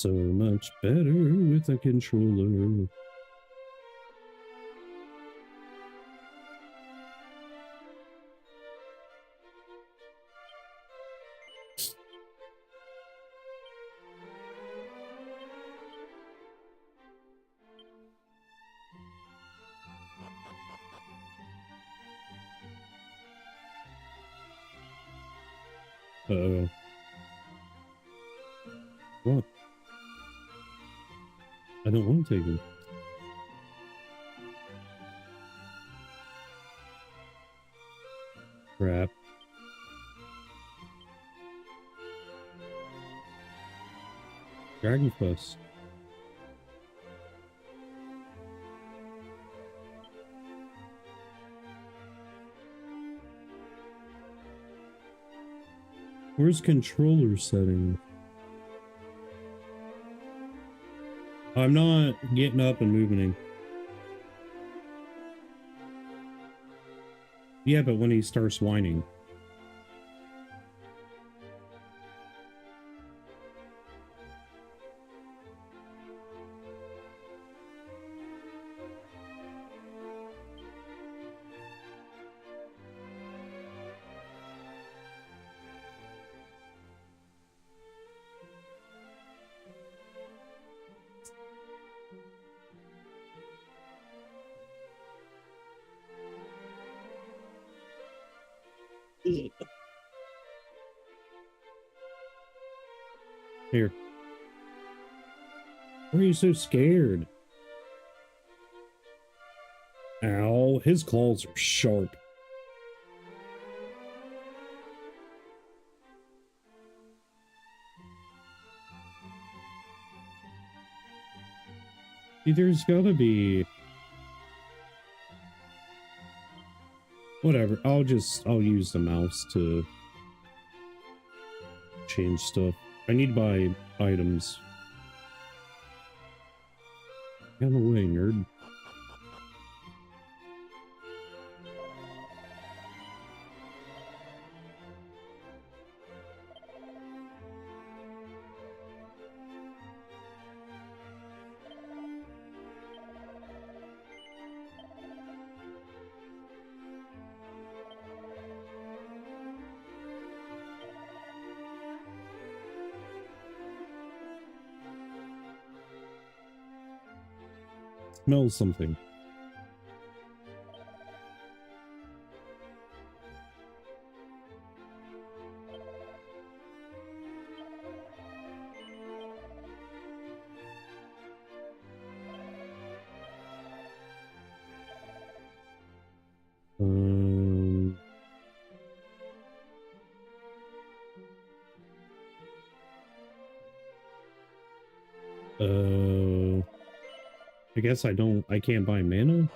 so much better with a controller. Uh-oh. What? I don't want to take it. Crap. Dragon Quest. Where's controller setting? I'm not getting up and moving. Yeah, but when he starts whining. Here. Why are you so scared? Ow, his claws are sharp. See, there's gotta be... Whatever, I'll use the mouse to change stuff. I need to buy items. Get out of the way, nerd. Smells something. I guess I can't buy mana?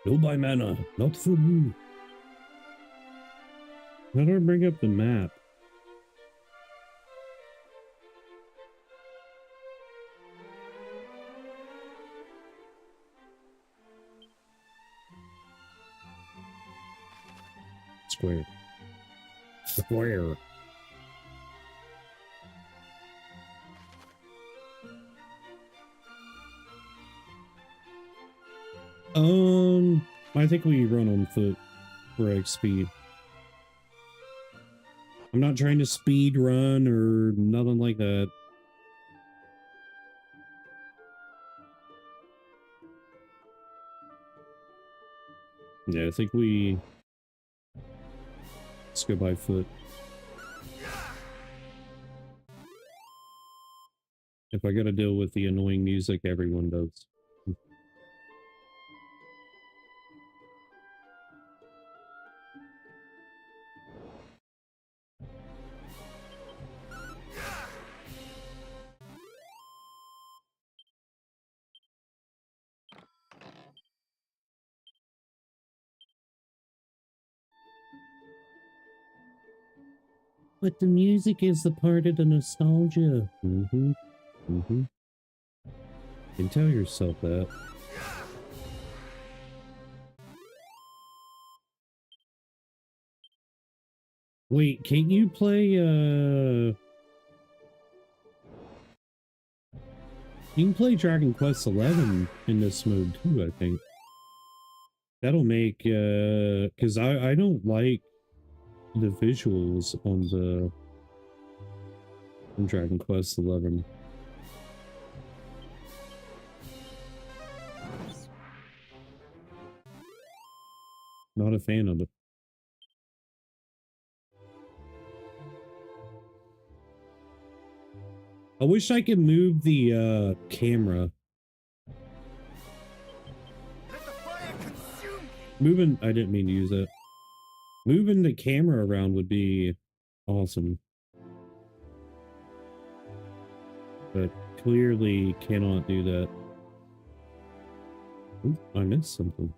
No buy mana, not for you. How do I bring up the map? Square. Square. I think we run on foot for X speed. I'm not trying to speed run or nothing like that. Yeah, I think let's go by foot. If I gotta deal with the annoying music, everyone does. But the music is the part of the nostalgia. You can tell yourself that. Wait, can't you play, You can play Dragon Quest XI in this mode too, I think. That'll make, because I don't like the visuals on Dragon Quest XI. Not a fan of it. I wish I could move the camera. Moving, I didn't mean to use it. Moving the camera around would be awesome. But clearly cannot do that. Ooh, I missed something.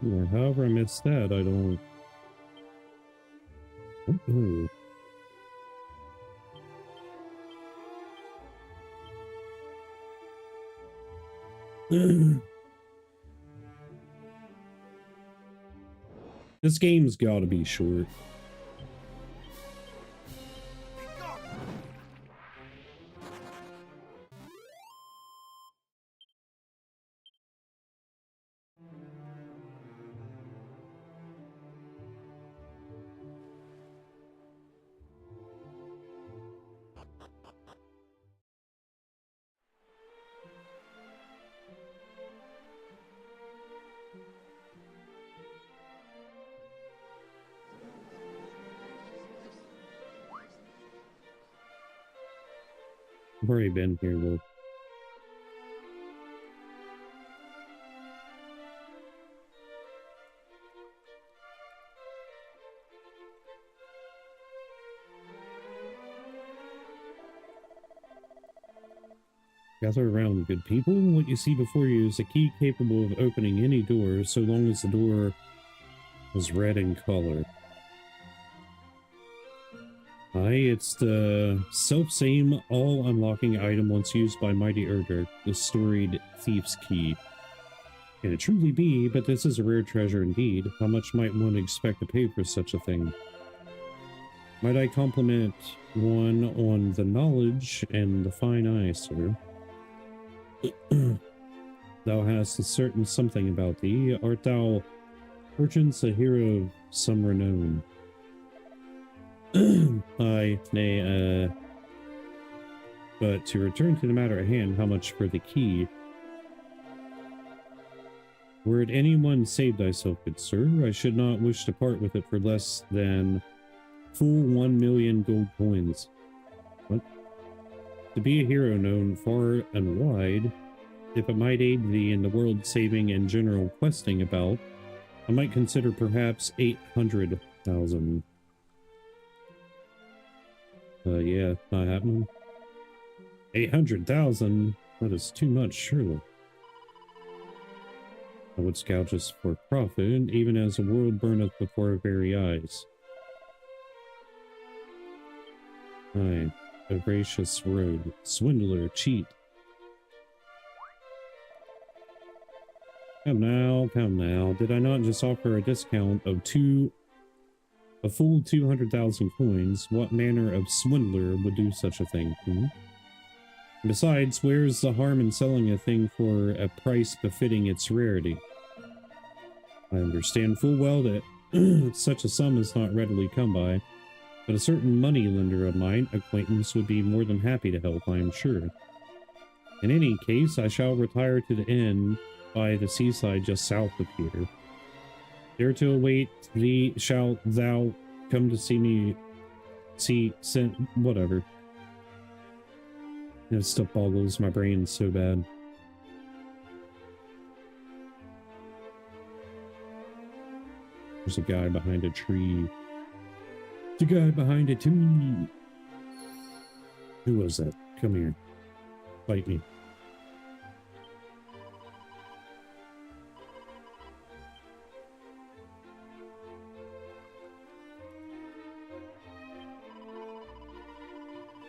Yeah, however I missed that, I don't... Oh. This game's gotta be short. I've already been here though. Gather around, good people. What you see before you is a key capable of opening any door, so long as the door is red in color. Aye, it's the self-same all-unlocking item once used by Mighty Urdur, the storied thief's key. Can it truly be, but this is a rare treasure indeed. How much might one expect to pay for such a thing? Might I compliment one on the knowledge and the fine eye, sir? Thou hast a certain something about thee. Art thou perchance a hero of some renown? Aye, nay, but to return to the matter at hand, how much for the key? Were it anyone save thyself, good sir, I should not wish to part with it for less than full 1,000,000 gold coins. What? To be a hero known far and wide, if it might aid thee in the world saving and general questing about, I might consider perhaps 800,000. Yeah, not happening. 800,000? That is too much, surely. I would scout just for profit, even as the world burneth before our very eyes. Aye, a gracious rogue, swindler, cheat. Come now. Did I not just offer a discount of a full 200,000 coins? What manner of swindler would do such a thing? Besides, where's the harm in selling a thing for a price befitting its rarity? I understand full well that such a sum is not readily come by, but a certain money lender of mine acquaintance would be more than happy to help, I am sure. In any case, I shall retire to the inn by the seaside just south of here. There to await thee, shalt thou come to see me, whatever. It still boggles my brain so bad. There's a guy behind a tree. There's a guy behind a tree. Who was that? Come here. Fight me.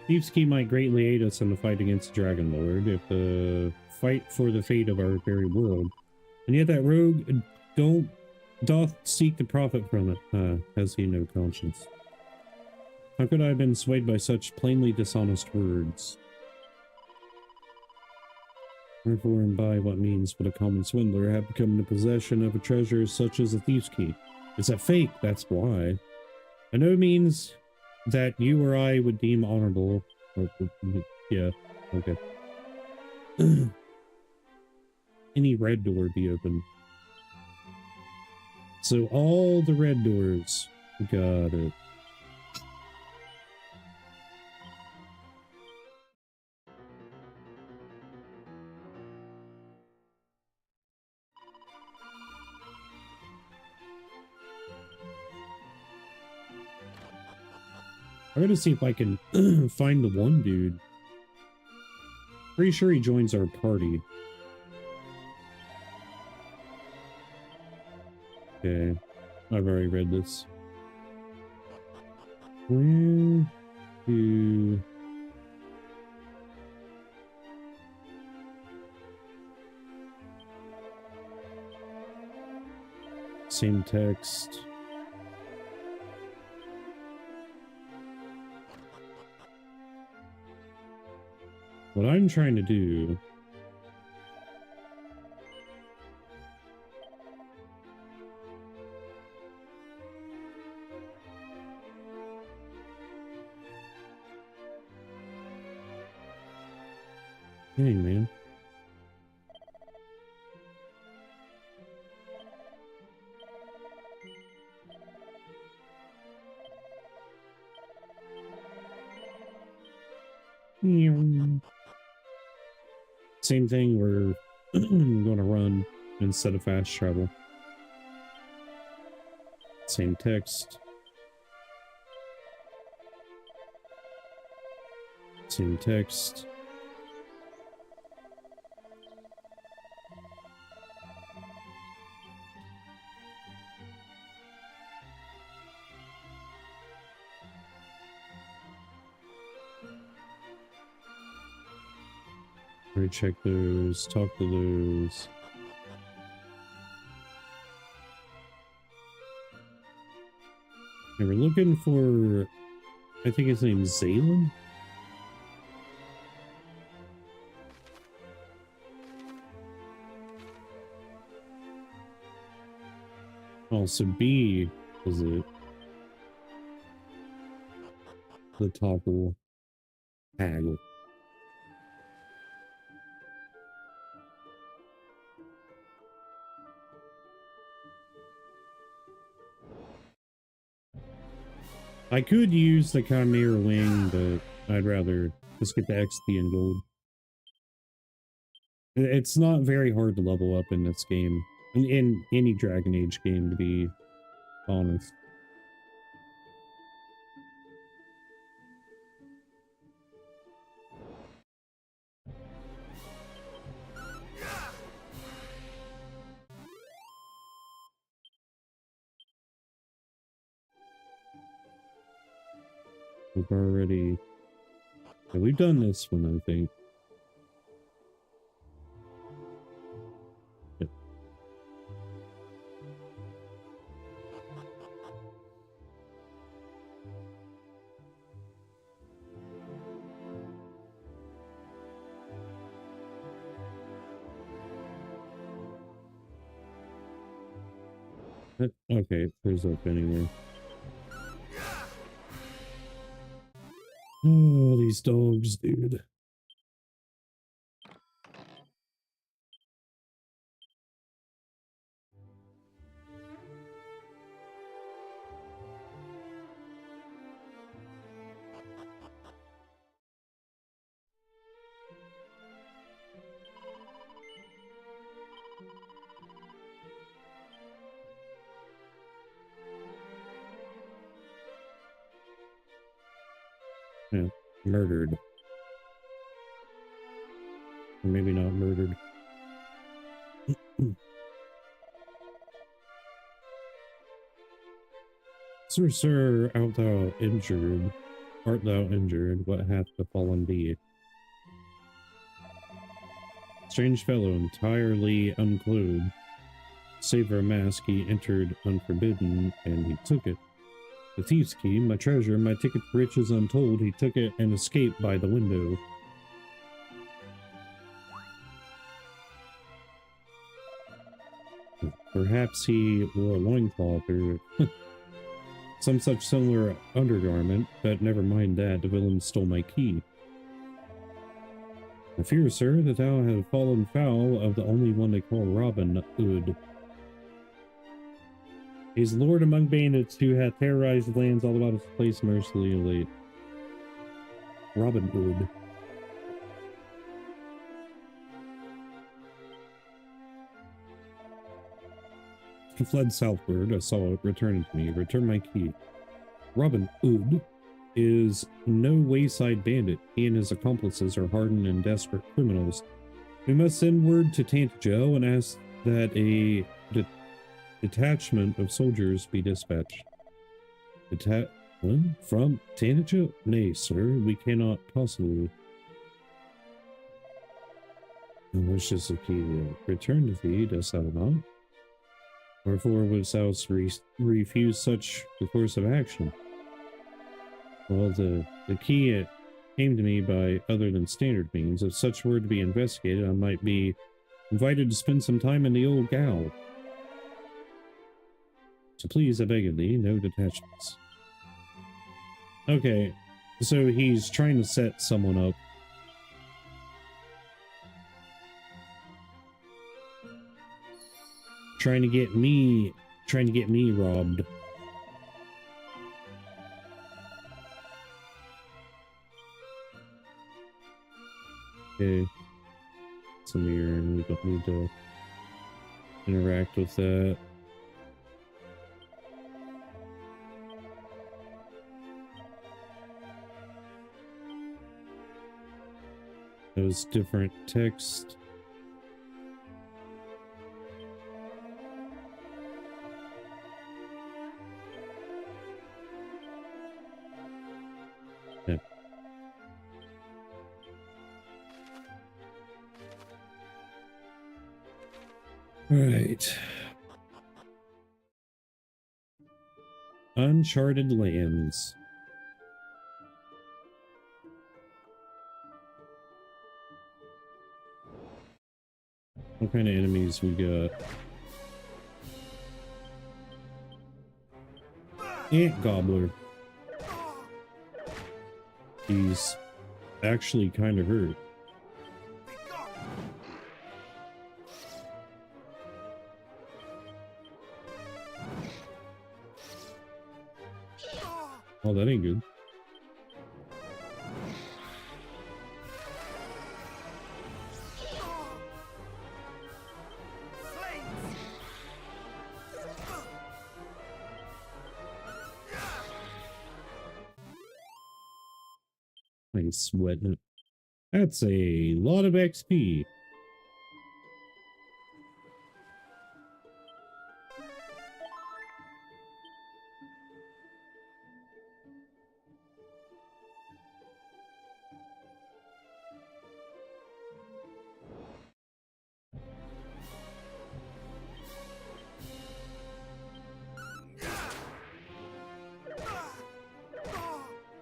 Thieves' Key might greatly aid us in the fight against the Dragon Lord if the fight for the fate of our very world. And yet that rogue doth seek the profit from it. Has he no conscience? How could I have been swayed by such plainly dishonest words? Wherefore and by what means would a common swindler have become in the possession of a treasure such as a Thieves' Key? It's a fake, that's why. By no means that you or I would deem honorable. Yeah, okay. Any red door be open? So all the red doors. Got it. I'm gonna see if I can find the one dude. Pretty sure he joins our party. Okay, I've already read this. Where to... Same text. What I'm trying to do... Dang, man. Same thing, we're going to run instead of fast travel. Same text. Same text. Check those, talk to those. And we're looking for, I think his name's Zaylen? Oh, so B is it? The topple haggle. I could use the Chimera Wing, but I'd rather just get the XP and gold. It's not very hard to level up in this game. In any Dragon Age game, to be honest. We've already... Yeah, we've done this one, I think. Yeah. Okay, there's up anyway. Oh, these dogs, dude. Yeah, murdered. Or maybe not murdered. Sir, art thou injured? Art thou injured? What hath befallen thee? Strange fellow, entirely unclothed. Save for a mask, he entered unforbidden, and he took it. The thief's key, my treasure, my ticket to riches untold, he took it and escaped by the window. Perhaps he wore a loincloth or some such similar undergarment, but never mind that, the villain stole my key. I fear, sir, that thou hast fallen foul of the only one they call Robin Hood. He's lord among bandits who hath terrorized the lands all about his place mercilessly. Robin Hood. He fled southward. I saw it. Return to me. Return my key. Robin Hood is no wayside bandit. He and his accomplices are hardened and desperate criminals. We must send word to Tantajo and ask that a detachment of soldiers be dispatched. From Tantajo? Nay, sir, we cannot possibly. Wishes the key to return to thee, dost thou not? Wherefore wouldst thou refuse such a course of action? Well, the key came to me by other than standard means. If such were to be investigated, I might be invited to spend some time in the old gal. So please, I beg of thee, no detachments. Okay, so he's trying to set someone up. Trying to get me robbed. Okay. It's a mirror and we don't need to interact with that. Those different text. Yeah. Right. Uncharted lands. What kind of enemies we got? Ant Gobbler. He's actually kind of hurt. Oh, that ain't good. He's sweating it. That's a lot of XP.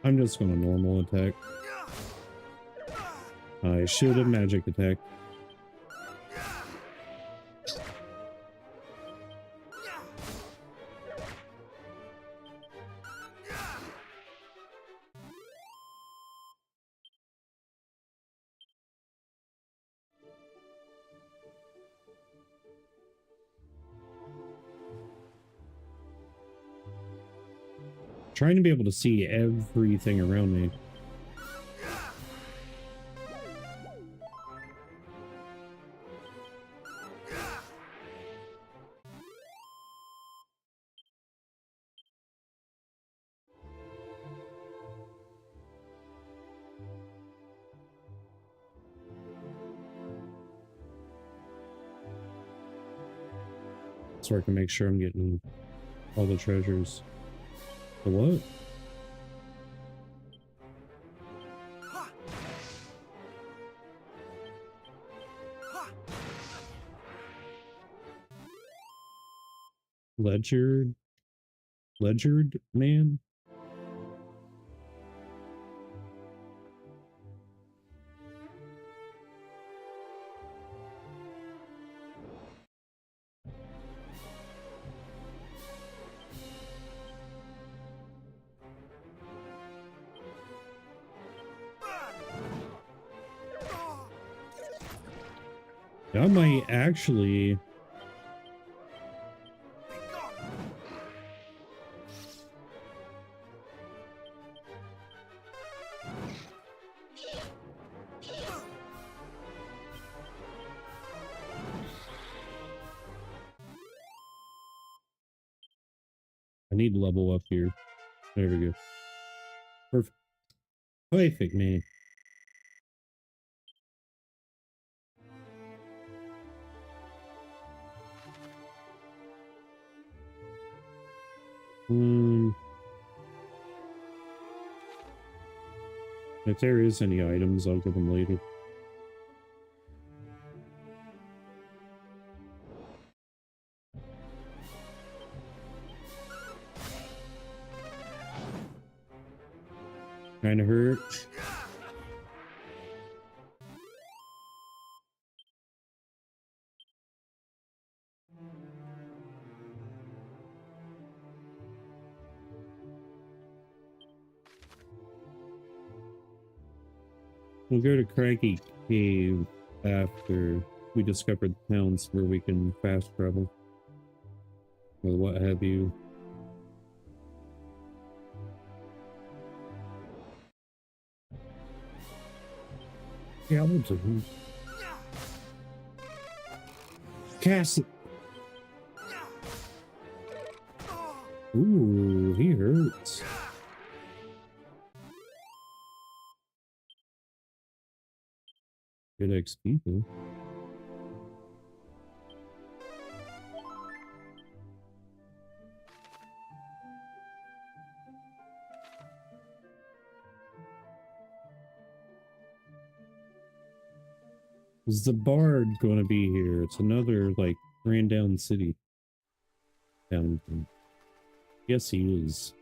I'm just gonna normal attack. I should have magic attack. Trying to be able to see everything around me. so I can make sure I'm getting all the treasures. The what? Ledgered man? I might actually... I need to level up here. There we go. Perfect. Perfect, man. If there is any items, I'll get them later. Kinda hurt. We'll go to Craggy Cave after we discover the towns where we can fast travel. Or what have you. Yeah, I'll do him. Cast it! Ooh, he hurts. Good XP though. Is the bard going to be here? It's another, like, ran down city. Down. Yes, he is.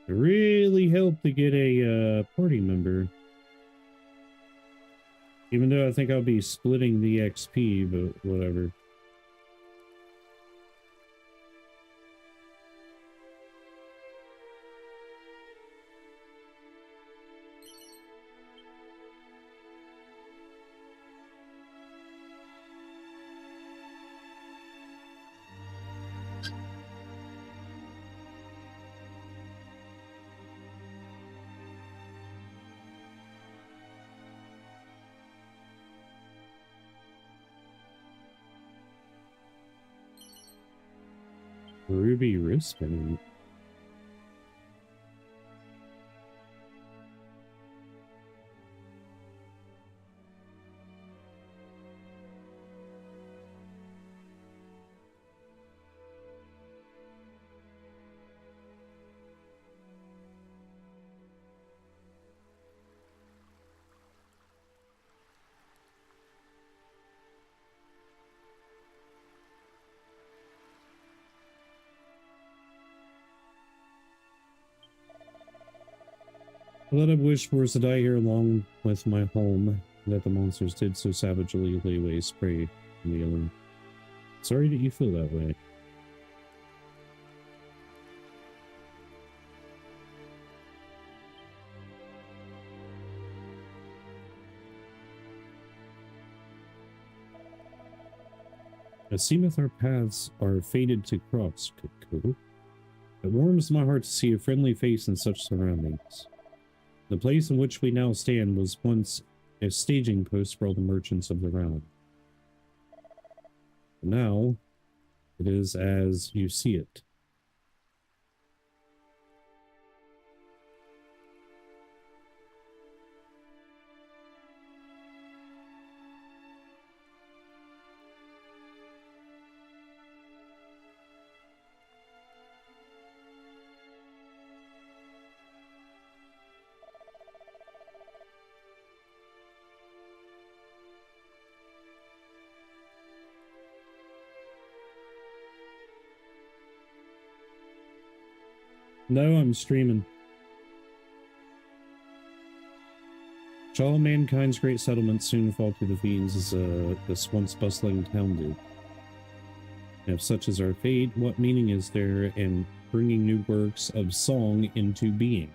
It really helped to get a party member. Even though I think I'll be splitting the XP, but whatever. Ruby wristband. A lot of wish wars to die here along with my home that the monsters did so savagely lay waste, prey on the alone. Sorry that you feel that way. It seemeth our paths are fated to cross, Cuckoo. It warms my heart to see a friendly face in such surroundings. The place in which we now stand was once a staging post for all the merchants of the realm. But now, it is as you see it. No, I'm streaming. Shall all mankind's great settlements soon fall to the fiends as this once bustling town did? And if such is our fate, what meaning is there in bringing new works of song into being?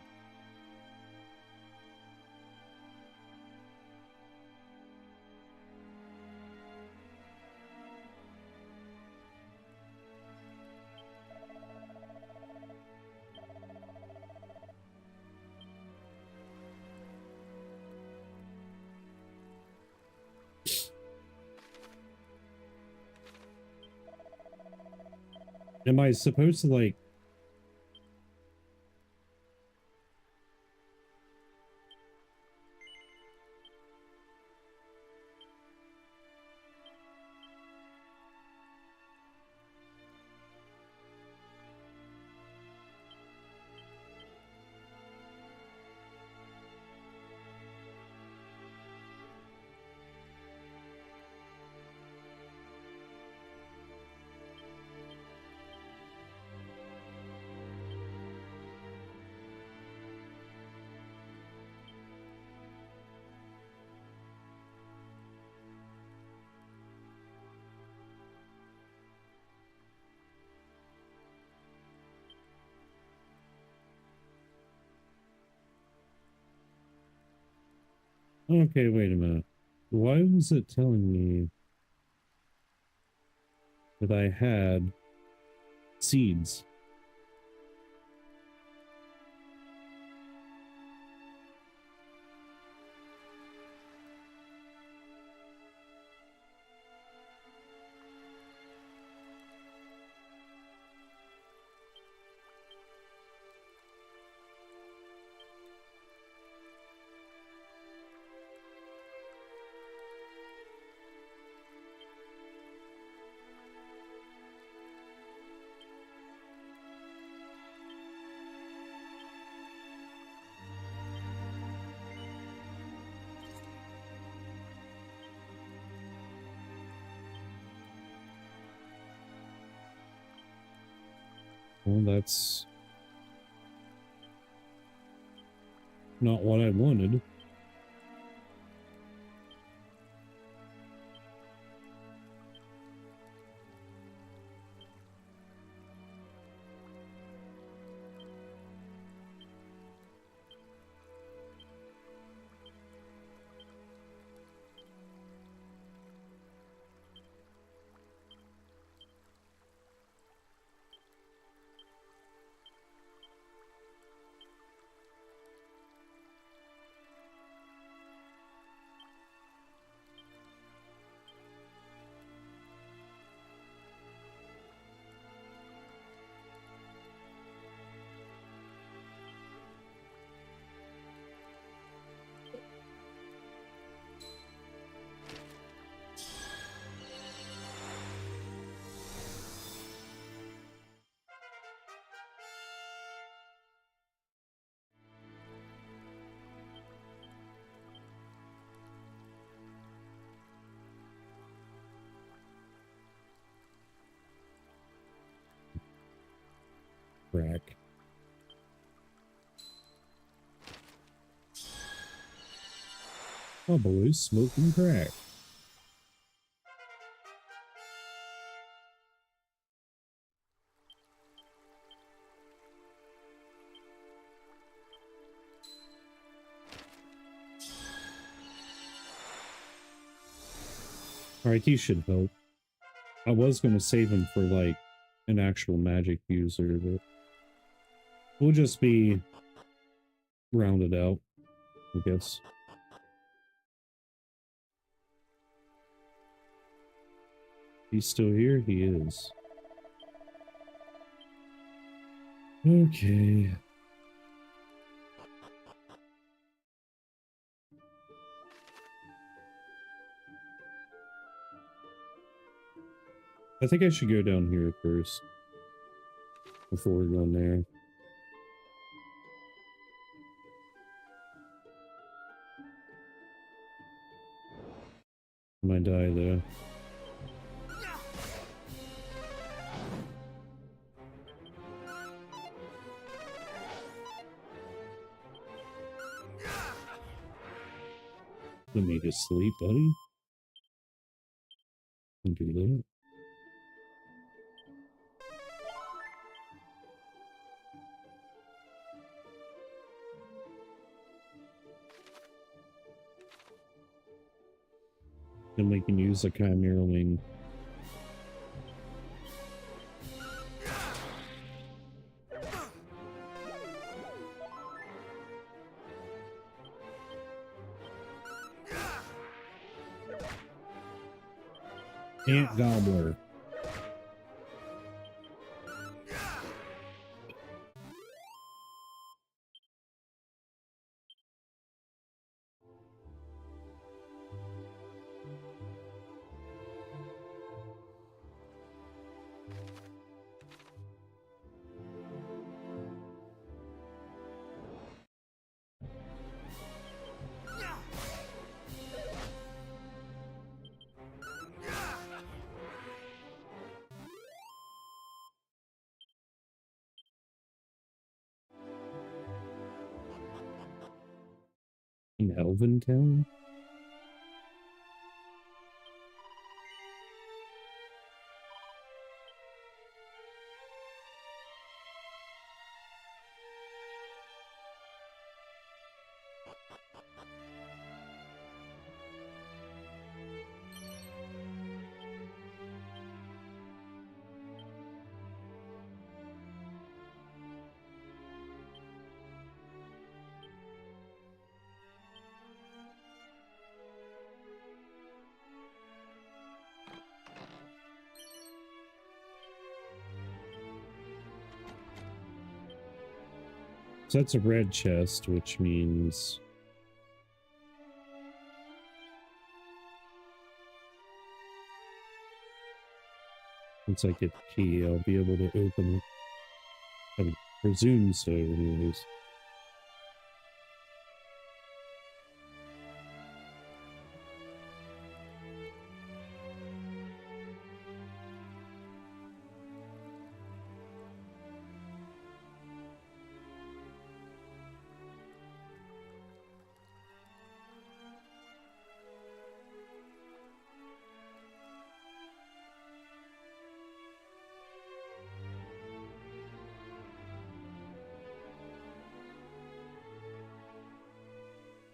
Am I supposed to, like... Okay, wait a minute. Why was it telling me that I had seeds? Well, that's not what I wanted. Crack. Oh, boys, smoking crack. Alright, he should help. I was going to save him for, like, an actual magic user, but we'll just be rounded out, I guess. He's still here? He is. Okay. I think I should go down here first before we go in there. I might die though. Put me to sleep, buddy. Can do that. Then we can use a chimera wing. Ant Gobbler. In Elventown? So that's a red chest, which means once I get the key, I'll be able to open it. I would presume so, anyways.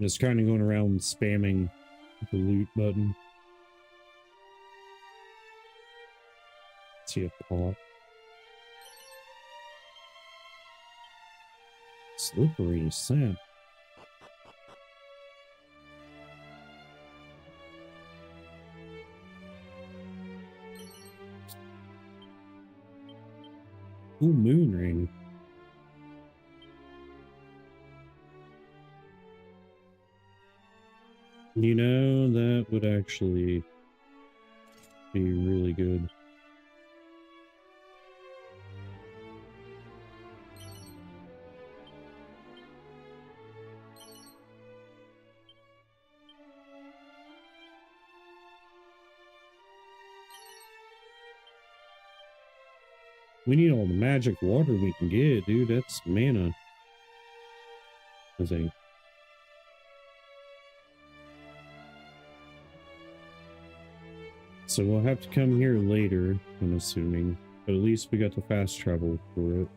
Just kind of going around spamming the loot button. See a pot. Slippery sand. Ooh, moon ring. You know, that would actually be really good. We need all the magic water we can get, dude. That's mana. I think. So we'll have to come here later, I'm assuming. But at least we got the fast travel for it.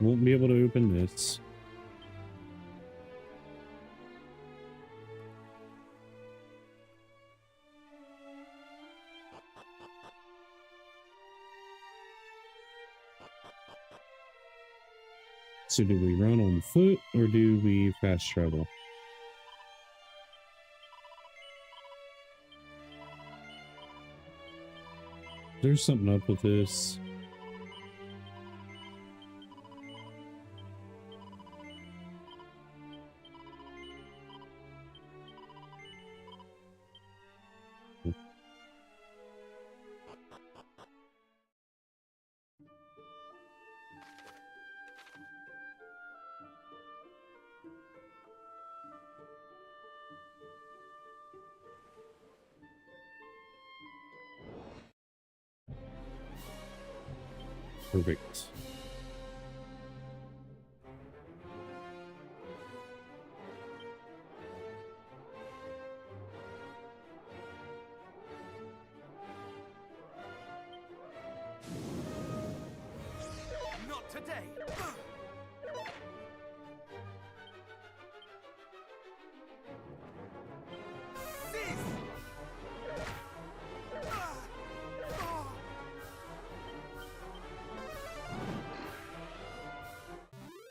Won't be able to open this. So do we run on foot or do we fast travel? There's something up with this. Perfect. Not today. Sis!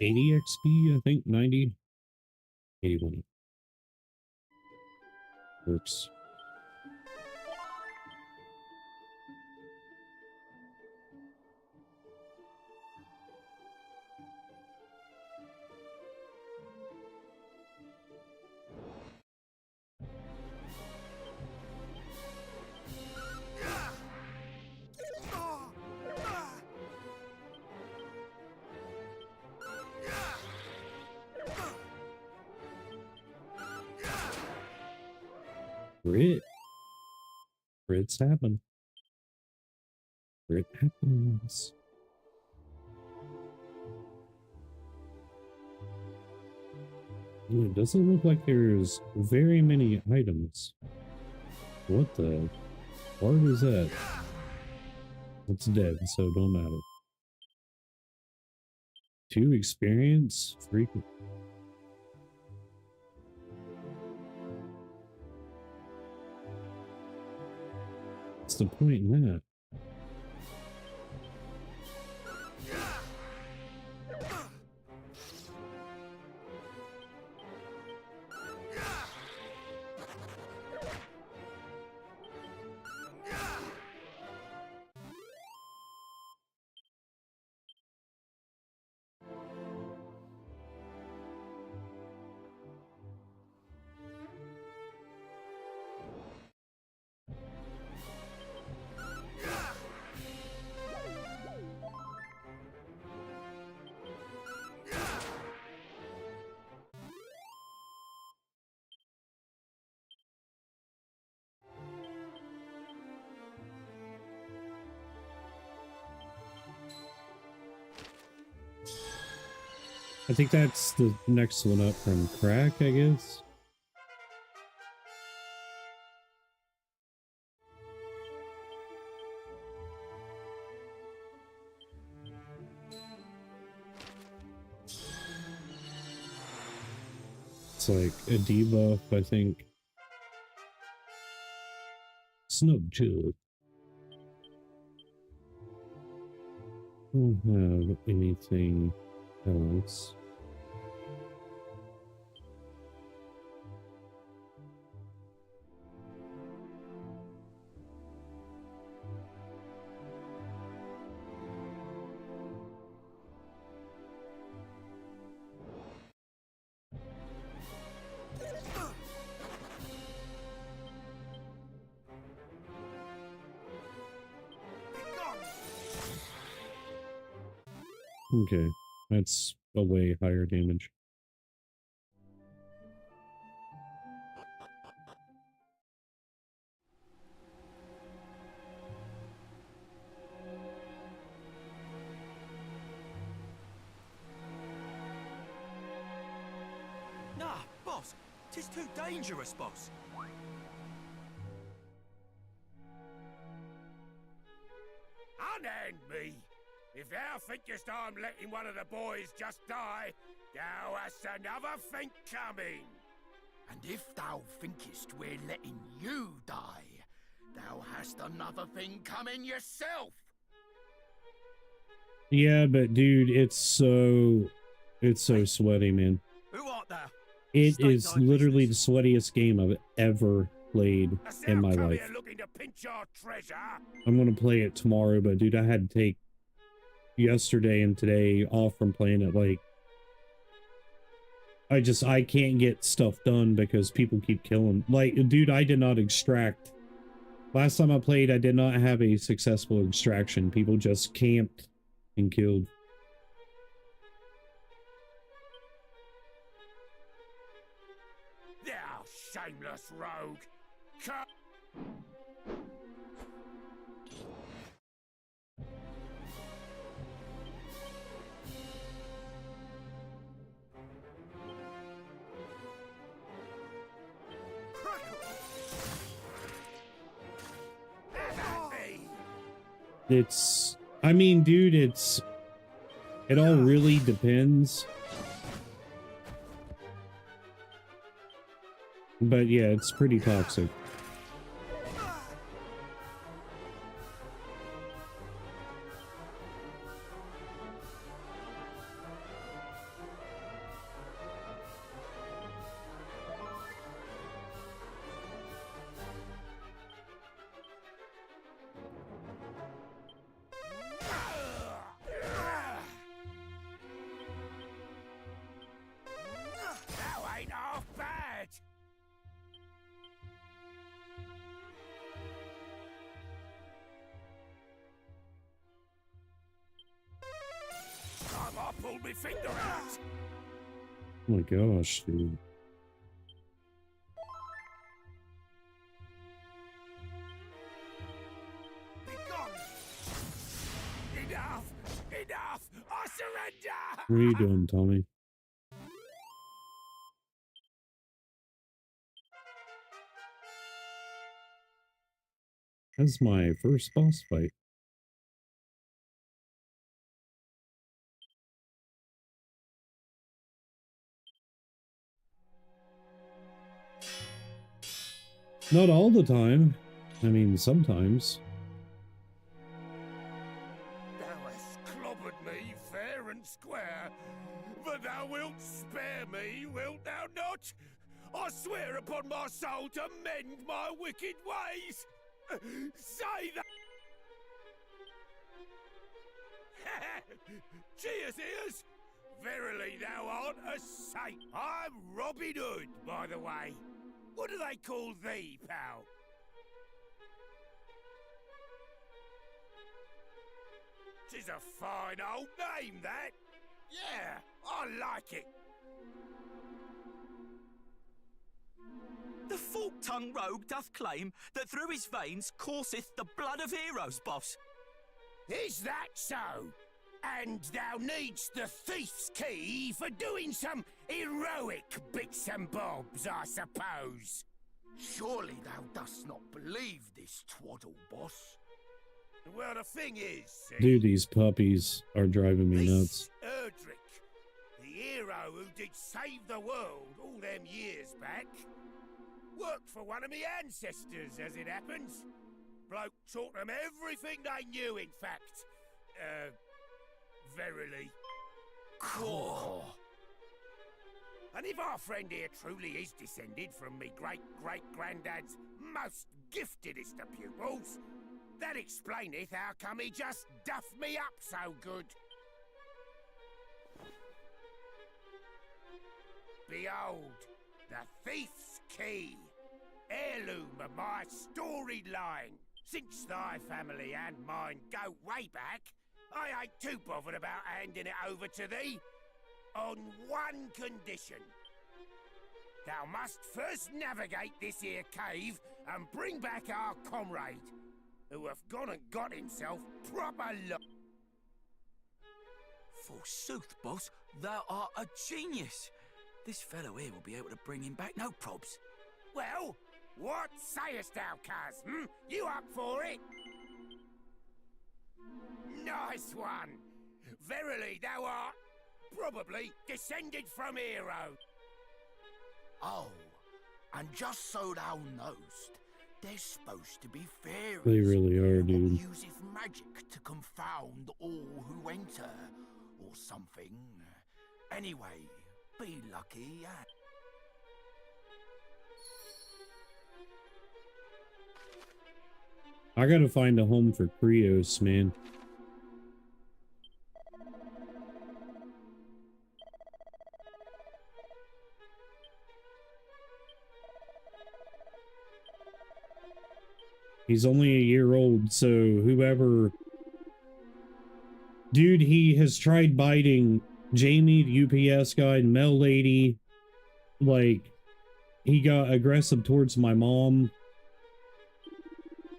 80 XP, I think. 90. 81. Works. Crit. Crits happen. Crit happens. Ooh, it doesn't look like there's very many items. What the part is that? It's dead, so it don't matter. 2 experience? 3. What's the point in that? I think that's the next one up from Crack, I guess. It's like a debuff, I think. Snub chill. Don't have anything else. Okay, that's a way higher damage. Nah, boss. 'Tis too dangerous, boss. Unhand me! If thou thinkest I'm letting one of the boys just die, thou hast another think coming. And if thou thinkest we're letting you die, thou hast another thing coming yourself. Yeah, but dude, it's so sweaty, man. Who art thou? It State is thy literally the business. sweatiest game I've ever played Hast in thou my come life. here looking to pinch our treasure? I'm gonna play it tomorrow, but dude, I had to take yesterday and today off from playing it. Like, I can't get stuff done because people keep killing. Like, dude, I did not extract. Last time I played, I did not have a successful extraction. People just camped and killed. Thou shameless rogue! Come! It's, I mean, dude, it all really depends. But yeah, it's pretty toxic. That ain't half bad. Time I pulled my finger out. Oh my gosh, dude. Be gone. Enough! Enough! I surrender! What are you doing, Tommy? That's my first boss fight. Not all the time. I mean, sometimes. Thou hast clobbered me fair and square, but thou wilt spare me, wilt thou not? I swear upon my soul to mend my wicked ways. Say that. Cheers, ears! Verily thou art a saint. I'm Robin Hood, by the way. What do they call thee, pal? Tis a fine old name, that. Yeah, I like it. The fork-tongued rogue doth claim that through his veins courseth the blood of heroes, boss. Is that so? And thou needst the thief's key for doing some heroic bits and bobs, I suppose. Surely thou dost not believe this twaddle, boss. Well, the thing is, see, Dude, these puppies are driving me nuts. this Erdrick, the hero who did save the world all them years back, worked for one of me ancestors, as it happens. Bloke taught them everything they knew, in fact. Verily. Cool. And if our friend here truly is descended from me great-great-granddad's most giftedest of pupils, that explaineth how come he just duffed me up so good. Behold, the thief's key, heirloom of my storied line. Since thy family and mine go way back, I ain't too bothered about handing it over to thee. On one condition. Thou must first navigate this here cave and bring back our comrade, who hath gone and got himself proper Forsooth, boss, thou art a genius. This fellow here will be able to bring him back, no probs. Well, what sayest thou, cuz? You up for it? Nice one! Verily thou art probably descended from heroes. Oh, and just so thou knowst, they're supposed to be fairies. They really are, dude. Who useth magic to confound all who enter, or something. Anyway, be lucky and... I gotta find a home for Krios, man. He's only a year old, so whoever... Dude, he has tried biting Jamie, the UPS guy, Mel Lady. Like, he got aggressive towards my mom.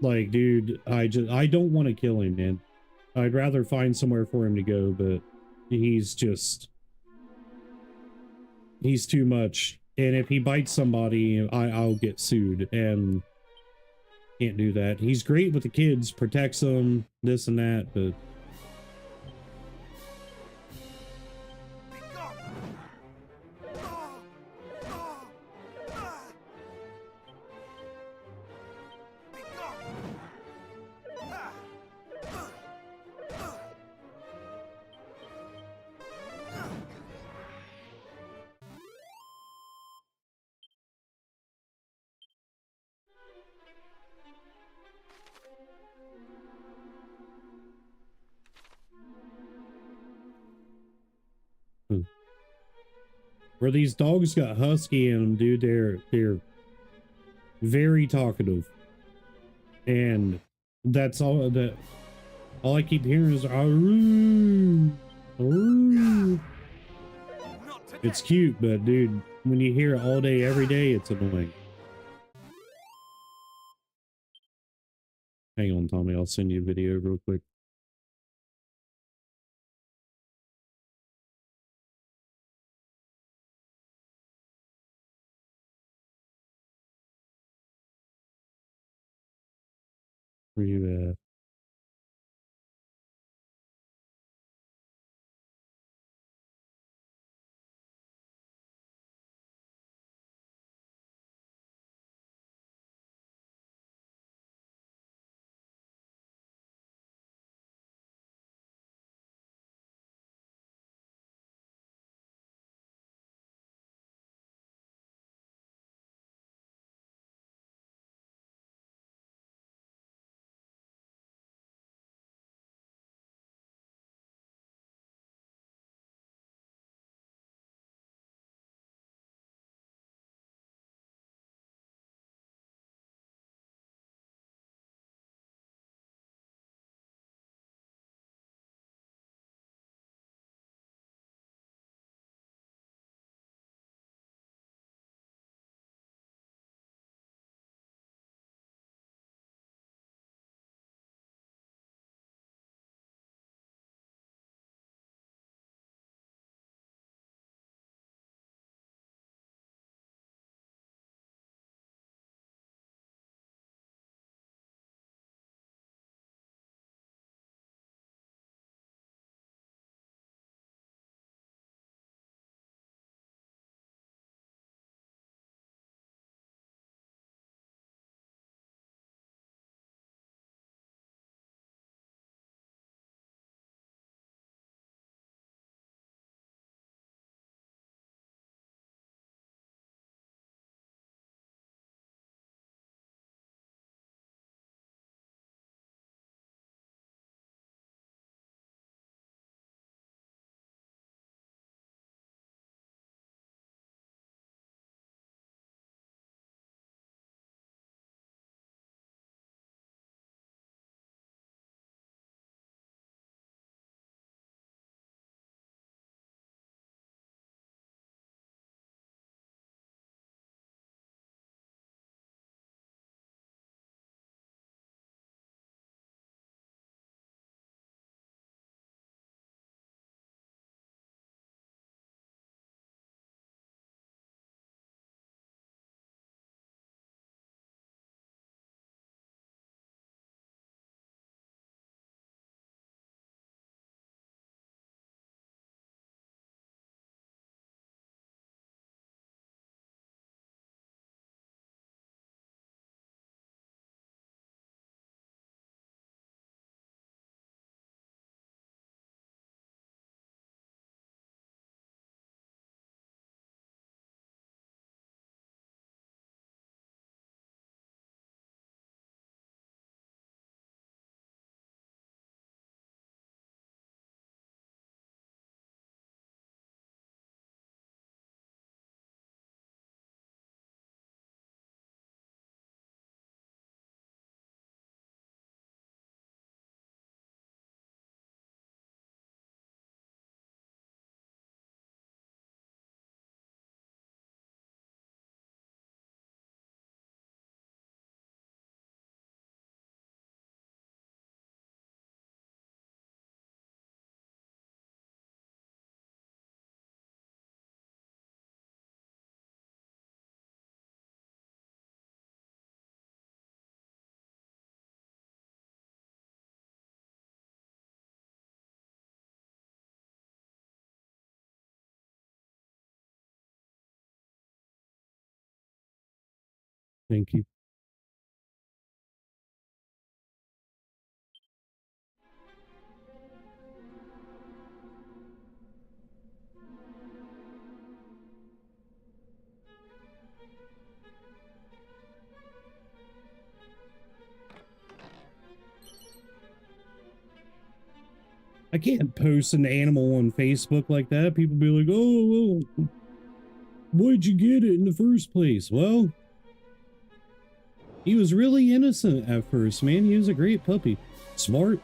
Like, dude, I don't want to kill him, man. I'd rather find somewhere for him to go, but he's just... He's too much. And if he bites somebody, I'll get sued, and... Can't do that. He's great with the kids, protects them, this and that, but Be gone! Ah! Ah! Ah! Be gone! Ah! Ah! Ah! where these dogs got husky in them, dude, they're very talkative. And that's all I keep hearing is "Aroo, aroo." Not today! It's cute, but dude, when you hear it all day, every day, it's annoying. Hang on, Tommy, I'll send you a video real quick. Where you at? Thank you. I can't post an animal on Facebook like that. People be like, oh, well, why'd you get it in the first place? Well, he was really innocent at first, man. He was a great puppy. Smart.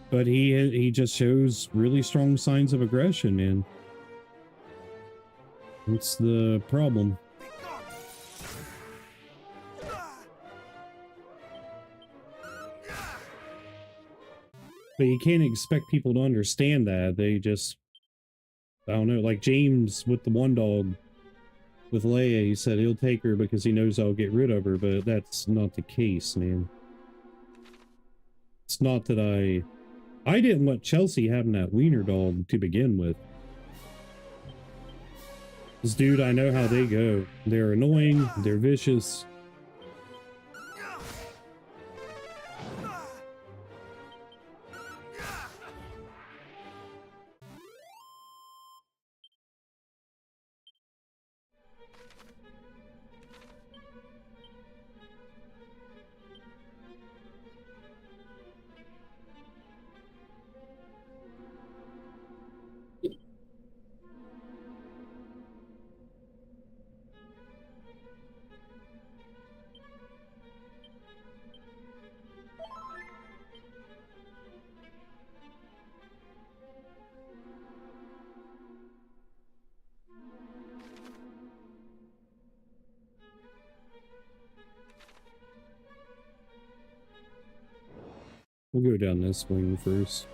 But he just shows really strong signs of aggression, and it's the problem. But you can't expect people to understand that. They just, I don't know, like James with the one dog, with Leia, he said he'll take her because he knows I'll get rid of her, but that's not the case, man. It's not that I didn't let Chelsea have that wiener dog to begin with. This dude, I know how they go. They're annoying, they're vicious. We'll go down this wing first.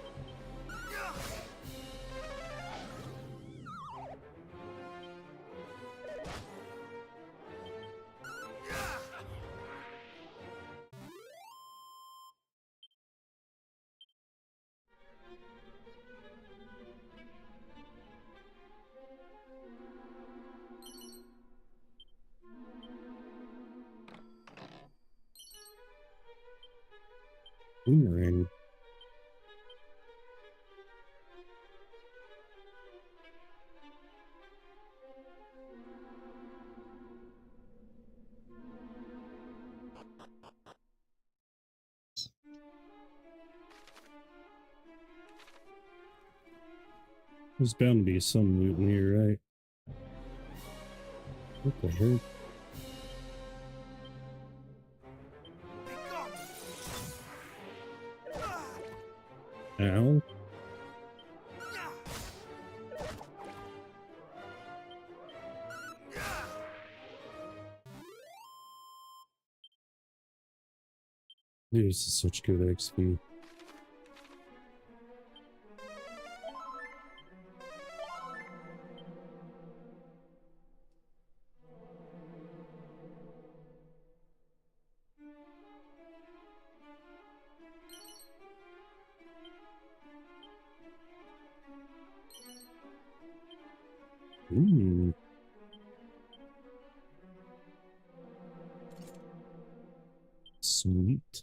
Boomerang. There's bound to be some loot in here, right? What the heck? Ow. Dude, this is such good XP. Ooh. Sweet.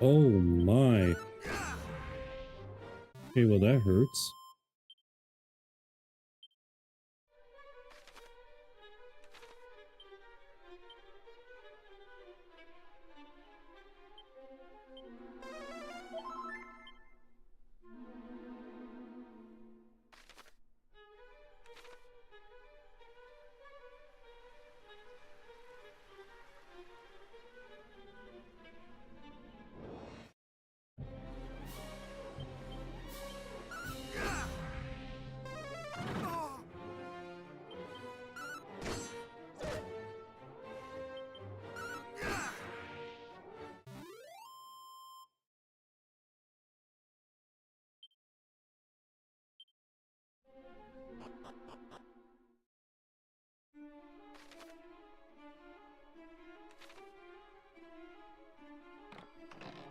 Oh my. Okay, well that hurts.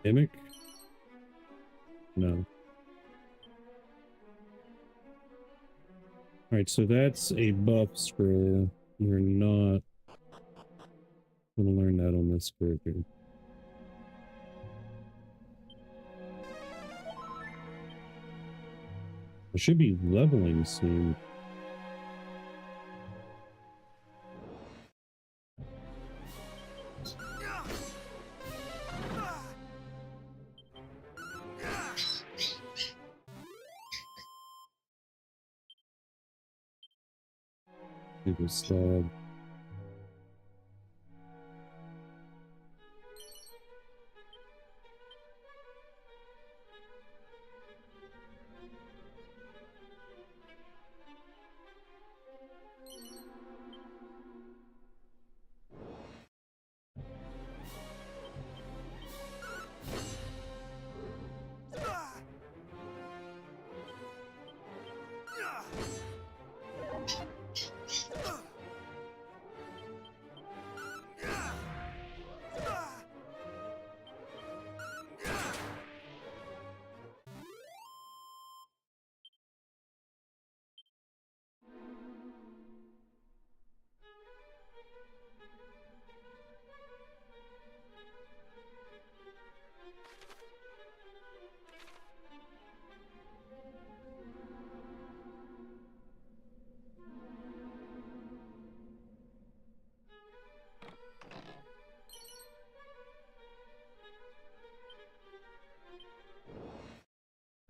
Mimic? No. Alright, so that's a buff scroll. We're not gonna learn that on this character. I should be leveling soon. Super stab.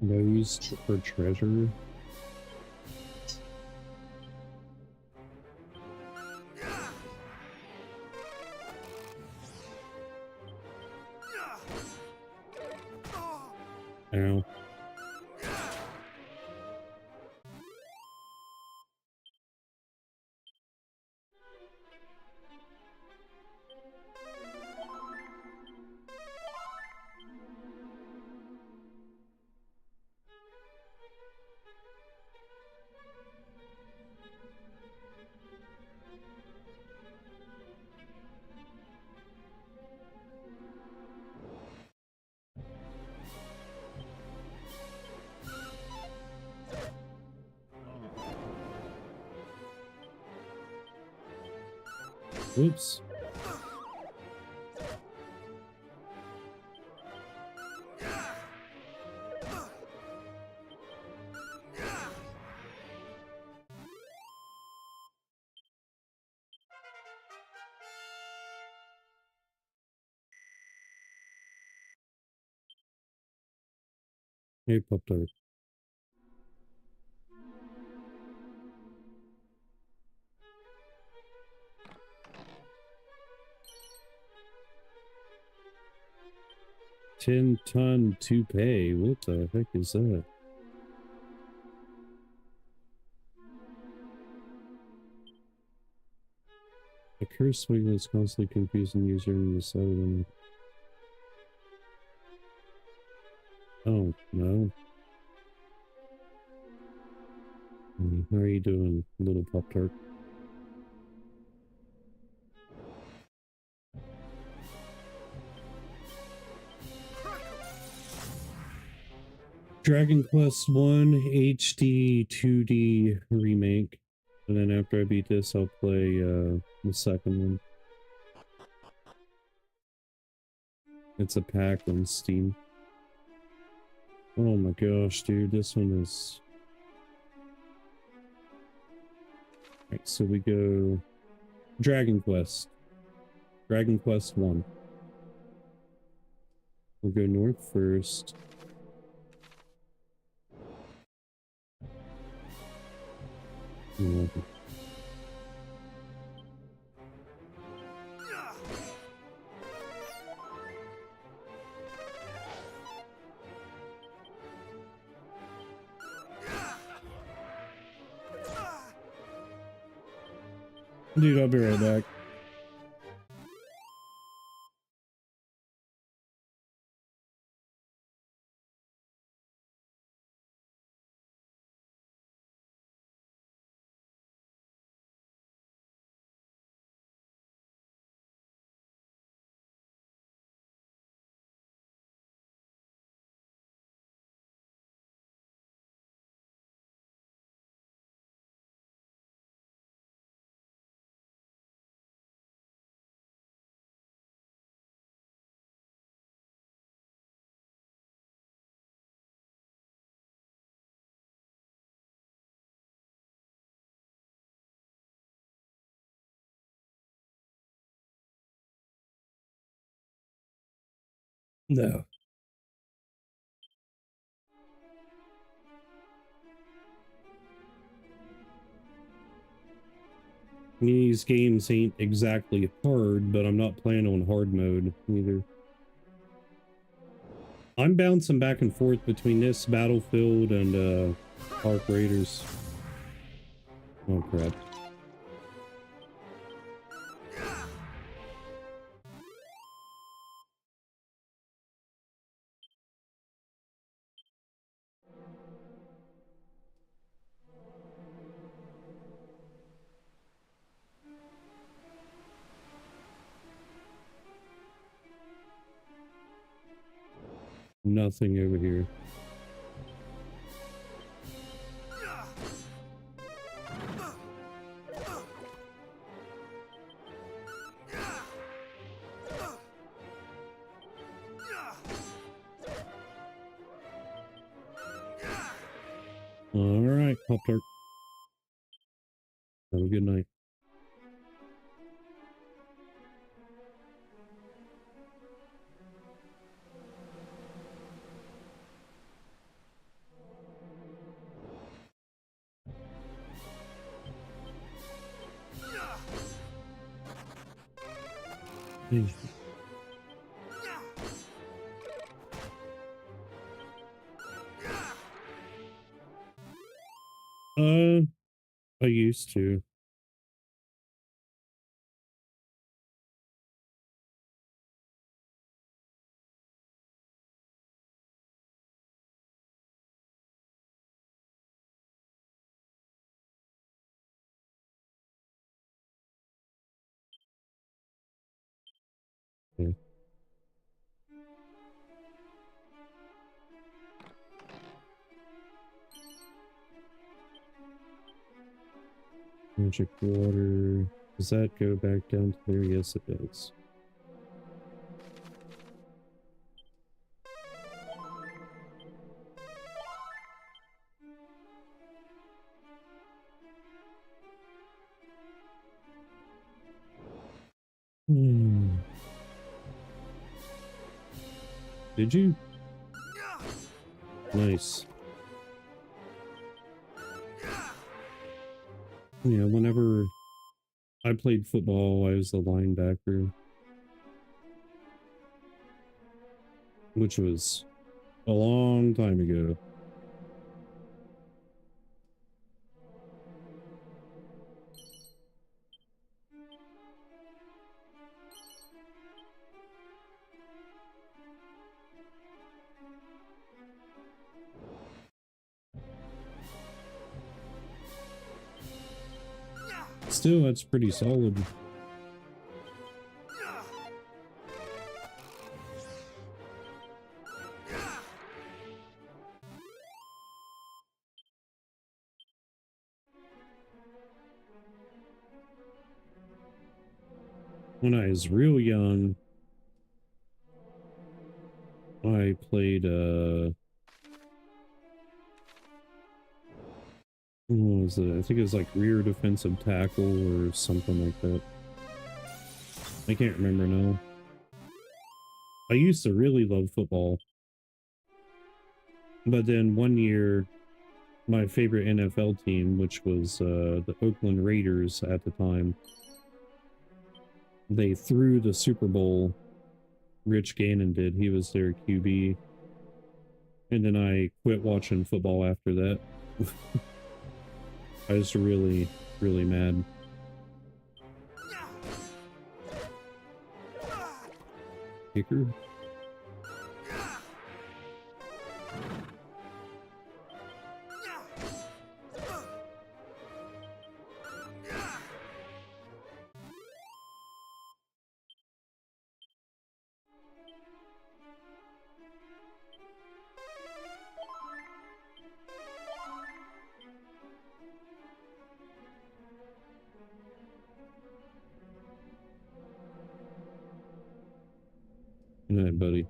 Used for treasure. Ow. Oops. Hey, Pop-Tart. $10-ton toupee. What the heck is that? A curse swing is constantly confusing user in the side. Oh, no. How are you doing, little Pop-Tart? Dragon Quest 1 HD-2D remake. And then after I beat this, I'll play the second one. It's a pack on Steam. Oh my gosh, dude, this one is... Alright, so we go... Dragon Quest. Dragon Quest 1. We'll go north first. You're welcome. Dude, I'll be right back. No. These games ain't exactly hard, but I'm not playing on hard mode either. I'm bouncing back and forth between this Battlefield and Ark Raiders. Oh crap. Nothing over here. Alright, Pop-Tart. Have a good night. I used to. Yeah. Magic water. Does that go back down to there? Yes, it does. Did you? Nice. Yeah, whenever I played football, I was a linebacker, which was a long time ago. Still, that's pretty solid. When I was real young, I played, what was it? I think it was like rear defensive tackle or something like that. I can't remember now. I used to really love football. But then one year, my favorite NFL team, which was the Oakland Raiders at the time, they threw the Super Bowl. Rich Gannon did. He was their QB. And then I quit watching football after that. I was really, really mad. Kicker? Good night, buddy.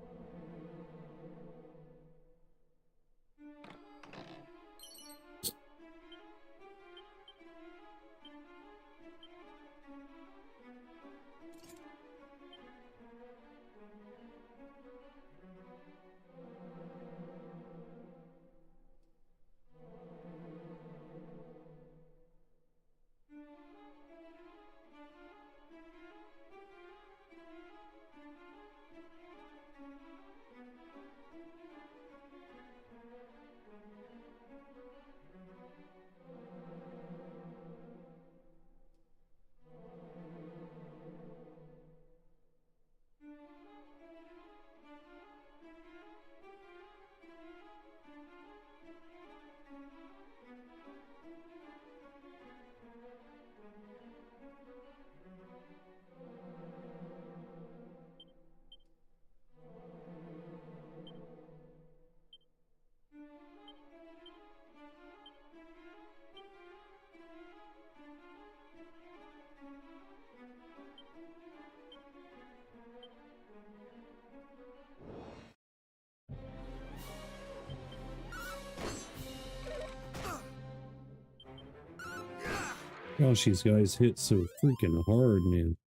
Gosh, these guys hit so freaking hard, man.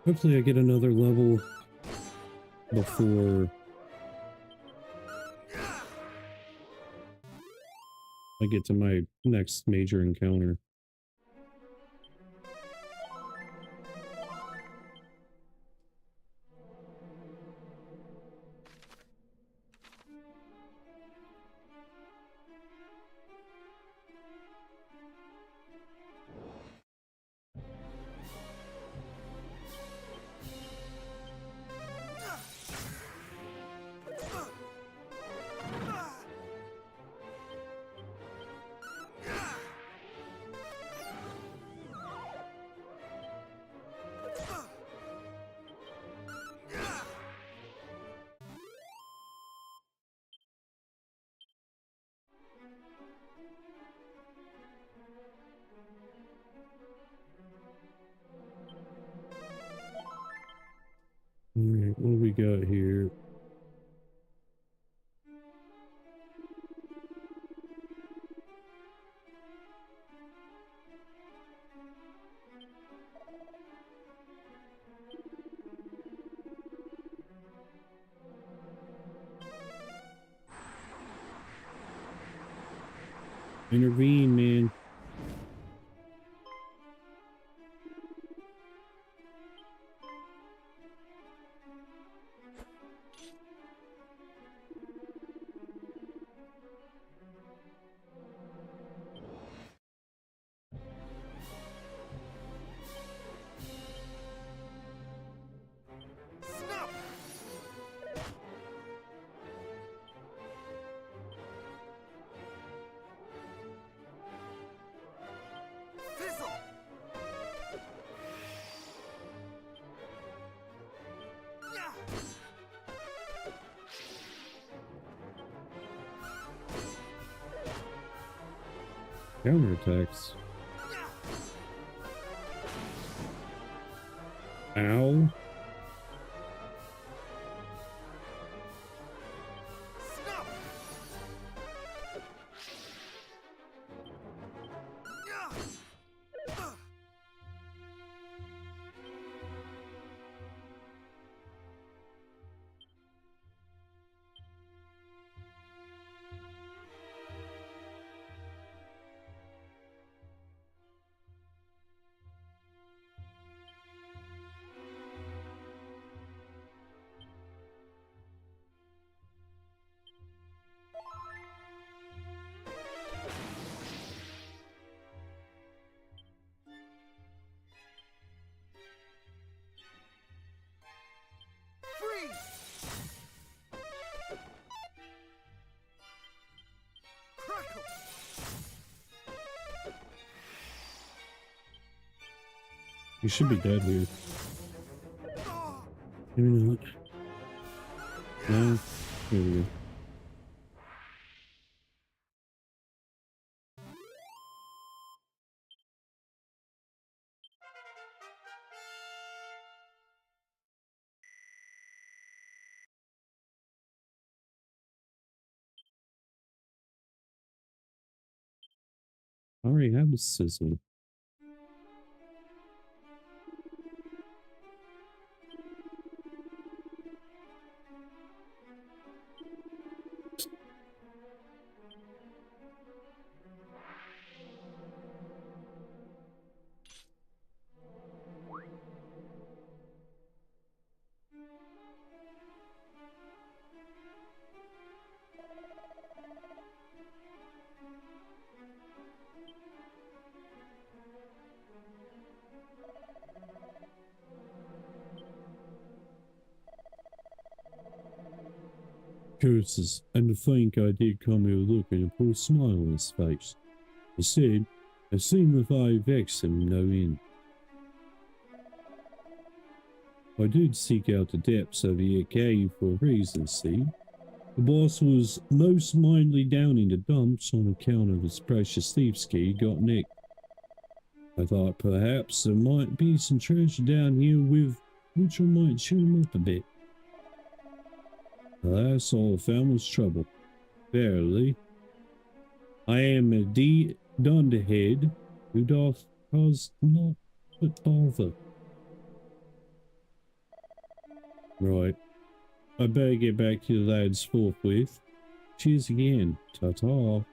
Hopefully I get another level before I get to my next major encounter. Alright, what do we got here? Intervene, man. Snap! Fizzle! Yeah! Counterattacks. Ow. Snap! Yeah! Freeze! Crackle! You should be dead here. Ah! Maybe not. No. Here we go. I already have a sizzle. Curses, and to think I did come here looking and put a smile on his face. Instead, It seemed if I vexed him no end. I did seek out the depths of the cave for a reason, see? The boss was most mildly down in the dumps on account of his precious thief's key got nicked. I thought perhaps there might be some treasure down here with which I might cheer him up a bit. Alas, all I found was trouble. Verily, I am a dunderhead who doth cause naught but bother. Right. I better get back to the lads forthwith. Cheers again. Ta-ta.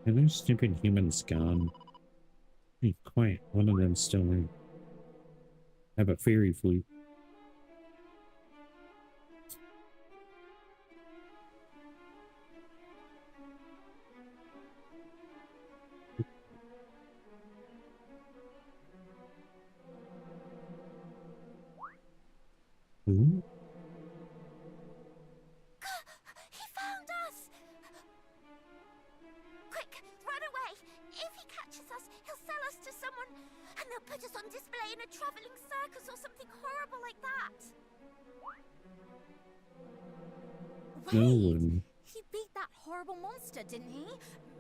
And those stupid humans gone. Be quiet. One of them's still in. Have a fairy flute. Mm-hmm. He found us! Quick, run away! If he catches us, he'll sell us to someone, and they'll put us on display in a traveling circus or something horrible like that. No. He beat that horrible monster, didn't he?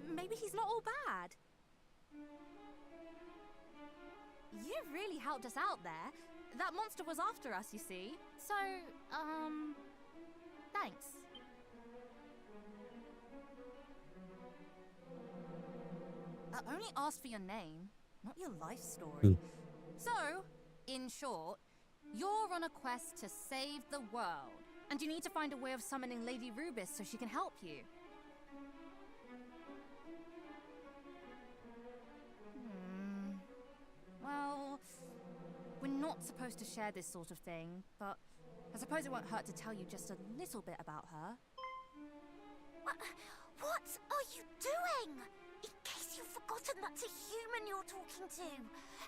Maybe he's not all bad. You really helped us out there. That monster was after us, you see. So, thanks. I only asked for your name, not your life story. So, in short, you're on a quest to save the world. And you need to find a way of summoning Lady Rubis so she can help you. Well, we're not supposed to share this sort of thing, but I suppose it won't hurt to tell you just a little bit about her. What are you doing? In case you've forgotten that's a human you're talking to.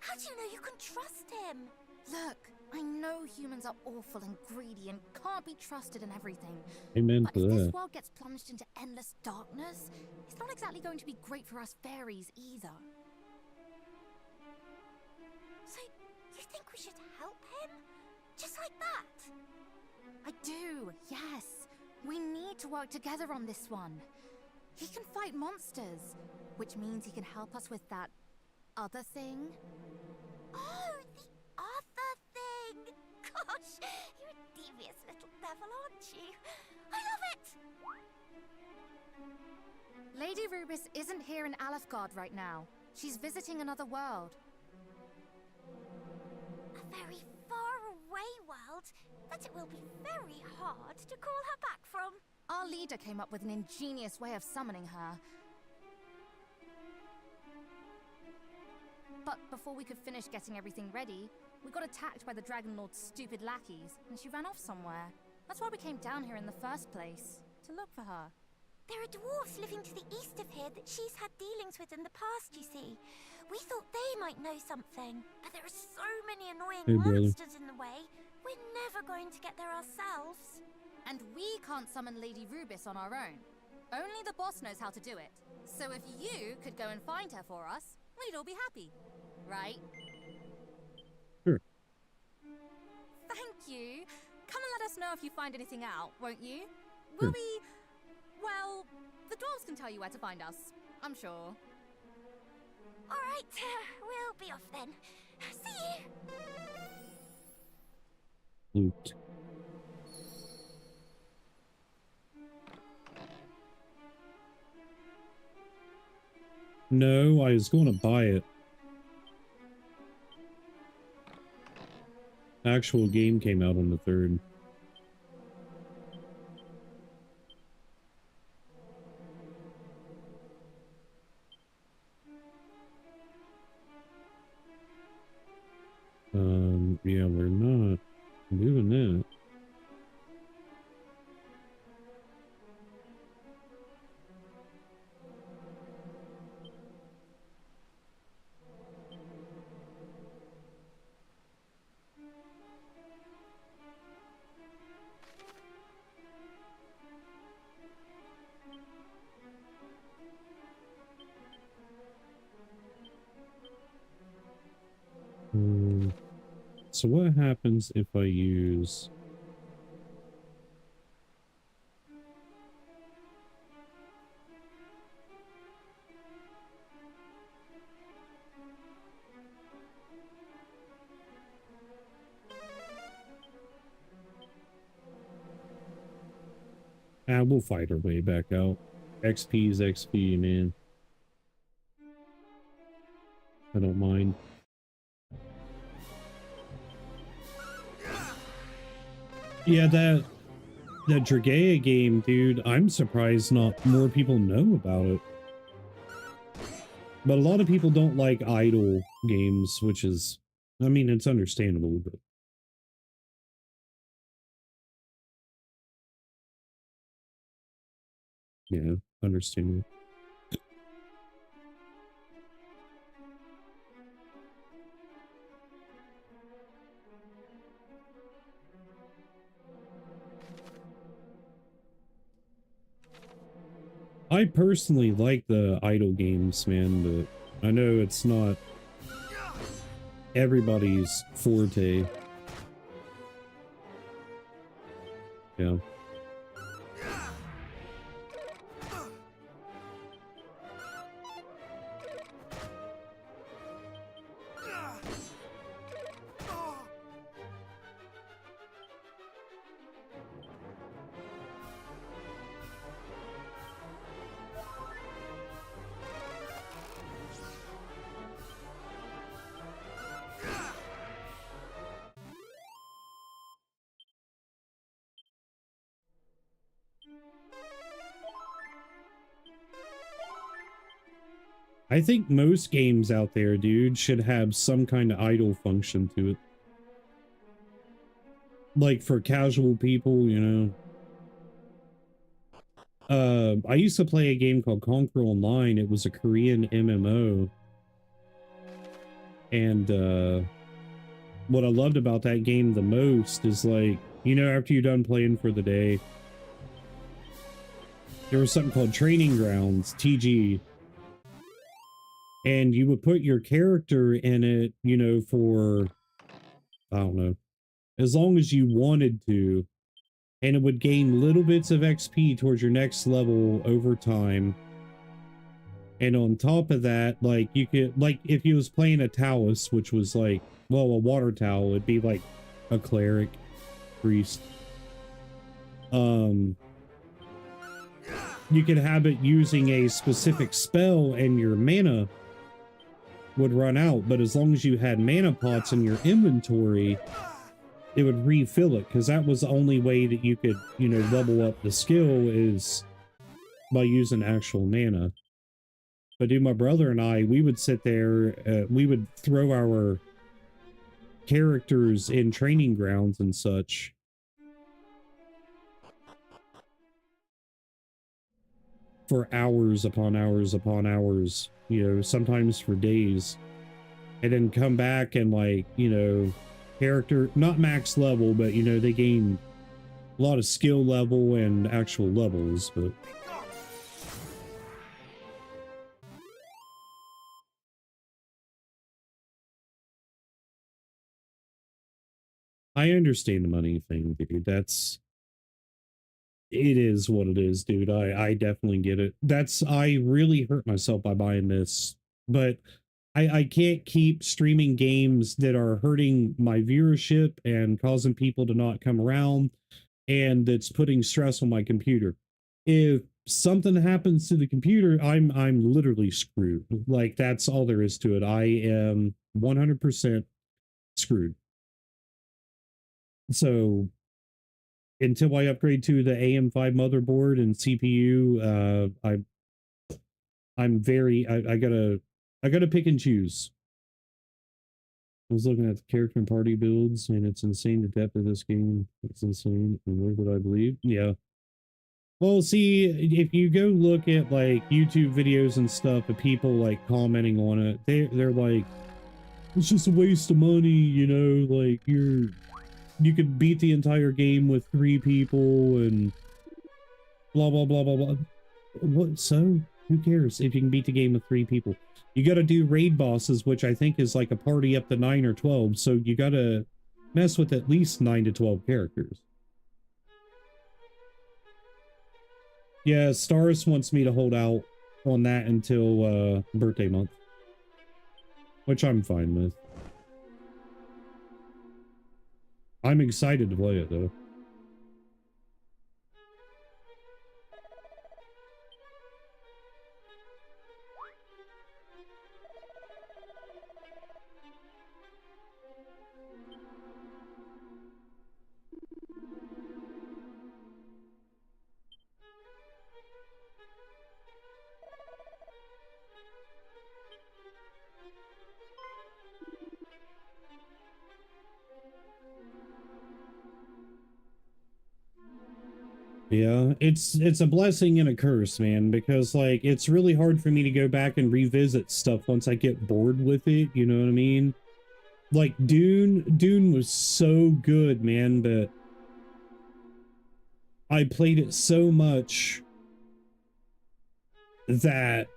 How do you know you can trust him? Look, I know humans are awful and greedy and can't be trusted in everything. Amen But to if that. this world gets plunged into endless darkness, it's not exactly going to be great for us fairies either. So, you think we should help him? Just like that? I do, yes. We need to work together on this one. He can fight monsters, which means he can help us with that other thing. Oh, the other thing! Gosh, you're a devious little devil, aren't you? I love it! Lady Rubis isn't here in Alefgard right now. She's visiting another world. A very far away world that it will be very hard to call her back from. Our leader came up with an ingenious way of summoning her. But before we could finish getting everything ready, we got attacked by the Dragon Lord's stupid lackeys, and she ran off somewhere. That's why we came down here in the first place, to look for her. There are dwarves living to the east of here that she's had dealings with in the past, you see. We thought they might know something, but there are so many annoying monsters in the way. We're never going to get there ourselves. And we can't summon Lady Rubis on our own. Only the boss knows how to do it. So if you could go and find her for us, we'd all be happy. Right? Sure. Thank you. Come and let us know if you find anything out, won't you? We'll be... well, the dwarves can tell you where to find us, I'm sure. All right, we'll be off then. See you. Loot. No, I was going to buy it. Actual game came out on the 3rd. Yeah, we're not doing that. so what happens if I use... we'll fight our way back out. XP is XP, man. I don't mind. Yeah, that Dragea game, dude, I'm surprised not more people know about it. But a lot of people don't like idle games, which is, I mean, it's understandable, but... yeah, understandable. I personally like the idle games, man, but I know it's not everybody's forte. Yeah. I think most games out there, dude, should have some kind of idle function to it. Like for casual people, you know. I used to play a game called Conquer Online. It was a Korean MMO. And what I loved about that game the most is, like, you know, after you're done playing for the day, there was something called Training Grounds, TG. And you would put your character in it, you know, for, I don't know, as long as you wanted to. And it would gain little bits of XP towards your next level over time. And on top of that, like, you could, like, if you was playing a Taoist, which was like, well, a water towel, it'd be like a cleric, priest. You could have it using a specific spell and your mana would run out, but as long as you had mana pots in your inventory, it would refill it, because that was the only way that you could, you know, level up the skill is by using actual mana. But dude, my brother and I, we would sit there, we would throw our characters in training grounds and such. For hours upon hours upon hours, you know, sometimes for days. And then come back and, like, you know, character, not max level, but, you know, they gain a lot of skill level and actual levels, but... I understand the money thing, dude. That's... it is what it is, dude. I definitely get it. I really hurt myself by buying this, but I can't keep streaming games that are hurting my viewership and causing people to not come around, and that's putting stress on my computer. If something happens to the computer, I'm literally screwed. Like, that's all there is to it. I am 100% screwed. So until I upgrade to the AM5 motherboard and CPU, I'm very, I gotta pick and choose. I was looking at the character and party builds, and it's insane the depth of this game. It's insane. And where would I believe? Yeah. Well, see, if you go look at, like, YouTube videos and stuff of people, like, commenting on it, they're like, it's just a waste of money, you know, like, you could beat the entire game with 3 people and blah, blah, blah, blah, blah. What? So? Who cares if you can beat the game with 3 people? You got to do raid bosses, which I think is like a party up to 9 or 12. So you got to mess with at least 9 to 12 characters. Yeah, Stars wants me to hold out on that until birthday month, which I'm fine with. I'm excited to play it though. Yeah, it's a blessing and a curse, man, because like it's really hard for me to go back and revisit stuff once I get bored with it, you know what I mean? Like Dune was so good, man, but I played it so much that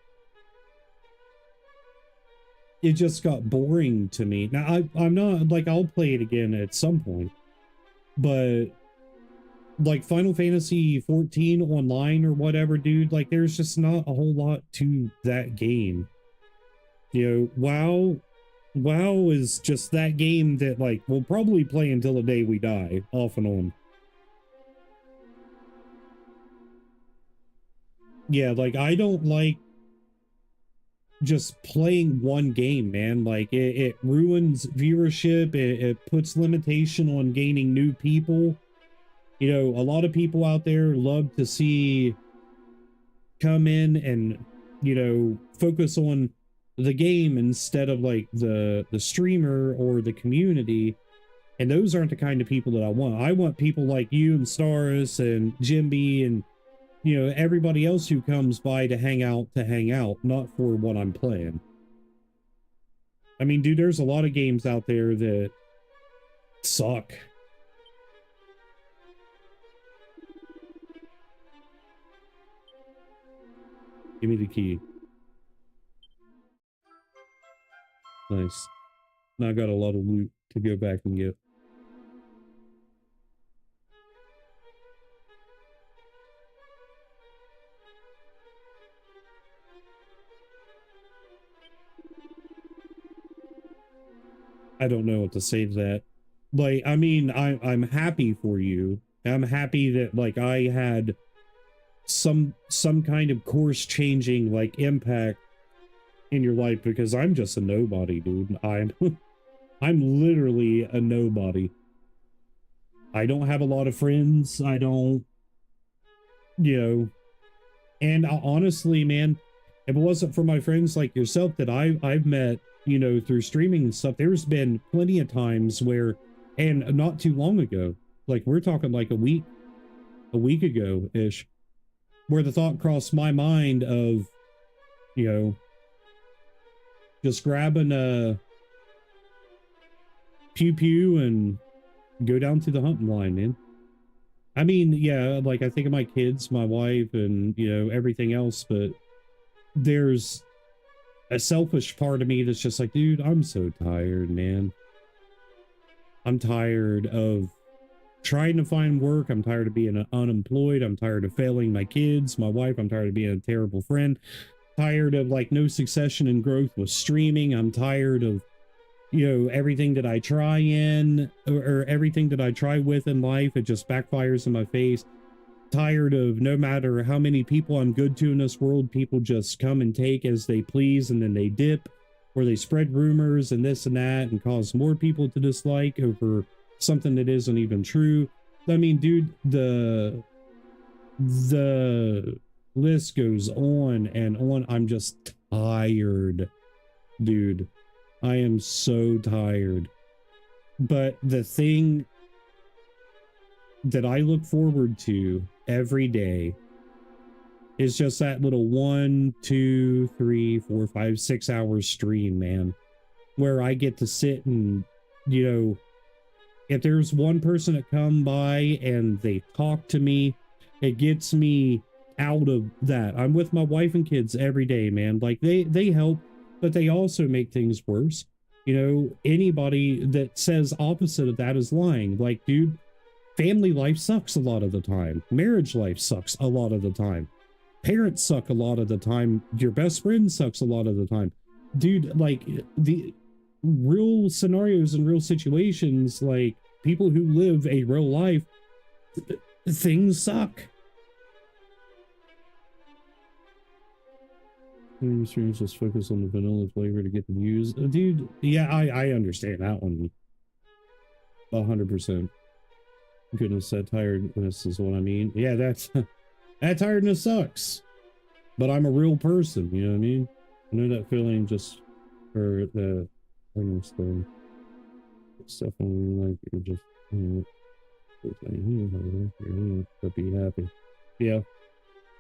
it just got boring to me. Now I'm not like, I'll play it again at some point, but like Final Fantasy 14 online or whatever, dude, like there's just not a whole lot to that game. You know, WoW is just that game that like we'll probably play until the day we die, off and on. Yeah, like I don't like just playing one game, man. Like it ruins viewership, it puts limitation on gaining new people. You know, a lot of people out there love to see come in and, you know, focus on the game instead of like the streamer or the community. And those aren't the kind of people that I want. I want people like you and Stars and Jimby and, you know, everybody else who comes by to hang out, not for what I'm playing. I mean, dude, there's a lot of games out there that suck. Give me the key. Nice. Now I got a lot of loot to go back and get. I don't know what to say to that. Like, I mean, I'm happy for you. I'm happy that like I had some kind of course changing like impact in your life, because I'm just a nobody, dude. I'm literally a nobody. I don't have a lot of friends. I don't, you know, and honestly, man, if it wasn't for my friends like yourself that I've met, you know, through streaming and stuff, there's been plenty of times where, and not too long ago, like we're talking like a week ago ish, where the thought crossed my mind of, you know, just grabbing a pew pew and go down to the hunting line, man. I mean, yeah, like I think of my kids, my wife, and, you know, everything else, but there's a selfish part of me that's just like, dude, I'm so tired, man. I'm tired of trying to find work. I'm tired of being unemployed. I'm tired of failing my kids, my wife. I'm tired of being a terrible friend. Tired of like no succession and growth with streaming. I'm tired of, you know, everything that I try in or everything that I try with in life, it just backfires in my face. Tired of no matter how many people I'm good to in this world, people just come and take as they please, and then they dip, or they spread rumors and this and that and cause more people to dislike over something that isn't even true. I mean, dude, the list goes on and on. I'm just tired, dude. I am so tired. But the thing that I look forward to every day is just that little 1, 2, 3, 4, 5, 6 hour stream, man, where I get to sit and, you know, if there's one person that come by and they talk to me, it gets me out of that. I'm with my wife and kids every day, man. Like they help, but they also make things worse. You know, anybody that says opposite of that is lying. Like, dude, family life sucks a lot of the time. Marriage life sucks a lot of the time. Parents suck a lot of the time. Your best friend sucks a lot of the time. Dude, like, the real scenarios and real situations, like, people who live a real life, things suck. Streams just focus on the vanilla flavor to get the views. Dude, yeah, I understand that one 100%. Goodness, that tiredness is what I mean. Yeah, that tiredness sucks. But I'm a real person, you know what I mean? I know that feeling just for the thing. Stuff on like you're just to be happy. Yeah.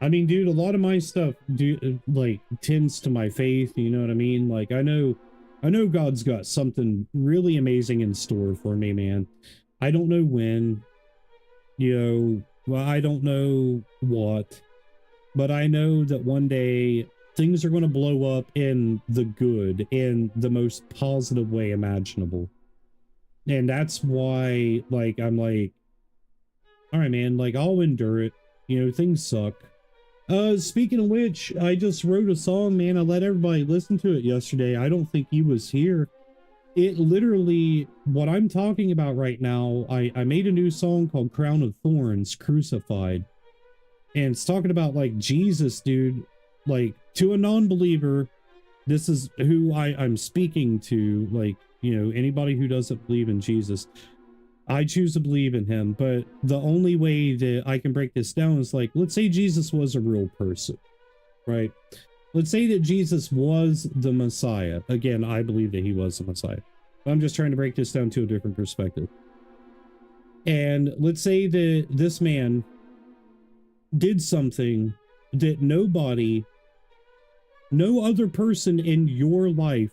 I mean, dude, a lot of my stuff like tends to my faith, you know what I mean? Like I know God's got something really amazing in store for me, man. I don't know when, you know, well, I don't know what, but I know that one day things are going to blow up in the good, in the most positive way imaginable. And that's why, like, I'm like, all right, man, like I'll endure it. You know, things suck. Speaking of which, I just wrote a song, man. I let everybody listen to it yesterday. I don't think he was here. It literally, what I'm talking about right now, I made a new song called Crown of Thorns, Crucified. And it's talking about, like, Jesus, dude. Like, to a non-believer, this is who I'm speaking to. Like, you know, anybody who doesn't believe in Jesus. I choose to believe in him, but the only way that I can break this down is like, let's say Jesus was a real person, right? Let's say that Jesus was the Messiah. Again, I believe that he was the Messiah. But I'm just trying to break this down to a different perspective. And let's say that this man did something that no other person in your life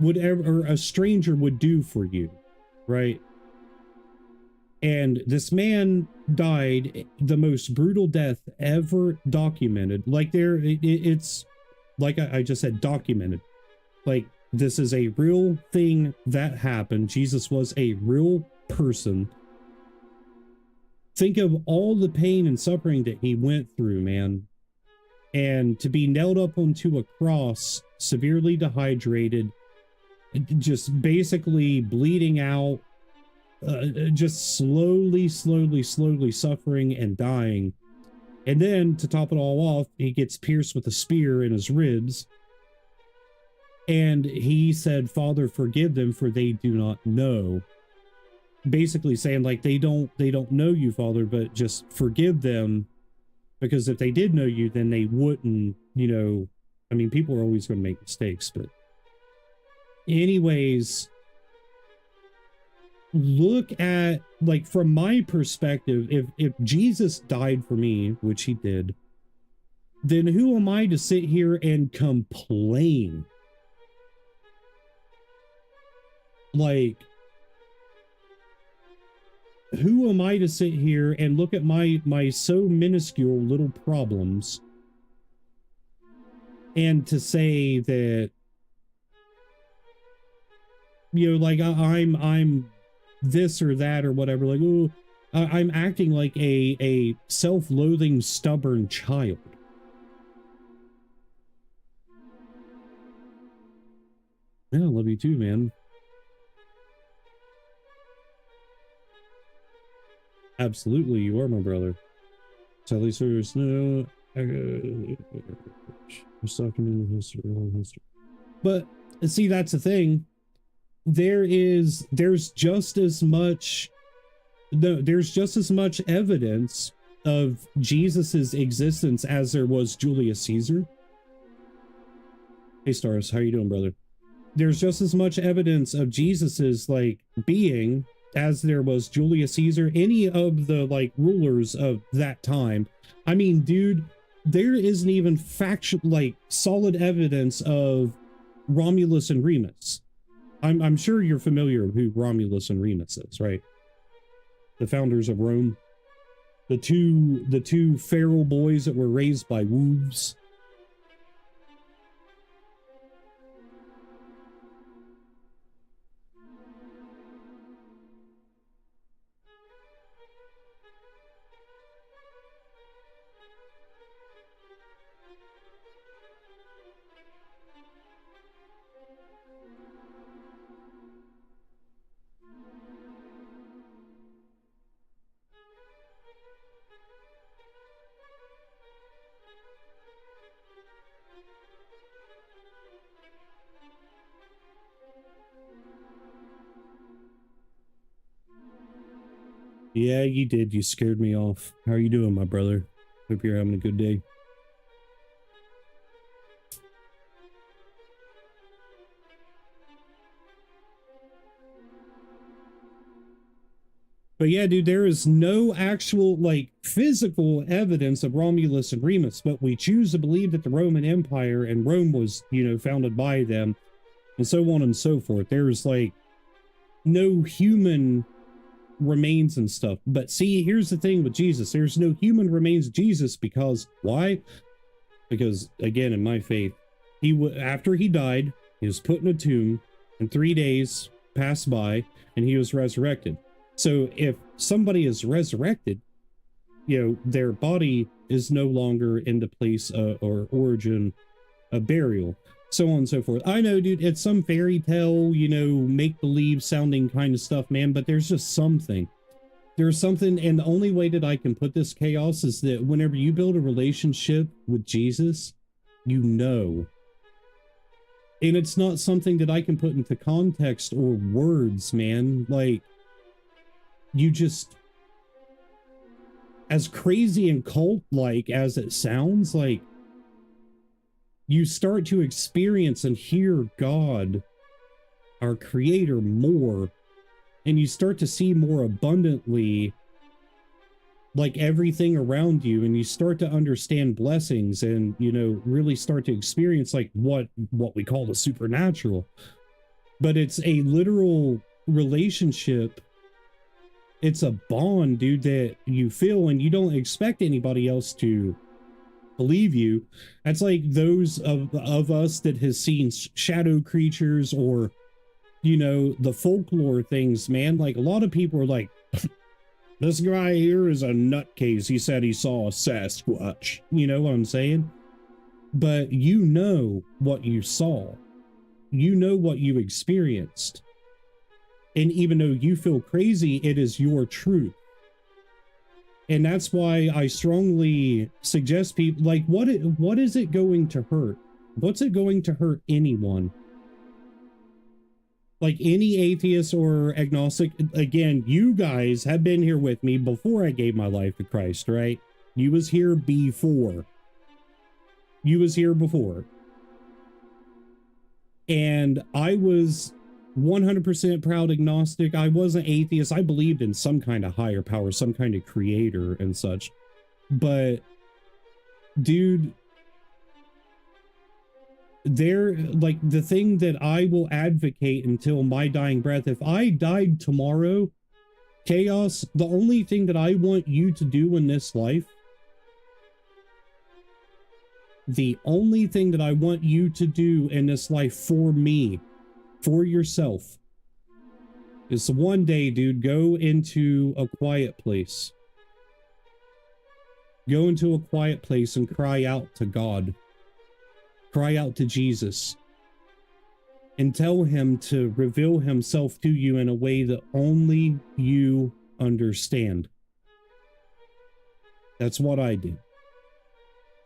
would ever, or a stranger would do for you. Right? And this man died the most brutal death ever documented. Like it's like I just said, documented. Like this is a real thing that happened. Jesus was a real person. Think of all the pain and suffering that he went through, man. And to be nailed up onto a cross, severely dehydrated, just basically bleeding out, just slowly suffering and dying. And then to top it all off, he gets pierced with a spear in his ribs. And he said, Father, forgive them, for they do not know. Basically saying, like, they don't know you, Father, but just forgive them, because if they did know you, then they wouldn't, you know. I mean, people are always going to make mistakes, but anyways, look at, like, from my perspective, if Jesus died for me, which he did, then who am I to sit here and complain? Like, who am I to sit here and look at my so minuscule little problems and to say that, you know, like I'm this or that or whatever, like, oh, I'm acting like a self-loathing, stubborn child. Yeah, I love you too, man. Absolutely, you are my brother. Sally Sirius, no. But see, that's the thing. There's just as much evidence of Jesus's existence as there was Julius Caesar. Hey Stars, how you doing, brother? There's just as much evidence of Jesus's, like, being as there was Julius Caesar, any of the, like, rulers of that time. I mean, dude, there isn't even solid evidence of Romulus and Remus. I'm sure you're familiar with who Romulus and Remus is, right? The founders of Rome. The two feral boys that were raised by wolves. Yeah, you did. You scared me off. How are you doing, my brother? Hope you're having a good day. But yeah, dude, there is no actual, like, physical evidence of Romulus and Remus, but we choose to believe that the Roman Empire and Rome was, you know, founded by them, and so on and so forth. There's, like, no human remains and stuff. But see, here's the thing with Jesus. There's no human remains of Jesus because, why? Because, again, in my faith, after he died, he was put in a tomb, and 3 days passed by, and he was resurrected. So if somebody is resurrected, you know, their body is no longer in the place or origin of burial, so on and so forth. I know, dude, it's some fairy tale, you know, make-believe sounding kind of stuff, man, but there's just something. There's something, and the only way that I can put this, Chaos, is that whenever you build a relationship with Jesus, you know. And it's not something that I can put into context or words, man. Like, you just, as crazy and cult-like as it sounds, like, you start to experience and hear God, our creator, more, and you start to see more abundantly, like, everything around you, and you start to understand blessings and, you know, really start to experience, like, what we call the supernatural. But it's a literal relationship. It's a bond, dude, that you feel, and you don't expect anybody else to believe you. That's like those of us that has seen shadow creatures or, you know, the folklore things, man. Like, a lot of people are like, this guy here is a nutcase. He said he saw a Sasquatch. You know what I'm saying? But you know what you saw. You know what you experienced. And even though you feel crazy, it is your truth. And that's why I strongly suggest people, like, what is it going to hurt? What's it going to hurt anyone? Like, any atheist or agnostic, again, you guys have been here with me before I gave my life to Christ, right? You was here before. You was here before. And I was 100% proud agnostic. I wasn't atheist. I believed in some kind of higher power, some kind of creator and such. But, dude, they're like, the thing that I will advocate until my dying breath, if I died tomorrow, Chaos, the only thing that I want you to do in this life, the only thing that I want you to do in this life for me, for yourself, is one day, dude, go into a quiet place. Go into a quiet place and cry out to God. Cry out to Jesus. And tell him to reveal himself to you in a way that only you understand. That's what I did.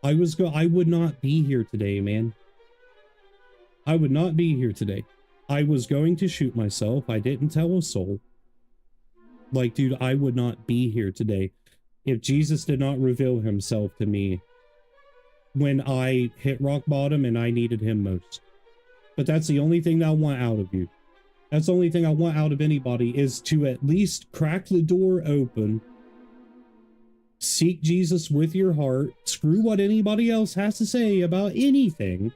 I would not be here today, man. I would not be here today. I was going to shoot myself. I didn't tell a soul. Like, dude, I would not be here today if Jesus did not reveal himself to me when I hit rock bottom and I needed him most. But that's the only thing that I want out of you. That's the only thing I want out of anybody, is to at least crack the door open, seek Jesus with your heart, screw what anybody else has to say about anything.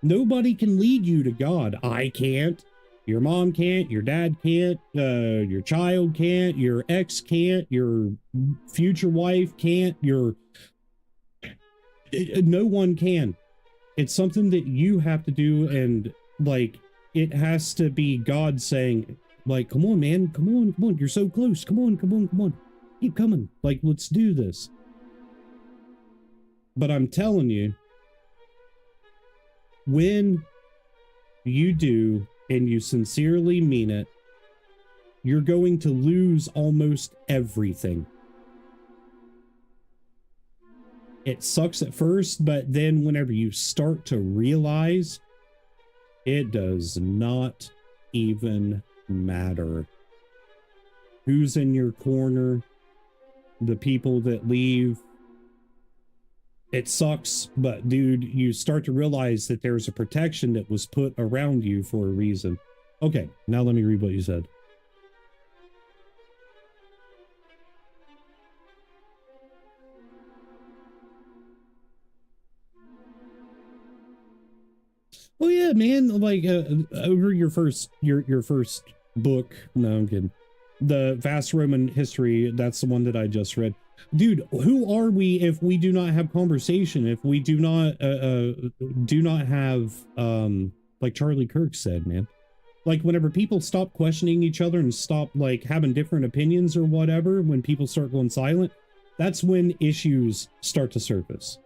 Nobody can lead you to God. I can't. Your mom can't. Your dad can't. Your child can't. Your ex can't. Your future wife can't. No one can. It's something that you have to do, and, like, it has to be God saying, like, come on, man. Come on, come on. You're so close. Come on, come on, come on. Keep coming. Like, let's do this. But I'm telling you, when you do, and you sincerely mean it, you're going to lose almost everything. It sucks at first, but then whenever you start to realize, it does not even matter who's in your corner, the people that leave, it sucks, but dude, you start to realize that there's a protection that was put around you for a reason. Okay, now let me read what you said. Oh yeah, man, like over your first book. No, I'm kidding. The Vast Roman History, that's the one that I just read. Dude, who are we if we do not have conversation, if we do not have like Charlie Kirk said, man. Like whenever people stop questioning each other and stop like having different opinions or whatever, when people start going silent, that's when issues start to surface.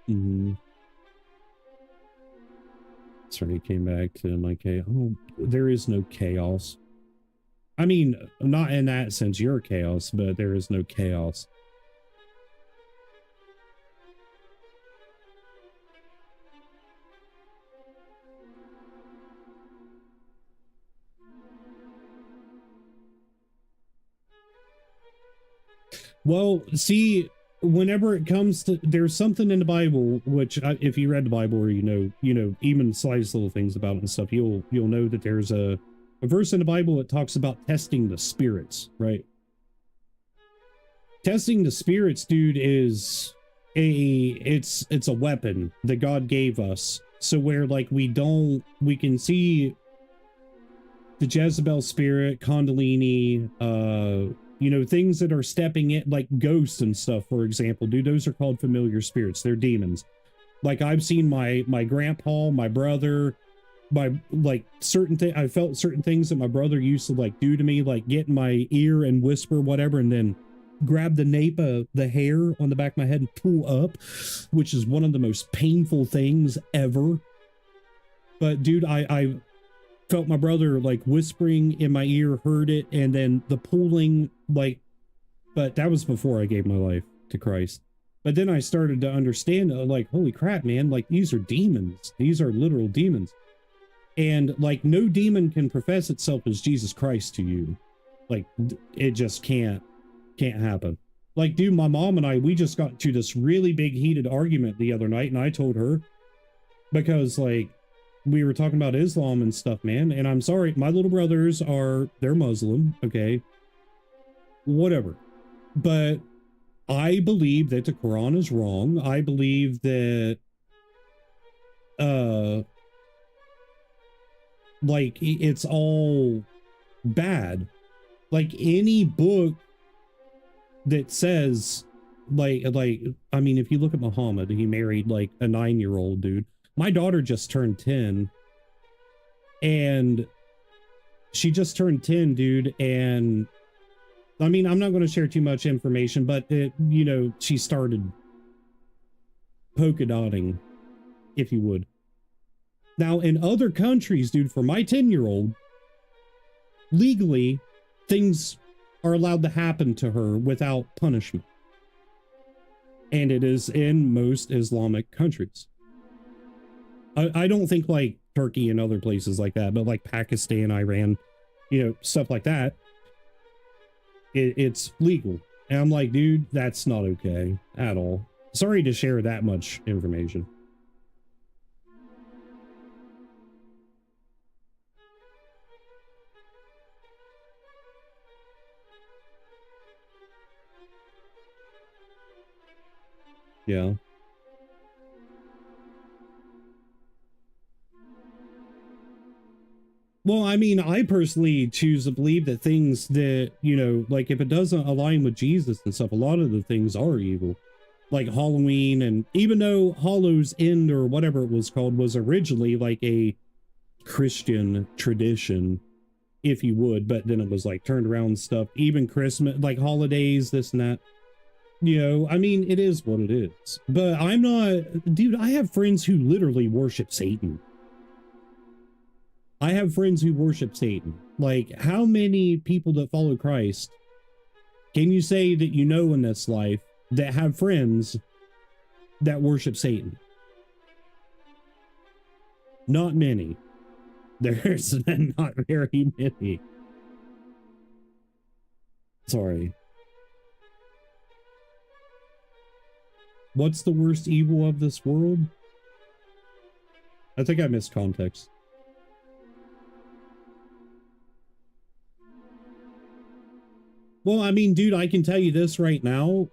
Mm-hmm. Sorry, came back to my chaos. Oh, there is no chaos. I mean, not in that sense, you're chaos, but there is no chaos. Well, see, whenever it comes to, there's something in the Bible, which if you read the Bible or you know, even slightest little things about it and stuff, you'll know that there's a verse in the Bible that talks about testing the spirits, right? Testing the spirits, dude, is it's a weapon that God gave us. So where like we can see the Jezebel spirit, Kundalini, you know, things that are stepping in, like ghosts and stuff, for example, dude, those are called familiar spirits. They're demons. Like I've seen my grandpa, my brother, like certain thing. I felt certain things that my brother used to like do to me, like get in my ear and whisper whatever, and then grab the nape of the hair on the back of my head and pull up, which is one of the most painful things ever. But dude, I felt my brother like whispering in my ear, heard it, and then the pulling, like, but that was before I gave my life to Christ. But then I started to understand, like, holy crap, man, like these are demons. These are literal demons. And like no demon can profess itself as Jesus Christ to you. Like it just can't happen. Like, dude, my mom and I, we just got to this really big heated argument the other night, and I told her, because like we were talking about Islam and stuff, man, and I'm sorry, my little brothers they're Muslim, okay, whatever, but I believe that the Quran is wrong. I believe that like it's all bad. Like any book that says like I mean, if you look at Muhammad, he married like a 9-year-old dude. My daughter just turned 10, and she just turned 10, dude, and I mean, I'm not going to share too much information, but it, you know, she started polka dotting, if you would. Now, in other countries, dude, for my 10-year-old, legally, things are allowed to happen to her without punishment. And it is in most Islamic countries. I don't think like Turkey and other places like that, but like Pakistan, Iran, you know, stuff like that, it's legal. And I'm like, dude, that's not okay at all. Sorry to share that much information. Yeah. Well, I mean, I personally choose to believe that things that, you know, like if it doesn't align with Jesus and stuff, a lot of the things are evil. Like Halloween, and even though Hallows End or whatever it was called was originally like a Christian tradition, if you would, but then it was like turned around and stuff. Even Christmas, like holidays, this and that. You know, I mean, it is what it is. But I'm not, dude, I have friends who literally worship Satan. I have friends who worship Satan. Like, how many people that follow Christ can you say that you know in this life that have friends that worship Satan. Not many. There's not very many. Sorry. What's the worst evil of this world? I think I missed context. Well, I mean, dude, I can tell you this right now.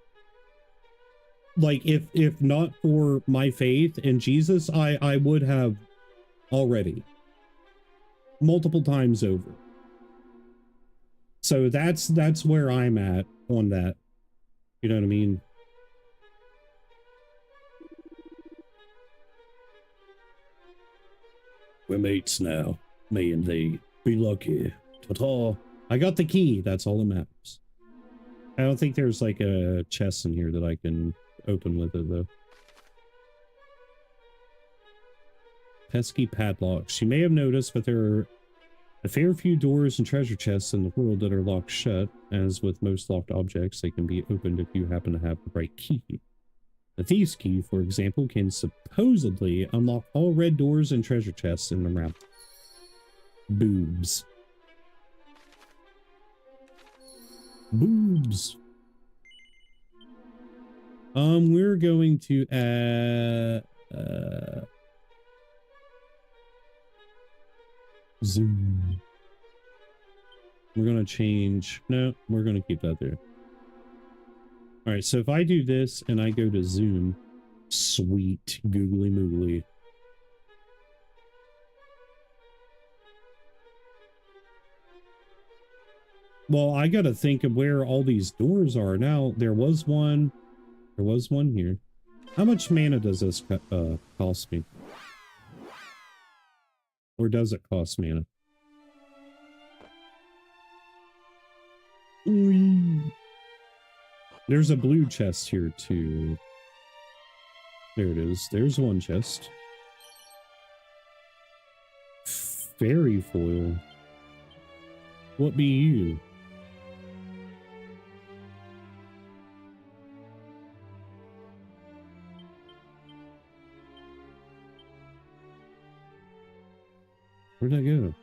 Like, if not for my faith in Jesus, I would have already. Multiple times over. So that's where I'm at on that. You know what I mean? We're mates now. Me and thee. Be lucky. Ta-ta. I got the key. That's all that matters. I don't think there's like a chest in here that I can open with it though. Pesky padlocks. You may have noticed, but there are a fair few doors and treasure chests in the world that are locked shut. As with most locked objects, they can be opened if you happen to have the right key. The thief's key, for example, can supposedly unlock all red doors and treasure chests in the realm. Boobs. Boobs. We're going to add zoom. We're gonna change. No, we're gonna keep that there. All right, so if I do this and I go to zoom, sweet googly moogly. Well, I gotta think of where all these doors are now. There was one here. How much mana does this cost me? Or does it cost mana? Ooh. There's a blue chest here too. There it is. There's one chest. Fairy foil. What be you? Where'd I go?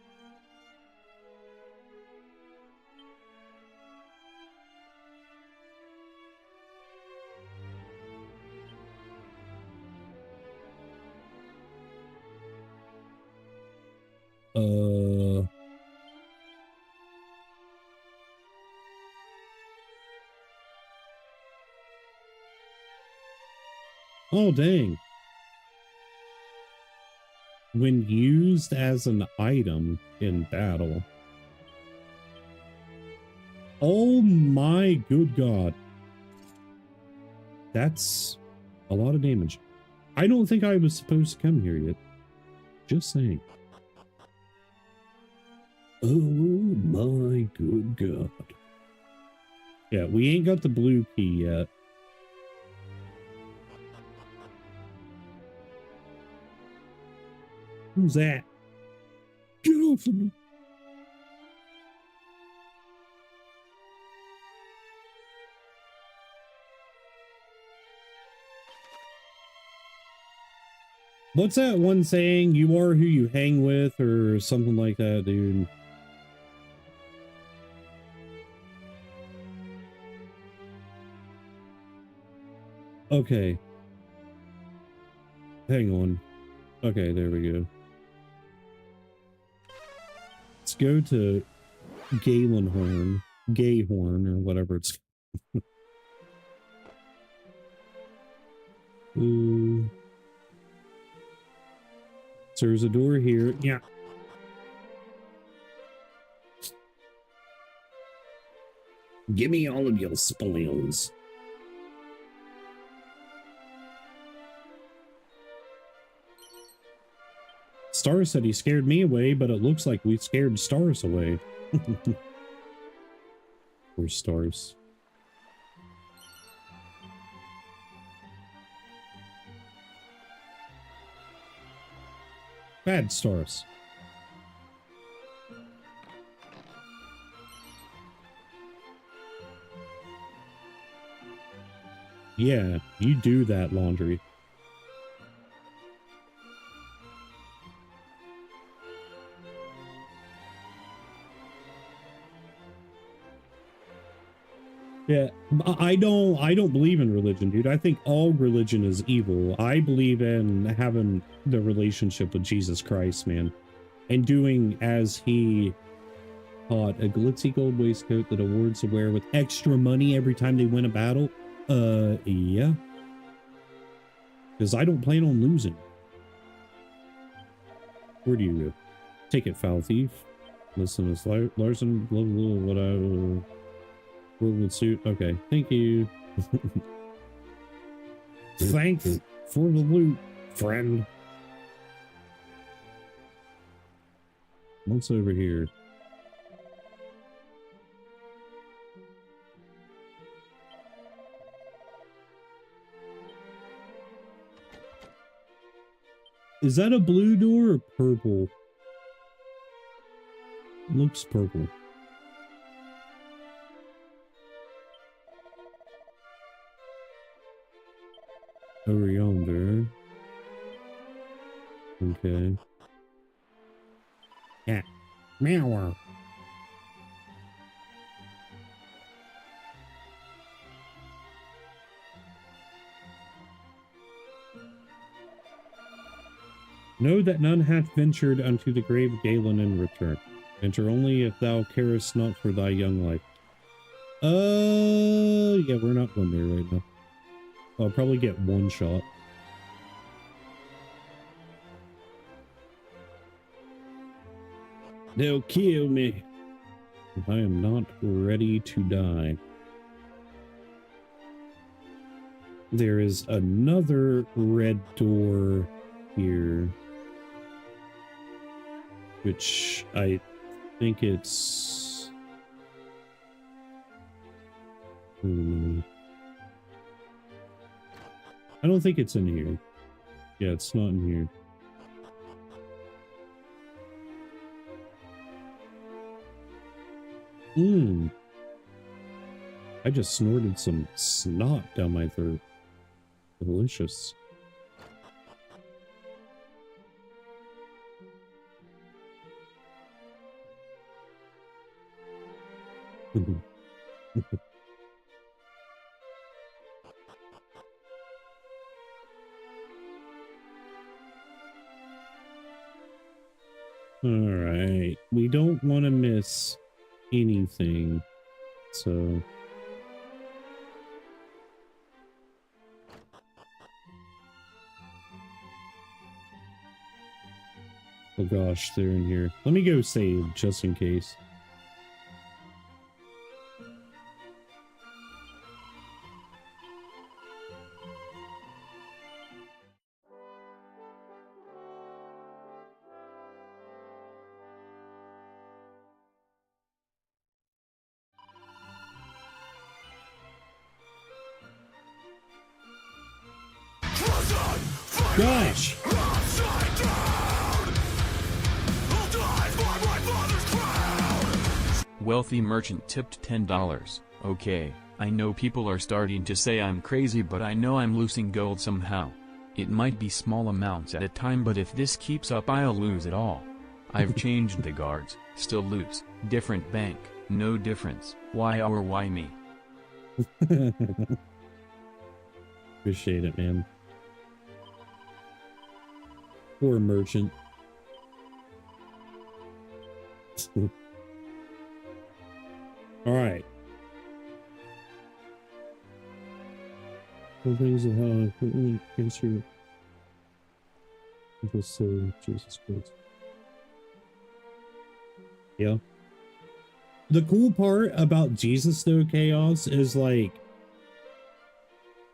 Oh, dang. When used as an item in battle. Oh my good God. That's a lot of damage. I don't think I was supposed to come here yet. Just saying. Oh my good God. Yeah, we ain't got the blue key yet. Who's that? Get off of me. What's that one saying? You are who you hang with, or something like that, dude. Okay. Hang on. Okay, there we go. Let's go to Galenhorn. Gayhorn, or whatever it's. Ooh. So there's a door here. Yeah. Give me all of your spoils. Star said he scared me away, but it looks like we scared stars away. Poor stars. Bad stars. Yeah, you do that laundry. Yeah, I don't believe in religion, dude. I think all religion is evil. I believe in having the relationship with Jesus Christ, man, and doing as he taught. A glitzy gold waistcoat that awards the wearer with extra money every time they win a battle. Yeah. Because I don't plan on losing. Where do you go? Take it, foul thief. Listen, Miss Larson, blah, blah, blah, what I... Would suit. Okay, thank you. Thanks for the loot, friend. What's over here? Is that a blue door or purple? Looks purple. Over yonder. Okay. Yeah. Meow. Know that none hath ventured unto the grave of Galen in return. Enter only if thou carest not for thy young life. Yeah, we're not going there right now. I'll probably get one shot. They'll kill me. I am not ready to die. There is another red door here, which I think it's... I don't think it's in here. Yeah, it's not in here. I just snorted some snot down my throat. Delicious. All right, we don't want to miss anything, so oh gosh, they're in here. Let me go save just in case. Gosh! Wealthy merchant tipped $10. Okay, I know people are starting to say I'm crazy, but I know I'm losing gold somehow. It might be small amounts at a time, but if this keeps up I'll lose it all. I've changed the guards, still lose, different bank, no difference, why or why me? Appreciate it, man. Poor merchant. All right. The things of how I put answer just say Jesus Christ. Yeah. The cool part about Jesus though, Chaos, is like,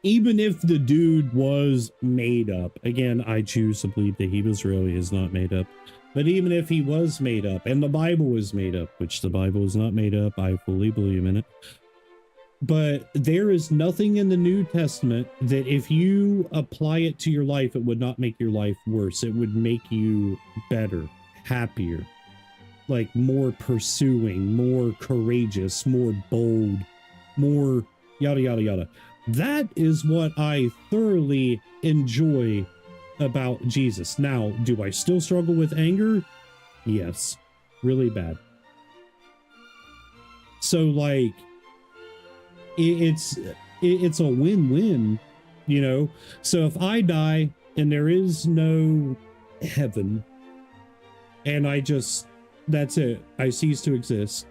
even if the dude was made up, again, I choose to believe that he was real, he is not made up. But even if he was made up, and the Bible was made up, which the Bible is not made up, I fully believe in it. But there is nothing in the New Testament that if you apply it to your life, it would not make your life worse. It would make you better, happier, like more pursuing, more courageous, more bold, more yada, yada, yada. That is what I thoroughly enjoy about Jesus. Now, do I still struggle with anger? Yes, really bad. So like, it's a win-win, you know? So if I die and there is no heaven and that's it, I cease to exist.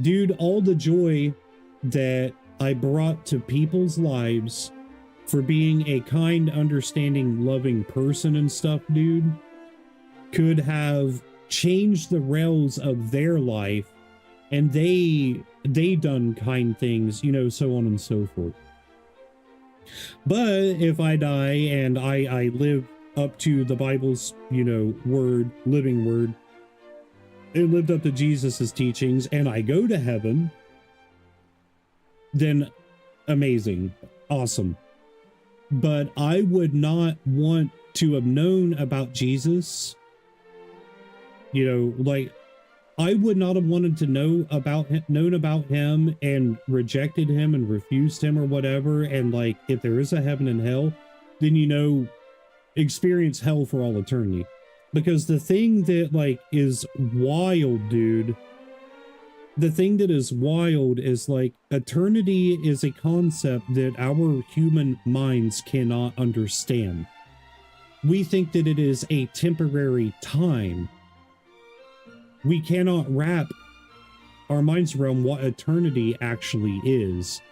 Dude, all the joy that I brought to people's lives for being a kind, understanding, loving person and stuff, dude, could have changed the rails of their life, and they done kind things, you know, so on and so forth. But if I die and I live up to the Bible's, you know, word, living word, and lived up to Jesus's teachings, and I go to heaven, then amazing, awesome. But I would not want to have known about Jesus. You know, like, I would not have wanted to known about him and rejected him and refused him or whatever. And like, if there is a heaven and hell, then, you know, experience hell for all eternity. Because the thing that like is wild, dude, the thing that is wild is like eternity is a concept that our human minds cannot understand. We think that it is a temporary time. We cannot wrap our minds around what eternity actually is.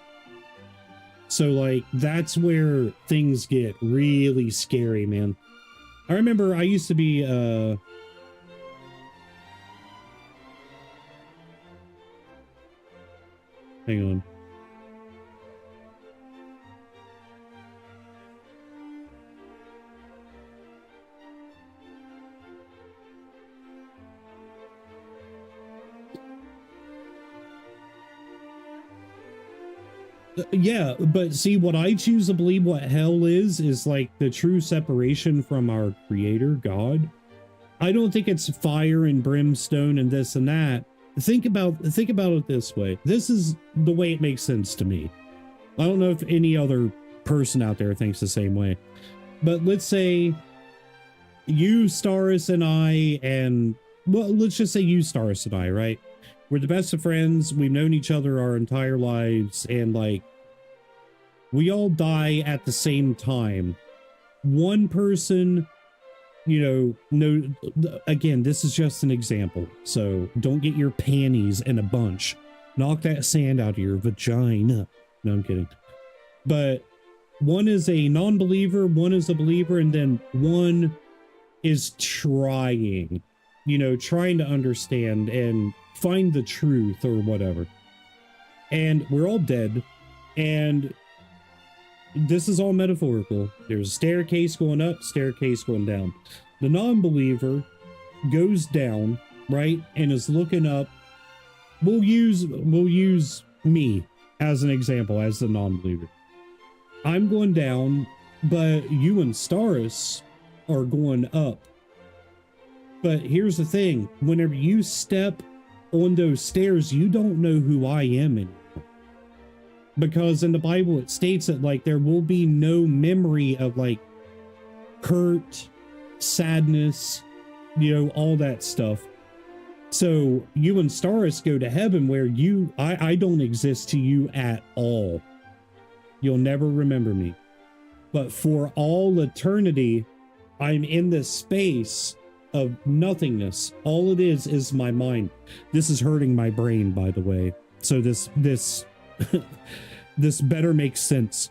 So like, that's where things get really scary, man. I remember I used to be, hang on. Yeah, but see, what I choose to believe what hell is like the true separation from our creator, God. I don't think it's fire and brimstone and this and that. Think about it this way. This is the way it makes sense to me. I don't know if any other person out there thinks the same way. But let's say you, Staris, and I, and well, let's just say you, Staris, and I, right? We're the best of friends. We've known each other our entire lives, and like, we all die at the same time. One person, you know, again, this is just an example, so don't get your panties in a bunch. Knock that sand out of your vagina. No, I'm kidding. But one is a non-believer, one is a believer, and then one is trying, you know, trying to understand and find the truth or whatever. And we're all dead. And this is all metaphorical. There's a staircase going up, staircase going down. The non-believer goes down, right, and is looking up. We'll use me as an example, as the non-believer. I'm going down, but you and Staris are going up. But here's the thing. Whenever you step on those stairs, you don't know who I am anymore. Because in the Bible, it states that like there will be no memory of like hurt, sadness, you know, all that stuff. So you and Staris go to heaven where I don't exist to you at all. You'll never remember me. But for all eternity, I'm in this space of nothingness. All it is my mind. This is hurting my brain, by the way. So this this better makes sense.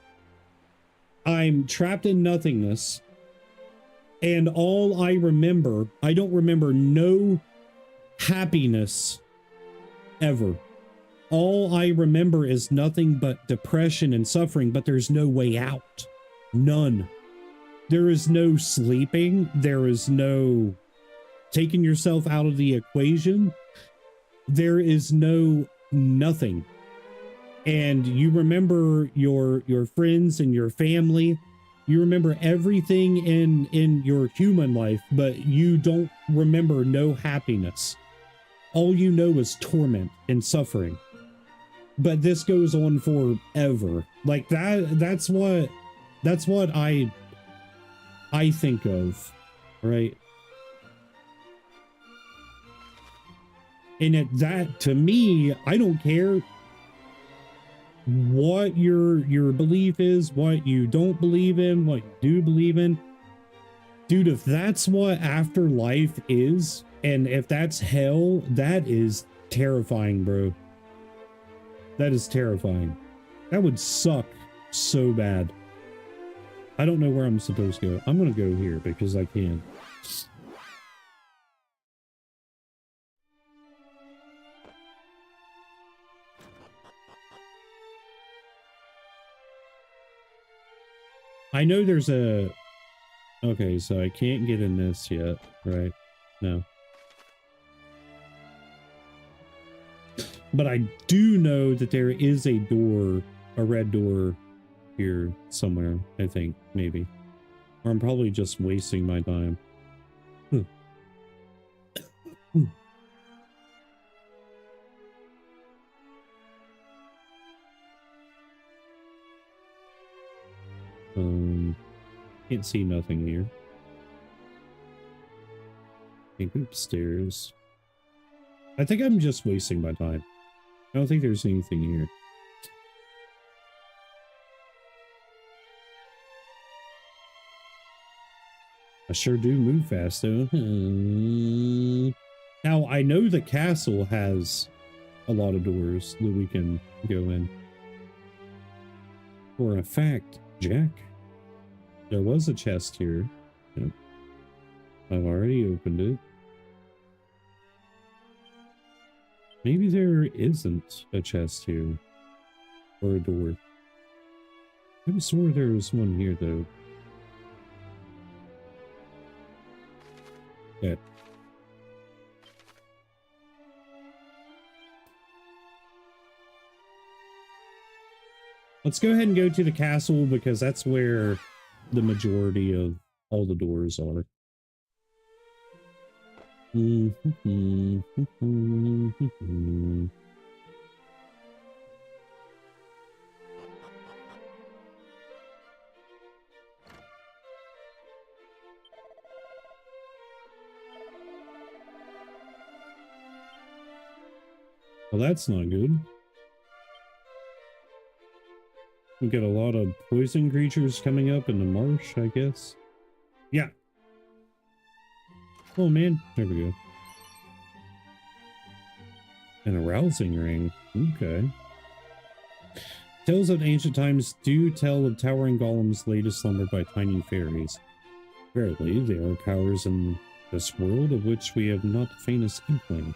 I'm trapped in nothingness, and all I remember, I don't remember no happiness ever. All I remember is nothing but depression and suffering, but there's no way out. None. There is no sleeping. There is no taking yourself out of the equation. There is no nothing. And you remember your friends and your family. You remember everything in your human life, but you don't remember no happiness. All you know is torment and suffering. but this goes on forever. Like that's what I think of, right? And that to me, I don't care what your belief is, what you don't believe in, what you do believe in. Dude, if that's what afterlife is, and if that's hell, that is terrifying, bro. That is terrifying. That would suck so bad. I don't know where I'm supposed to go. I'm gonna go here because I can. I know there's a... Okay, so I can't get in this yet, right? No. But I do know that there is a door, a red door here somewhere, I think, maybe. Or I'm probably just wasting my time. Can't see nothing here. Think upstairs. I think I'm just wasting my time. I don't think there's anything here. I sure do move fast, though. Now, I know the castle has a lot of doors that we can go in. For a fact, Jack, there was a chest here. Yep. I've already opened it. Maybe there isn't a chest here. Or a door. I swore there was one here, though. Yeah. Let's go ahead and go to the castle because that's where the majority of all the doors are. Well, that's not good. We got a lot of poison creatures coming up in the marsh, I guess. Yeah. Oh man, there we go. And a rousing ring. Okay. Tales of ancient times do tell of towering golems laid to slumber by tiny fairies. Verily, there are powers in this world of which we have not the faintest inkling.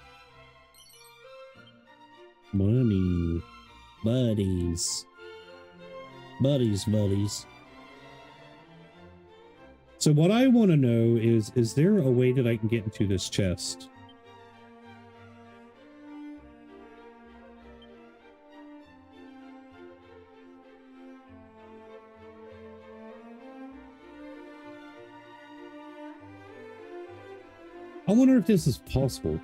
Money. Buddies. Buddies. So what I want to know is there a way that I can get into this chest? I wonder if this is possible.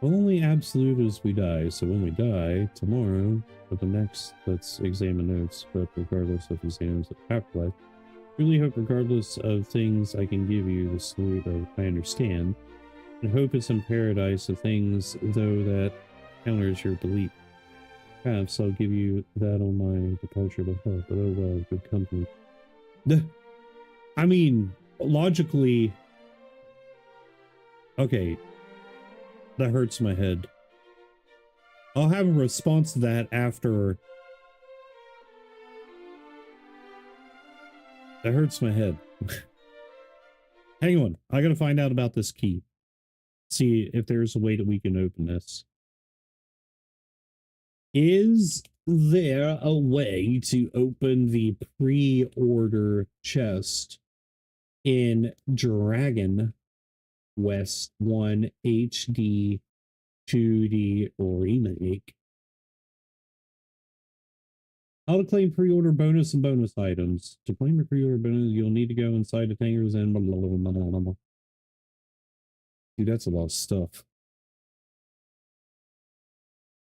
Only absolute as we die, so when we die tomorrow, for the next, let's examine notes, but regardless of exams of afterlife, really hope regardless of things I can give you the salute of I understand, and hope it's in paradise of things, though that counters your belief. Perhaps I'll give you that on my departure to hell, but oh well, good company. I mean, logically, okay. That hurts my head. I'll have a response to that after. That hurts my head. Hang on. I gotta find out about this key. See if there's a way that we can open this. Is there a way to open the pre-order chest in Dragon West 1 HD 2D remake? How to claim pre-order bonus and bonus items. To claim a pre-order bonus, you'll need to go inside the tankers and blah, blah, blah, blah, blah. Dude, that's a lot of stuff.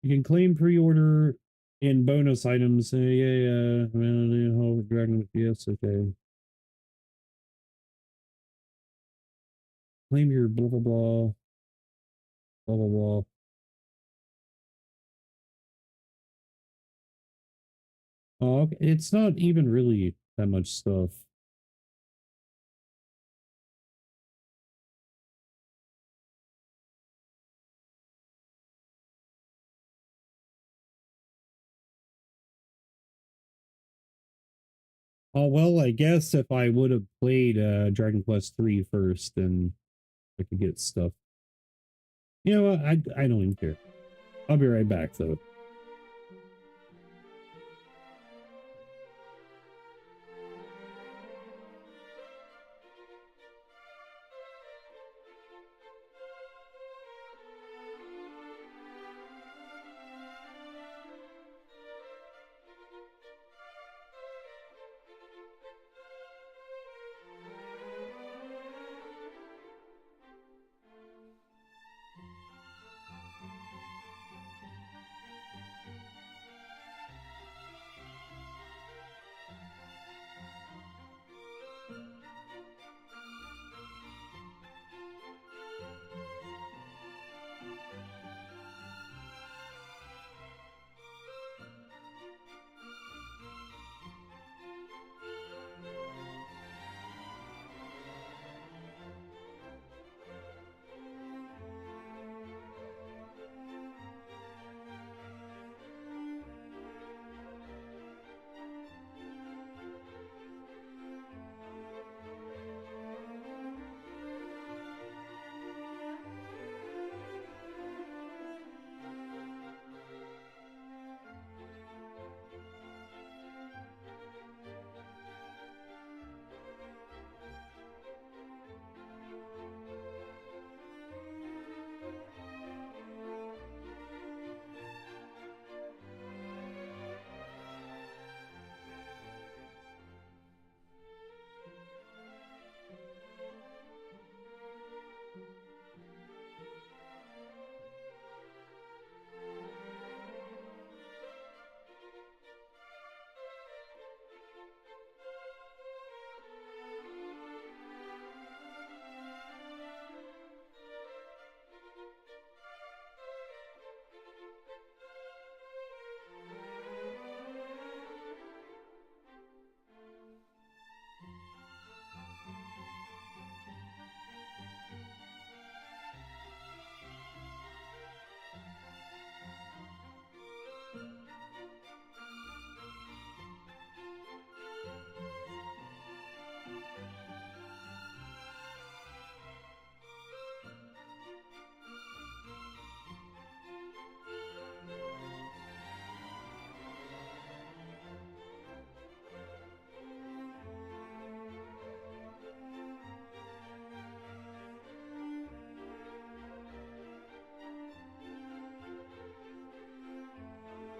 You can claim pre-order and bonus items. Dragon. Yes, okay. Claim your blah blah blah. Blah blah blah. Oh, okay. It's not even really that much stuff. Oh, well, I guess if I would have played Dragon Quest 3 first, then I could get stuff. You know what? I don't even care. I'll be right back, though.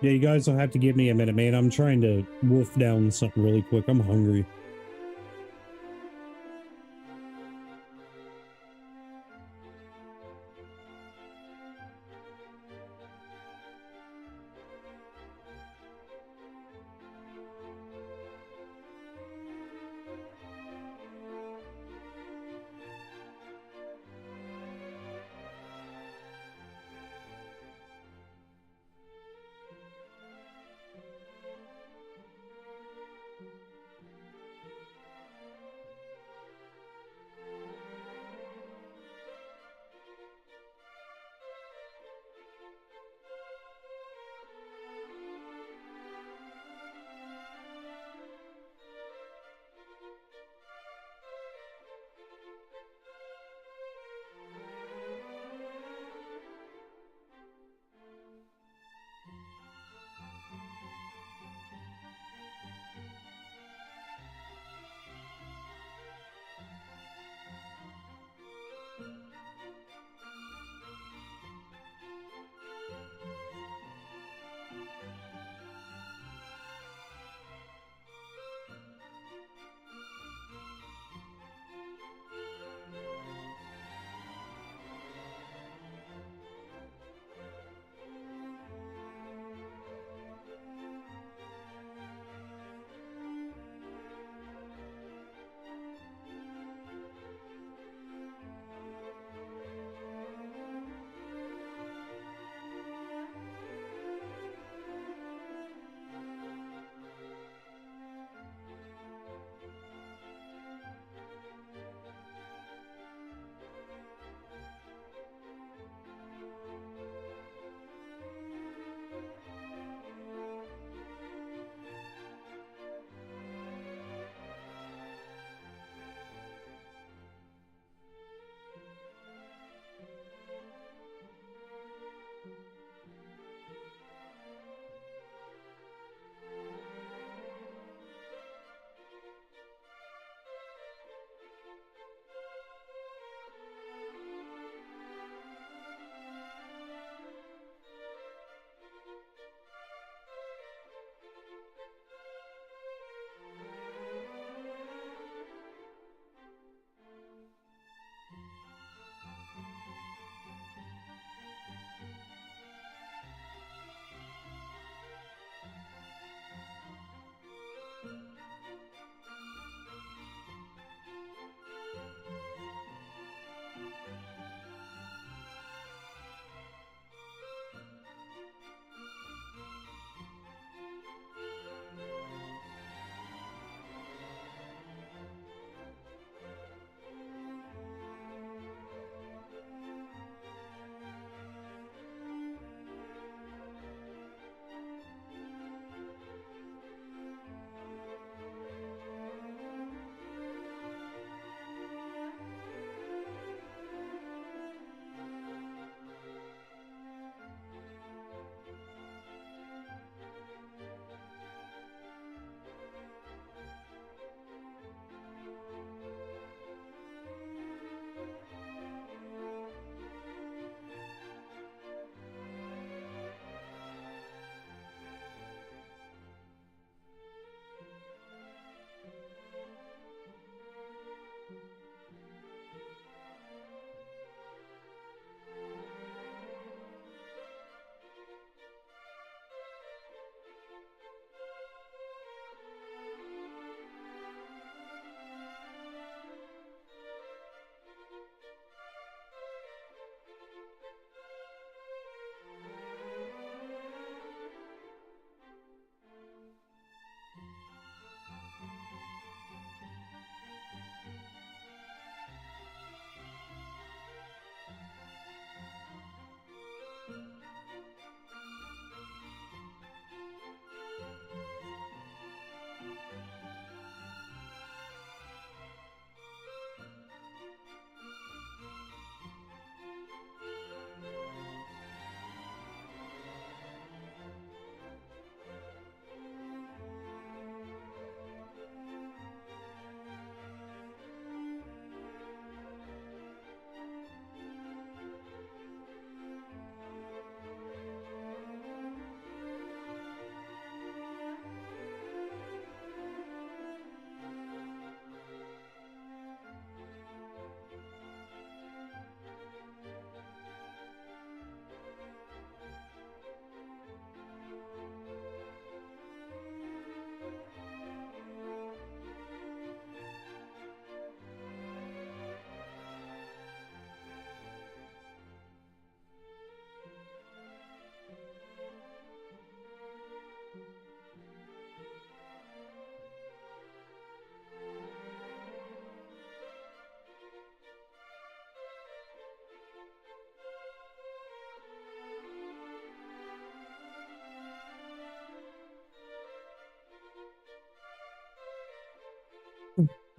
Yeah, you guys will have to give me a minute, man. I'm trying to wolf down something really quick. I'm hungry.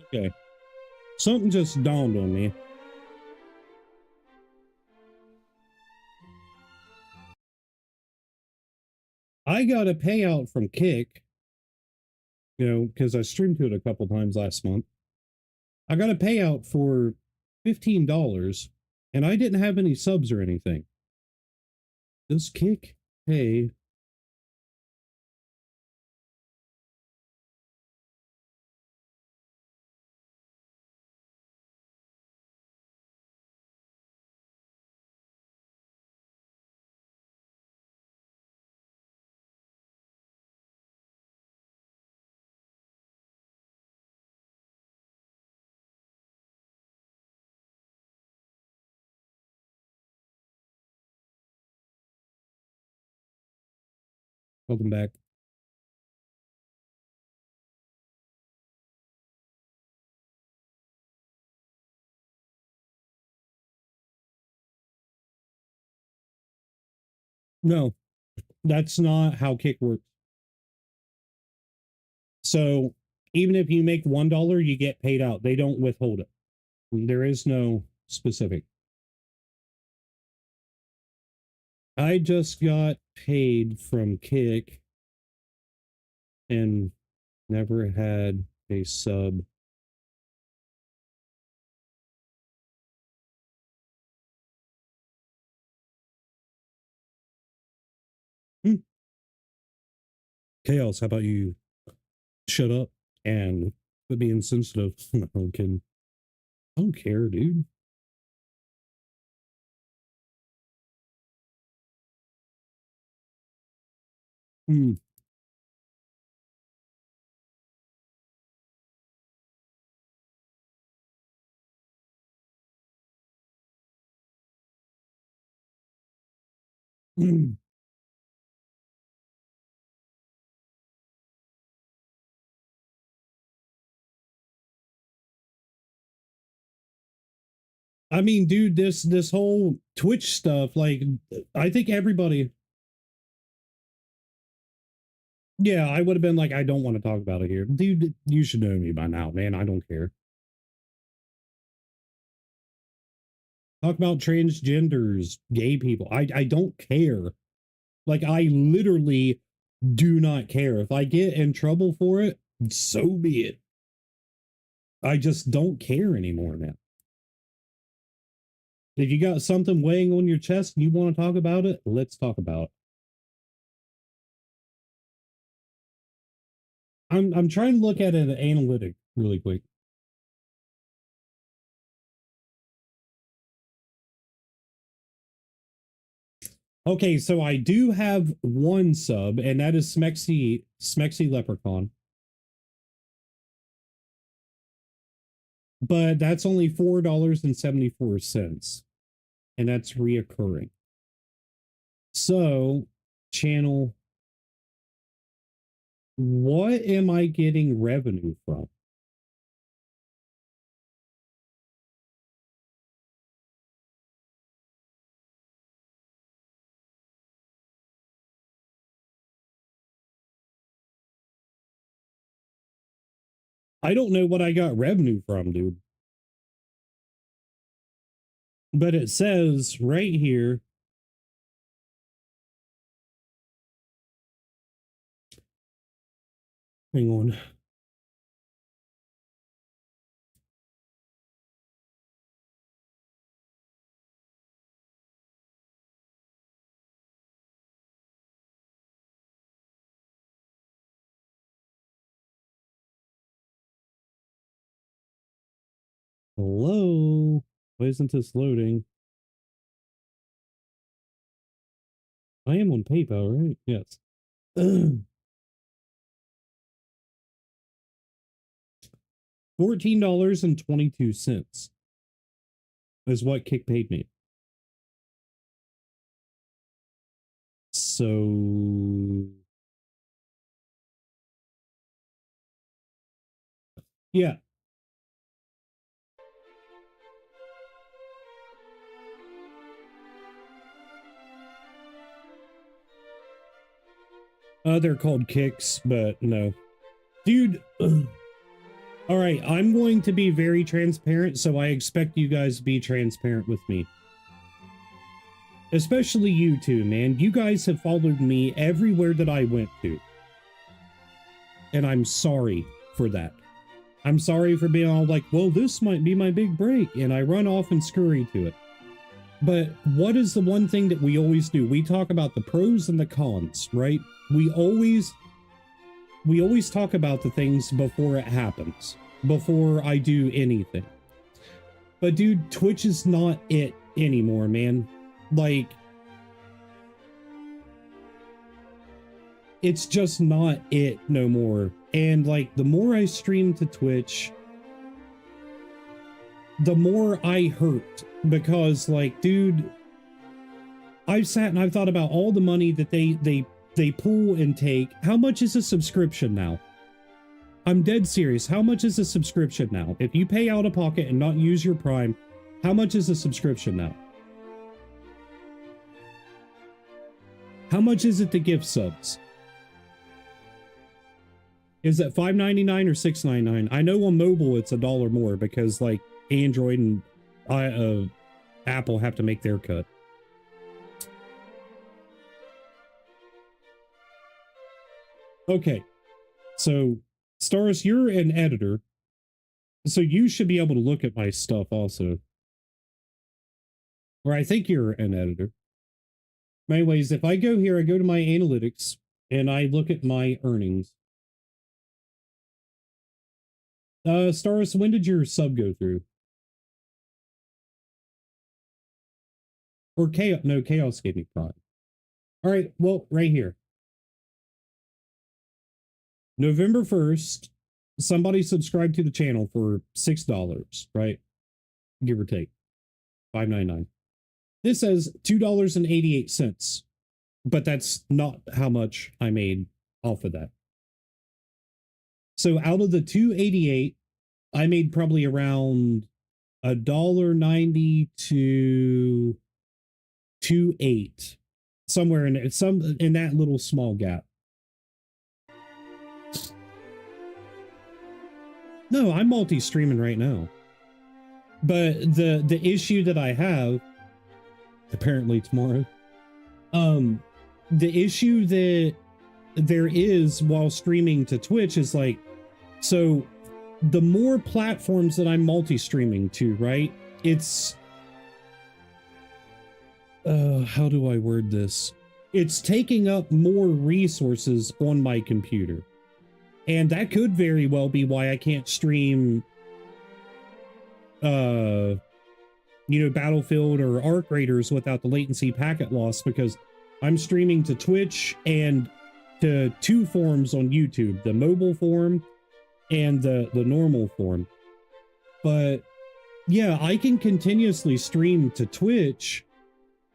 Okay. Something just dawned on me. I got a payout from Kick, you know, because I streamed to it a couple times last month. I got a payout for $15, and I didn't have any subs or anything. Does Kick pay? Welcome back. No, that's not how Kick works. So even if you make $1, you get paid out. They don't withhold it. There is no specific. I just got paid from Kick and never had a sub. Chaos, how about you shut up and quit being sensitive? I'm kidding. I don't care, dude. Hmm. I mean, dude, this whole Twitch stuff, like, I think everybody. Yeah, I would have been like, I don't want to talk about it here, dude. You should know me by now, man. I don't care. Talk about transgenders, gay people. I don't care. Like, I literally do not care. If I get in trouble for it, so be it. I just don't care anymore now. If you got something weighing on your chest and you want to talk about it, let's talk about it. I'm trying to look at an analytic really quick. Okay, so I do have one sub, and that is Smexy Leprechaun. But that's only $4.74, and that's reoccurring. So, channel, what am I getting revenue from? I don't know what I got revenue from, dude. But it says right here. Hang on. Hello? Why isn't this loading? I am on PayPal, right? Yes. $14.22 is what Kick paid me. So yeah. They're called Kicks, but no. Dude, All right, I'm going to be very transparent, so I expect you guys to be transparent with me. Especially you two, man. You guys have followed me everywhere that I went to. And I'm sorry for that. I'm sorry for being all like, well, this might be my big break, and I run off and scurry to it. But what is the one thing that we always do? We talk about the pros and the cons, right? We always talk about the things before it happens, before I do anything. But dude, Twitch is not it anymore, man. Like, it's just not it no more. And like, the more I stream to Twitch, the more I hurt, because like, dude, I've sat and I've thought about all the money that they pull and take. How much is a subscription now? I'm dead serious. How much is a subscription now? If you pay out of pocket and not use your Prime, how much is a subscription now? How much is it to gift subs? Is it $5.99 or $6.99? I know on mobile it's $1 more because like Android and Apple have to make their cut. Okay, so Stars, you're an editor, so you should be able to look at my stuff also. Or I think you're an editor. Anyways, if I go here, I go to my analytics and I look at my earnings. Stars, when did your sub go through? Or Chaos? No, Chaos gave me Prime. All right, well, right here. November 1st, somebody subscribed to the channel for $6, right? Give or take. $5.99. This says $2.88, but that's not how much I made off of that. So out of the $2.88, I made probably around $1.90 to $2.08, somewhere in that little small gap. No, I'm multi-streaming right now. But the issue that I have, apparently tomorrow, the issue that there is while streaming to Twitch is like, so the more platforms that I'm multi-streaming to, right? It's, how do I word this? It's taking up more resources on my computer. And that could very well be why I can't stream, you know, Battlefield or Arc Raiders without the latency packet loss, because I'm streaming to Twitch and to two forms on YouTube, the mobile form and the normal form. But yeah, I can continuously stream to Twitch,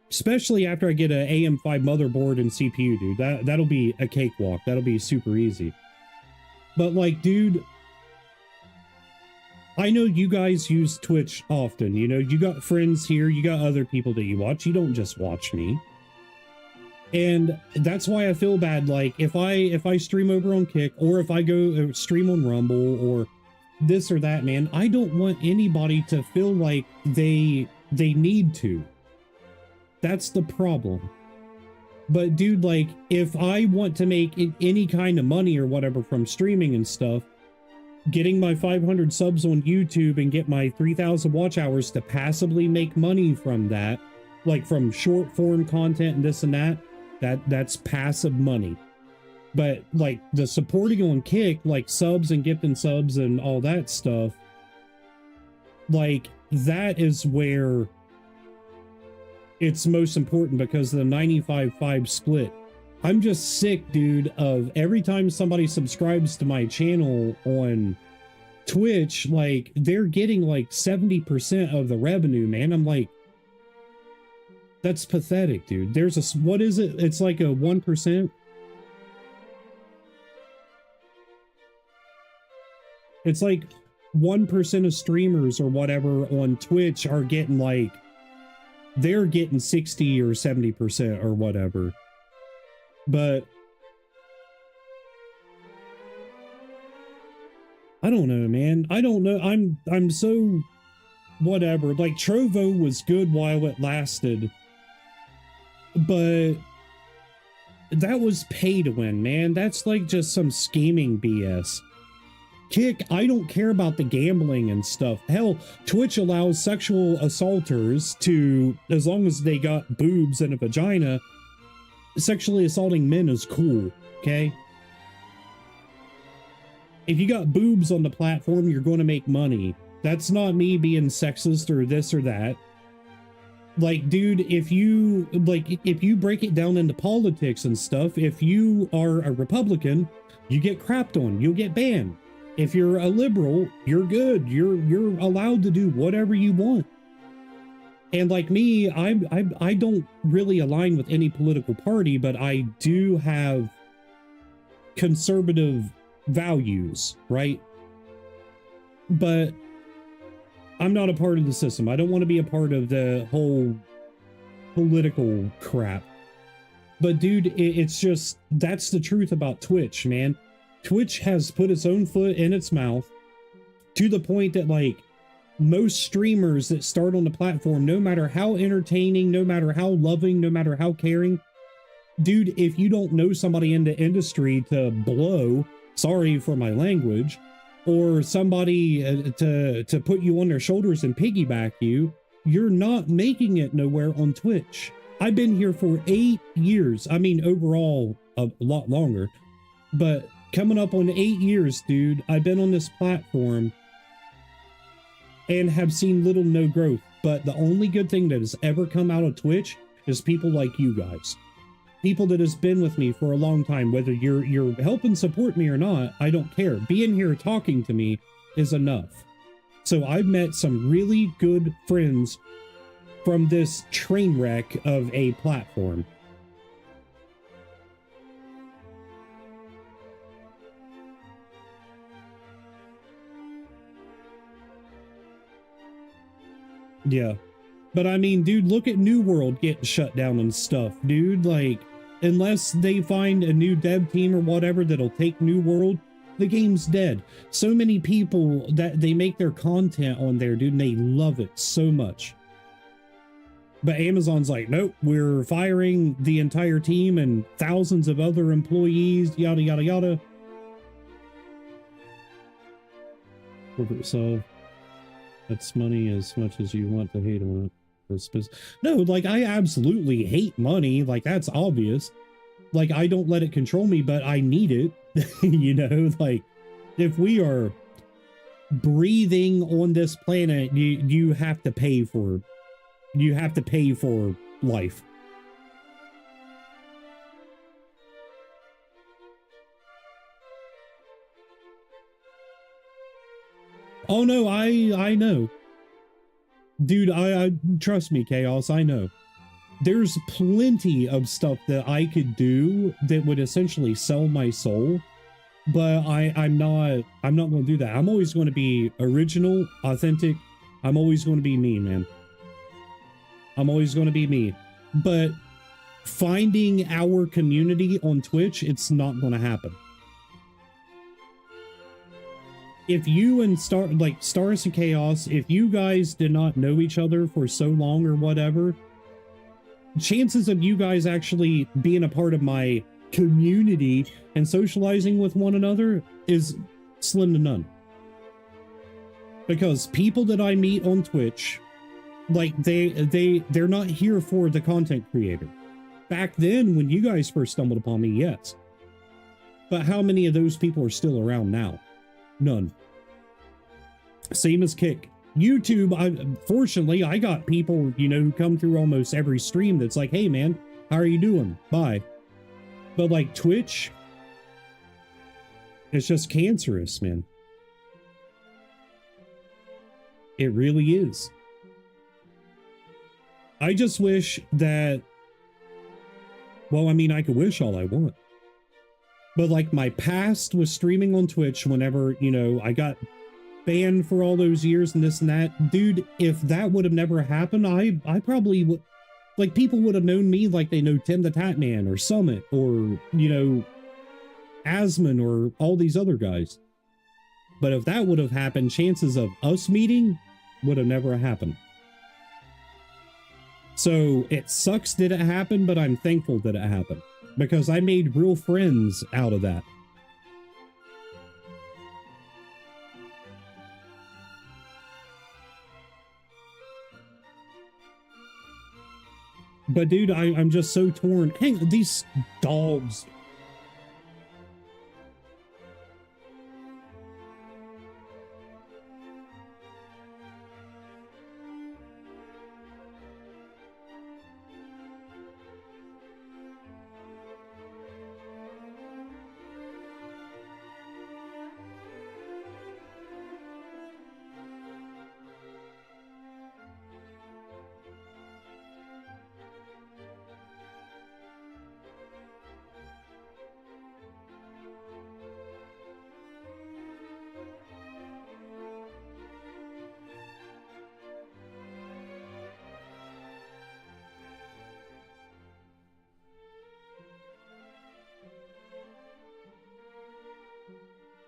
especially after I get an AM5 motherboard and CPU, dude. That'll be a cakewalk. That'll be super easy. But like, dude, I know you guys use Twitch often. You know, you got friends here, you got other people that you watch. You don't just watch me. And that's why I feel bad. Like, if I stream over on Kick, or if I go stream on Rumble or this or that, man, I don't want anybody to feel like they need to. That's the problem. But dude, like, if I want to make any kind of money or whatever from streaming and stuff, getting my 500 subs on YouTube and get my 3,000 watch hours to passively make money from that, like from short form content and this and that's passive money. But like the supporting on Kick, like subs and gifting subs and all that stuff, like that is where it's most important, because of the 95-5 split. I'm just sick, dude, of every time somebody subscribes to my channel on Twitch, like they're getting like 70% of the revenue, man. I'm like, that's pathetic, dude. There's a, what is it? It's like a 1%. It's like 1% of streamers or whatever on Twitch are getting like, they're getting 60 or 70% or whatever. But I don't know, man. I don't know. I'm so whatever. Like, Trovo was good while it lasted, but that was pay to win, man. That's like just some scheming BS. Kick, I don't care about the gambling and stuff. Hell, Twitch allows sexual assaulters to, as long as they got boobs and a vagina, sexually assaulting men is cool, okay? If you got boobs on the platform, you're going to make money. That's not me being sexist or this or that. Like, dude, if you break it down into politics and stuff, if you are a Republican, you get crapped on, you'll get banned. If you're a liberal, you're good. You're allowed to do whatever you want. And like me, I don't really align with any political party, but I do have conservative values, right? But I'm not a part of the system. I don't want to be a part of the whole political crap. But dude, it's just, that's the truth about Twitch, man. Twitch has put its own foot in its mouth to the point that, like, most streamers that start on the platform, no matter how entertaining, no matter how loving, no matter how caring, dude, if you don't know somebody in the industry to blow, sorry for my language, or somebody to put you on their shoulders and piggyback you, you're not making it nowhere on Twitch. I've been here for 8 years. I mean, overall, a lot longer, but coming up on 8 years, dude, I've been on this platform and have seen little no growth. But the only good thing that has ever come out of Twitch is people like you guys. People that has been with me for a long time, whether you're helping support me or not, I don't care. Being here talking to me is enough. So I've met some really good friends from this train wreck of a platform. Yeah. But I mean, dude, look at New World getting shut down and stuff, dude. Like, unless they find a new dev team or whatever that'll take New World, the game's dead. So many people that they make their content on there, dude, and they love it so much. But Amazon's like, nope, we're firing the entire team and thousands of other employees, yada, yada, yada. Corporate solve. That's money as much as you want to hate on it. No, like, I absolutely hate money. Like, that's obvious. Like, I don't let it control me, but I need it. You know, like, if we are breathing on this planet, you have to pay for life. Oh no, I know. Dude, I trust me, Chaos, I know. There's plenty of stuff that I could do that would essentially sell my soul, but I'm not going to do that. I'm always going to be original, authentic. I'm always going to be me, man. I'm always going to be me. But finding our community on Twitch, it's not going to happen. If you and Stars and Chaos, if you guys did not know each other for so long or whatever, chances of you guys actually being a part of my community and socializing with one another is slim to none. Because people that I meet on Twitch, like, they're not here for the content creator. Back then, when you guys first stumbled upon me, yes. But how many of those people are still around now? None. Same as Kick. YouTube, fortunately, I got people, you know, who come through almost every stream that's like, hey, man, how are you doing? Bye. But, like, Twitch, it's just cancerous, man. It really is. I just wish that, well, I mean, I could wish all I want. But, like, my past was streaming on Twitch whenever, you know, I got banned for all those years and this and that. Dude, if that would have never happened, I probably would, like, people would have known me like they know Tim the Tatman or Summit or, you know, Asmon or all these other guys. But if that would have happened, chances of us meeting would have never happened. So it sucks that it happened, but I'm thankful that it happened because I made real friends out of that. But dude, I'm just so torn. Hang on, these dogs.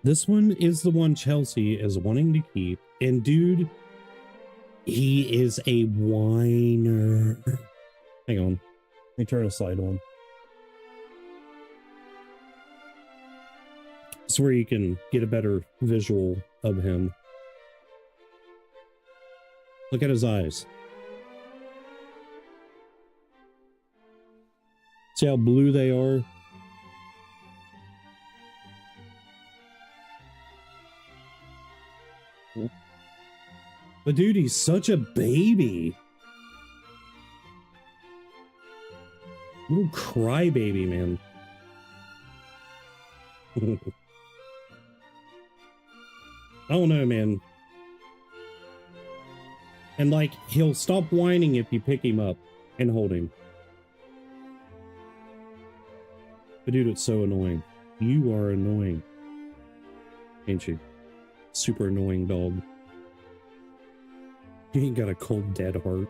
This one is the one Chelsea is wanting to keep. And dude, he is a whiner. Hang on. Let me turn a slide on. It's where you can get a better visual of him. Look at his eyes. See how blue they are? But dude, he's such a baby. Little crybaby, man. I don't know, man. And like, he'll stop whining if you pick him up and hold him. But dude, it's so annoying. You are annoying. Ain't you? Super annoying dog. You ain't got a cold, dead heart.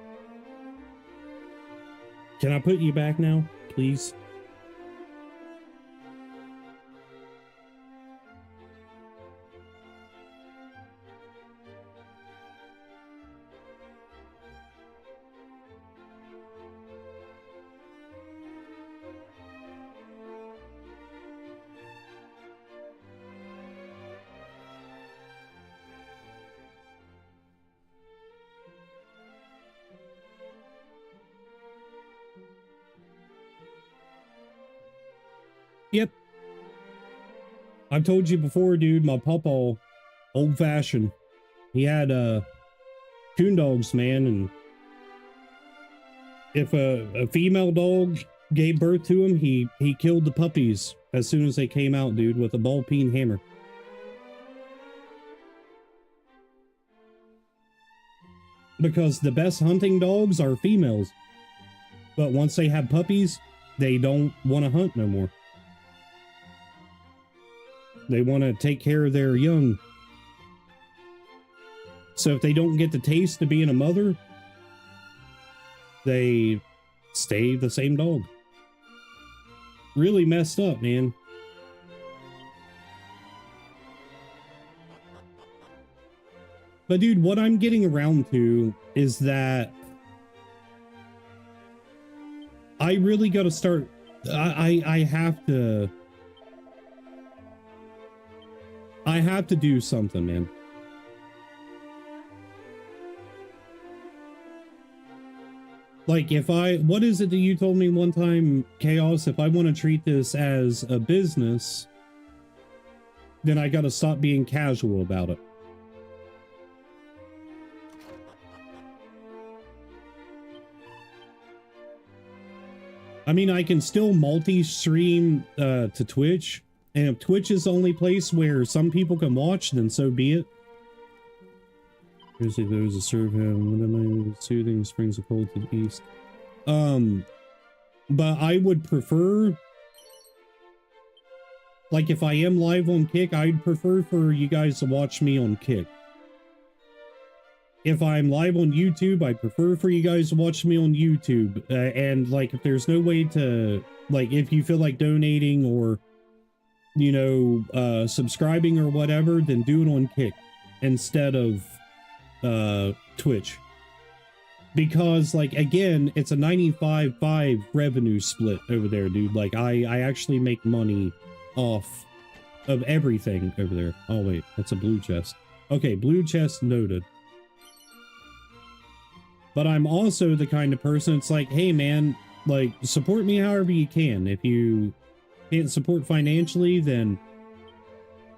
Can I put you back now, please? Yep. I've told you before, dude, my pawpaw, old fashioned. He had coon dogs, man, and if a female dog gave birth to him, he killed the puppies as soon as they came out, dude, with a ball peen hammer. Because the best hunting dogs are females. But once they have puppies, they don't want to hunt no more. They want to take care of their young. So if they don't get the taste of being a mother, they stay the same dog. Really messed up, man. But dude, what I'm getting around to is that I really got to start. I have to do something, man. Like what is it that you told me one time, Chaos? If I want to treat this as a business, then I got to stop being casual about it. I mean, I can still multi-stream to Twitch, and if Twitch is the only place where some people can watch, then so be it. Here's those that serve him. When am I soothing springs of cold to the east? But I would prefer, like, if I am live on Kick, I'd prefer for you guys to watch me on Kick. If I'm live on YouTube, I prefer for you guys to watch me on YouTube. And like, if there's no way to, like, if you feel like donating or you know, subscribing or whatever, then do it on Kick instead of Twitch. Because, like, again, it's a 95-5 revenue split over there, dude. Like, I actually make money off of everything over there. Oh, wait, that's a blue chest. Okay, blue chest noted. But I'm also the kind of person, it's like, hey, man, like, support me however you can. If you can't support financially, then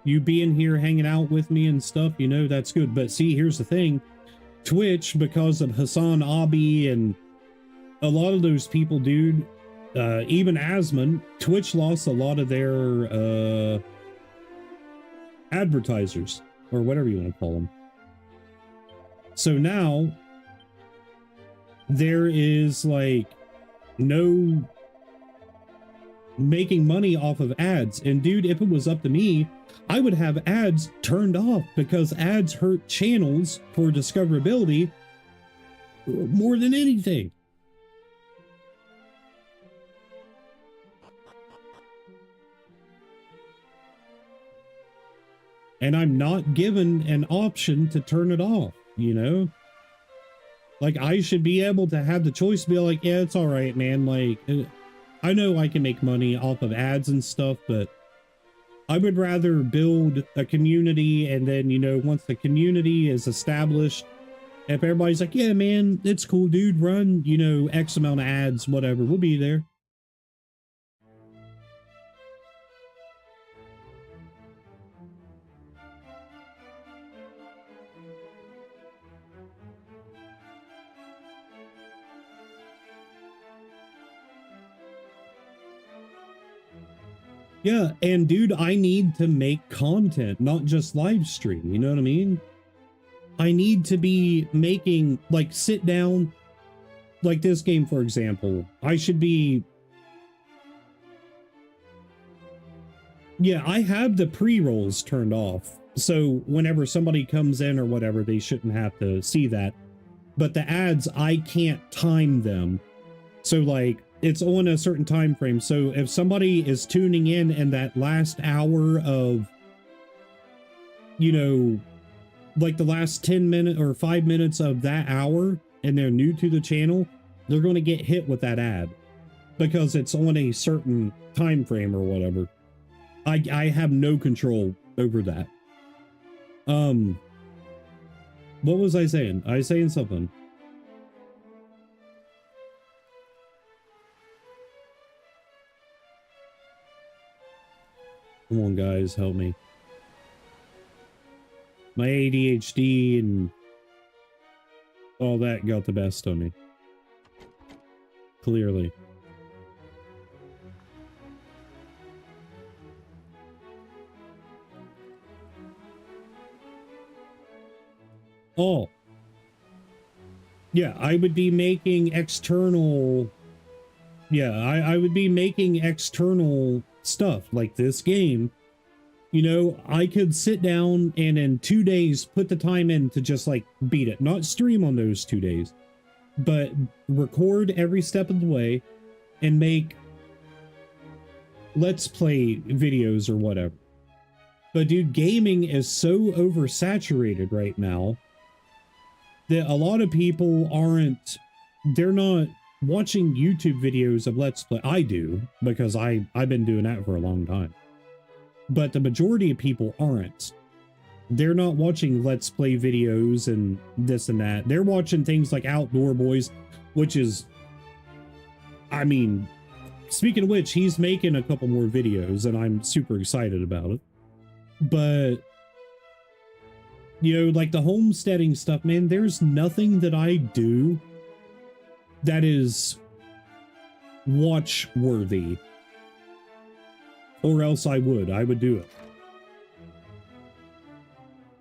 you being here hanging out with me and stuff, you know, that's good. But see, here's the thing. Twitch, because of Hassan Abi and a lot of those people, dude, even Asmon, Twitch lost a lot of their advertisers, or whatever you want to call them. So now there is like no making money off of ads. And dude, if it was up to me, I would have ads turned off, because ads hurt channels for discoverability more than anything. And I'm not given an option to turn it off, you know? Like, I should be able to have the choice to be like, yeah, it's all right, man. Like, I know I can make money off of ads and stuff, but I would rather build a community, and then, you know, once the community is established, if everybody's like, yeah, man, it's cool, dude, run, you know, X amount of ads, whatever, we'll be there. Yeah, and dude, I need to make content, not just live stream, you know what I mean? I need to be making, like, sit down, like this game, for example. I should be... Yeah, I have the pre-rolls turned off, so whenever somebody comes in or whatever, they shouldn't have to see that. But the ads, I can't time them. So, like, it's on a certain time frame. So if somebody is tuning in that last hour of, you know, like the last 10 minutes or 5 minutes of that hour, and they're new to the channel, they're going to get hit with that ad because it's on a certain time frame or whatever. I have no control over that. What was I saying? I was saying something. Come on, guys, help me. My ADHD and all that got the best of me. Clearly. Oh. Yeah, I would be making external... Yeah, I would be making external stuff like this game. You know, I could sit down and in 2 days put the time in to just like beat it. Not stream on those 2 days, but record every step of the way and make let's play videos or whatever. But dude, gaming is so oversaturated right now that a lot of people they're not watching YouTube videos of Let's Play. I do, because I've been doing that for a long time. But the majority of people aren't. They're not watching Let's Play videos and this and that. They're watching things like Outdoor Boys, which is, I mean, speaking of which, he's making a couple more videos and I'm super excited about it. But, you know, like the homesteading stuff, man, there's nothing that I do that is watch worthy, or else I would do it.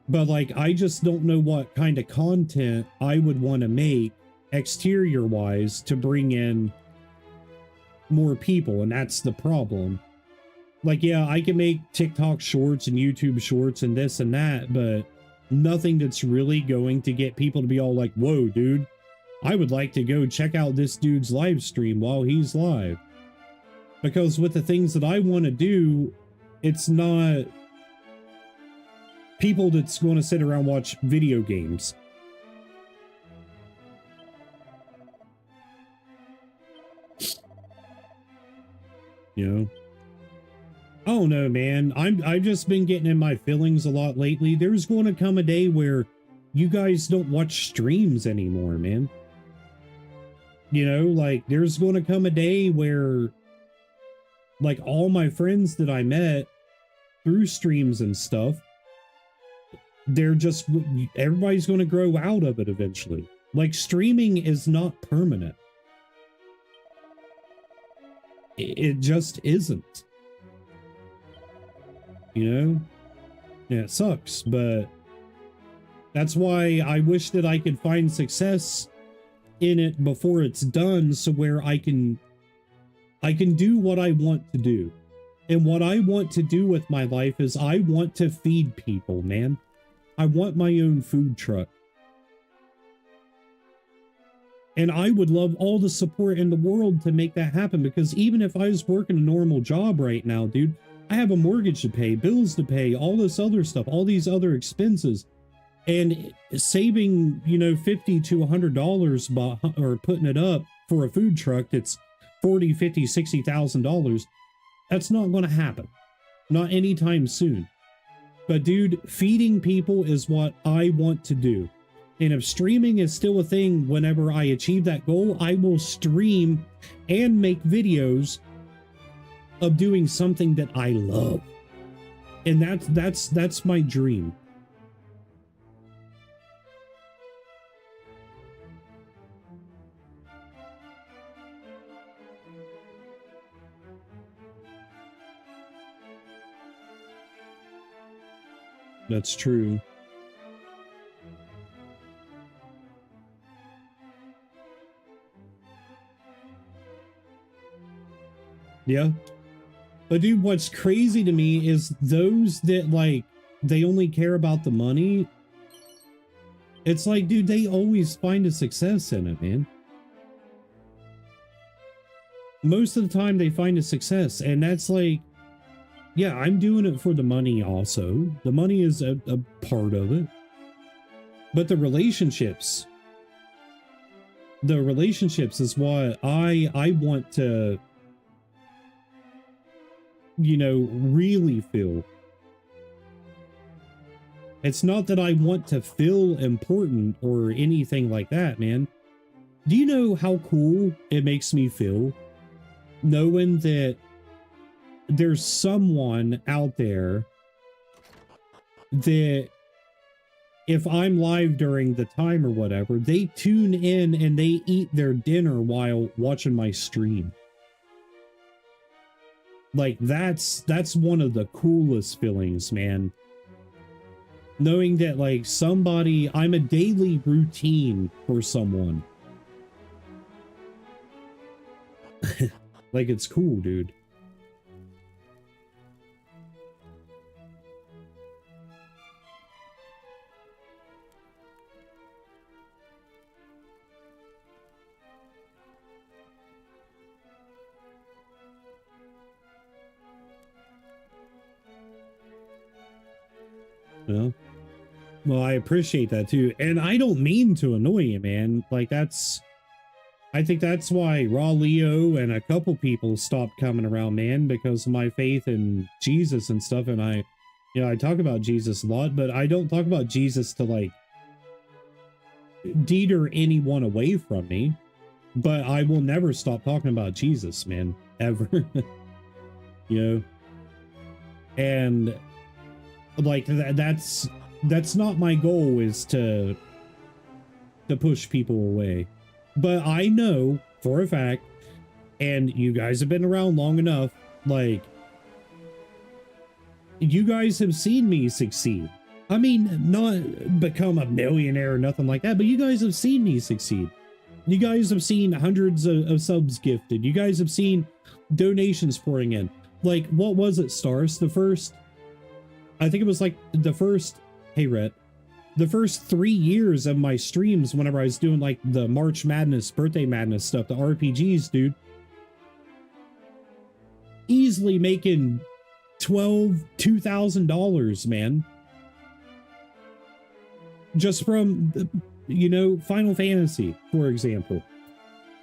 But like, I just don't know what kind of content I would want to make exterior wise to bring in more people. And that's the problem. Like, yeah, I can make TikTok shorts and YouTube shorts and this and that, but nothing that's really going to get people to be all like, whoa, dude, I would like to go check out this dude's live stream while he's live. Because with the things that I want to do, It's not people that's going to sit around and watch video games. You know? I don't know, man. I've just been getting in my feelings a lot lately. There's going to come a day where you guys don't watch streams anymore, man. You know, like, there's going to come a day where, like, all my friends that I met through streams and stuff, everybody's going to grow out of it eventually. Like, streaming is not permanent. It just isn't. You know? Yeah, it sucks, but that's why I wish that I could find success in it before it's done, so where I can do what I want to do. And what I want to do with my life is I want to feed people, man. I want my own food truck. And I would love all the support in the world to make that happen, because even if I was working a normal job right now, dude, I have a mortgage to pay, bills to pay, all this other stuff, all these other expenses. And saving, you know, $50 to $100 or putting it up for a food truck that's $40, $50, $60,000, that's not going to happen. Not anytime soon. But dude, feeding people is what I want to do. And if streaming is still a thing whenever I achieve that goal, I will stream and make videos of doing something that I love. And that's my dream. That's true. Yeah. But dude, what's crazy to me is those that, like, they only care about the money. It's like, dude, they always find a success in it, man. Most of the time they find a success, and that's like, yeah, I'm doing it for the money also. The money is a part of it. But the relationships is what I want to, you know, really feel. It's not that I want to feel important or anything like that, man. Do you know how cool it makes me feel knowing that there's someone out there that if I'm live during the time or whatever, they tune in and they eat their dinner while watching my stream? Like, that's one of the coolest feelings, man. Knowing that, like, I'm a daily routine for someone. Like, it's cool, dude. Yeah. Well, I appreciate that too. And I don't mean to annoy you, man. Like, I think that's why Raw Leo and a couple people stopped coming around, man, because of my faith in Jesus and stuff. And I talk about Jesus a lot, but I don't talk about Jesus to, like, deter anyone away from me. But I will never stop talking about Jesus, man, ever. You know? And like, that's not my goal, is to push people away. But I know for a fact, and you guys have been around long enough, like, you guys have seen me succeed. I mean, not become a millionaire or nothing like that, but you guys have seen me succeed. You guys have seen hundreds of subs gifted. You guys have seen donations pouring in. Like, what was it, Stars? I think it was like hey, Rhett, the first 3 years of my streams, whenever I was doing like the March Madness, Birthday Madness stuff, the RPGs, dude, easily making $2,000, man. Just from, you know, Final Fantasy, for example.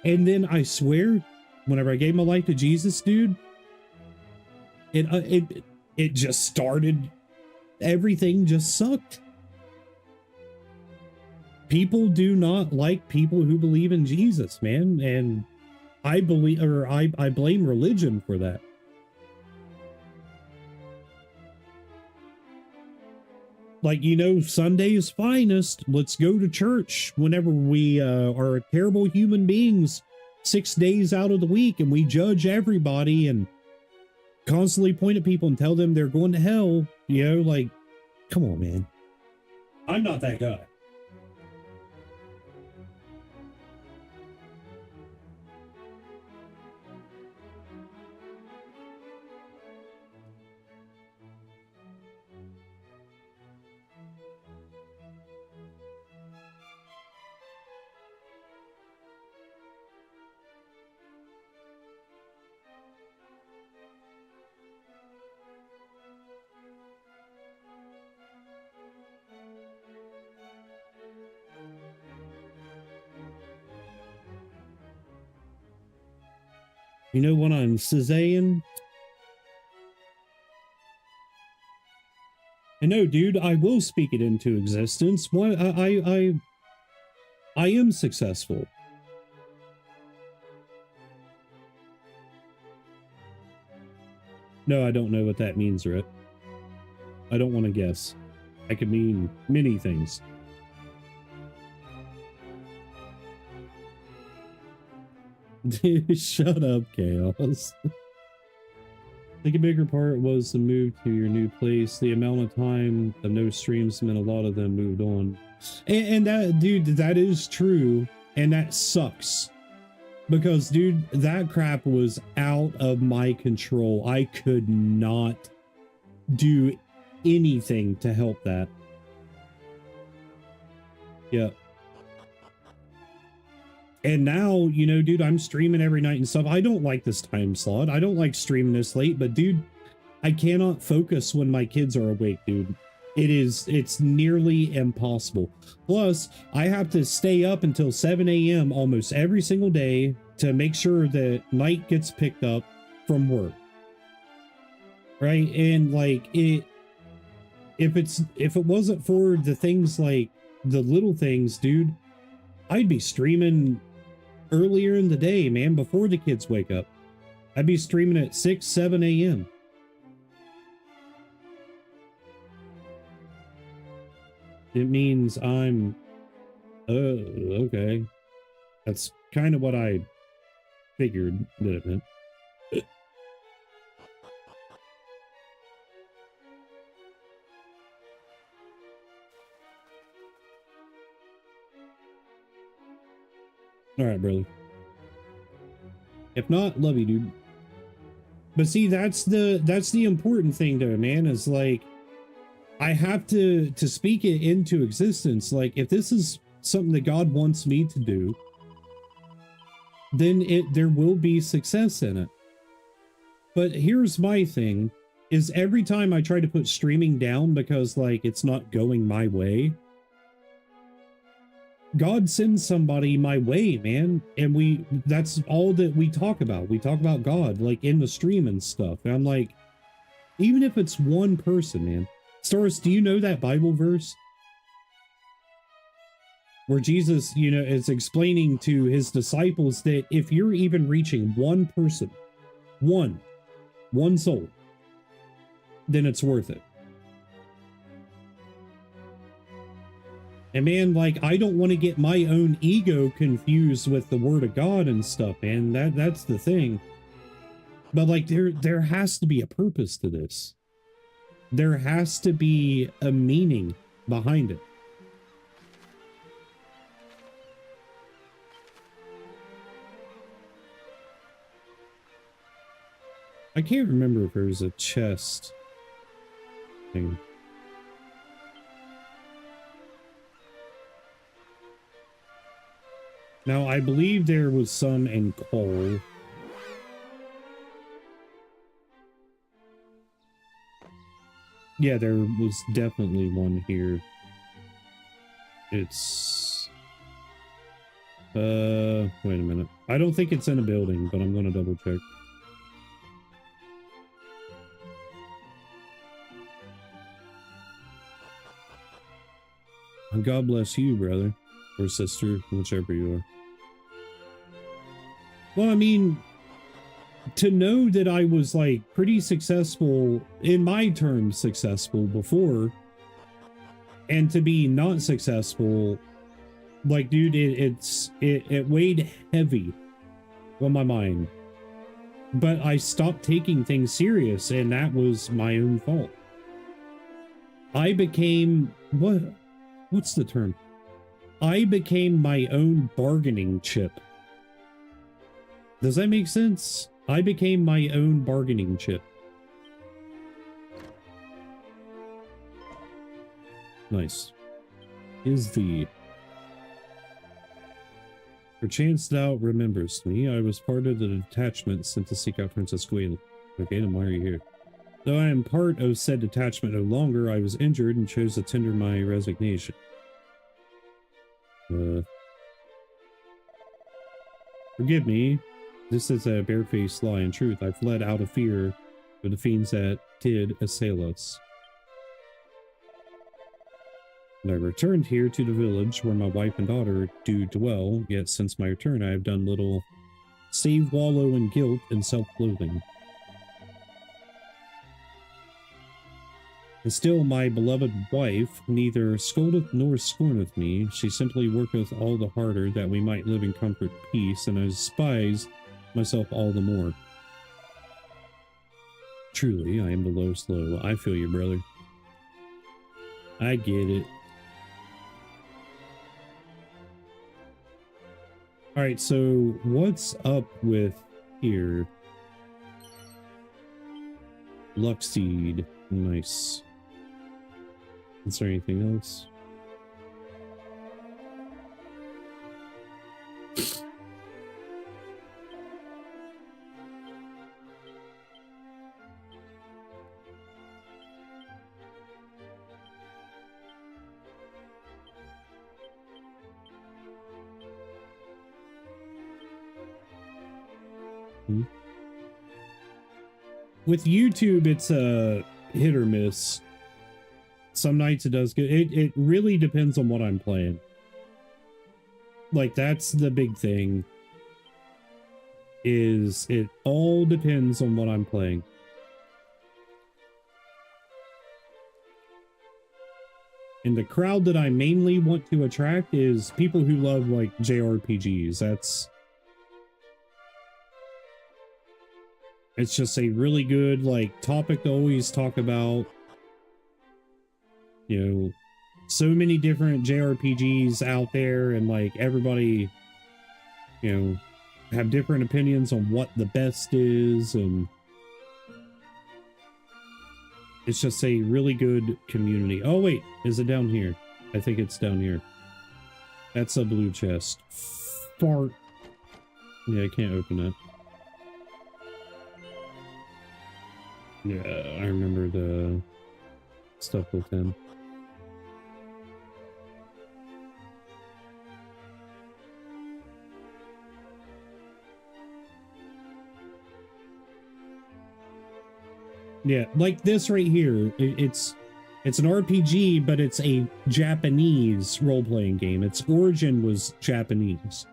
And then I swear, whenever I gave my life to Jesus, dude, it just started, everything just sucked. People do not like people who believe in Jesus, man, and I blame religion for that. Like, you know, Sunday's finest, let's go to church whenever we are terrible human beings 6 days out of the week, and we judge everybody and constantly point at people and tell them they're going to hell. You know, like, come on, man. I'm not that guy. You know what I'm saying? And no, dude, I will speak it into existence. Why I am successful. No, I don't know what that means, Rhett. I don't want to guess. I could mean many things. Shut up, Chaos. I think a bigger part was the move to your new place. The amount of time of no streams meant a lot of them moved on. And that, dude, that is true. And that sucks. Because, dude, that crap was out of my control. I could not do anything to help that. Yeah. And now, you know, dude, I'm streaming every night and stuff. I don't like this time slot. I don't like streaming this late, but dude, I cannot focus when my kids are awake, dude. It's nearly impossible. Plus, I have to stay up until 7 a.m. almost every single day to make sure that Night gets picked up from work. Right? And like if it wasn't for the things like the little things, dude, I'd be streaming earlier in the day, man, before the kids wake up. I'd be streaming at 6, 7 a.m. It means I'm... okay. That's kind of what I figured that it meant. All right, brother. If not, love you, dude. But see, that's the important thing though, man, is like I have to speak it into existence. Like if this is something that God wants me to do, then there will be success in it. But here's my thing, is every time I try to put streaming down because like it's not going my way, God sends somebody my way, man. And that's all that we talk about. We talk about God, like in the stream and stuff. And I'm like, even if it's one person, man. Stars, do you know that Bible verse? Where Jesus, you know, is explaining to his disciples that if you're even reaching one person, one soul, then it's worth it. And man, like, I don't want to get my own ego confused with the word of God and stuff, man. That's the thing. But like, there has to be a purpose to this. There has to be a meaning behind it. I can't remember if there's a chest thing. Now, I believe there was some in coal. Yeah, there was definitely one here. It's... wait a minute. I don't think it's in a building, but I'm gonna double check. God bless you, brother. Or sister, whichever you are. Well, I mean, to know that I was, like, pretty successful, in my terms successful before, and to be not successful, like, dude, it weighed heavy on my mind. But I stopped taking things serious, and that was my own fault. I became... What's the term? I became my own bargaining chip. Does that make sense? I became my own bargaining chip. Nice. Is the... Perchance thou rememberest me. I was part of the detachment sent to seek out Princess Gwen. Okay, then why are you here? Though I am part of said detachment no longer, I was injured and chose to tender my resignation. Forgive me. This is a barefaced lie. In truth, I fled out of fear of the fiends that did assail us. And I returned here to the village where my wife and daughter do dwell, yet since my return I have done little save wallow in guilt and self-loathing. And still my beloved wife neither scoldeth nor scorneth me. She simply worketh all the harder that we might live in comfort and peace, and I despise myself all the more. Truly, I am the lowest low. I feel you, brother. I get it. Alright, so what's up with here? Luckseed. Nice. Is there anything else? With YouTube, it's a hit or miss. Some nights it does good. It really depends on what I'm playing. Like, that's the big thing. Is it all depends on what I'm playing. And the crowd that I mainly want to attract is people who love, like, JRPGs. It's just a really good, like, topic to always talk about. You know, so many different JRPGs out there, and, like, everybody, you know, have different opinions on what the best is, and it's just a really good community. Oh, wait, is it down here? I think it's down here. That's a blue chest. Fart. Yeah, I can't open it. Yeah, I remember the stuff with him. Yeah, like this right here. It's an RPG, but it's a Japanese role-playing game. Its origin was Japanese.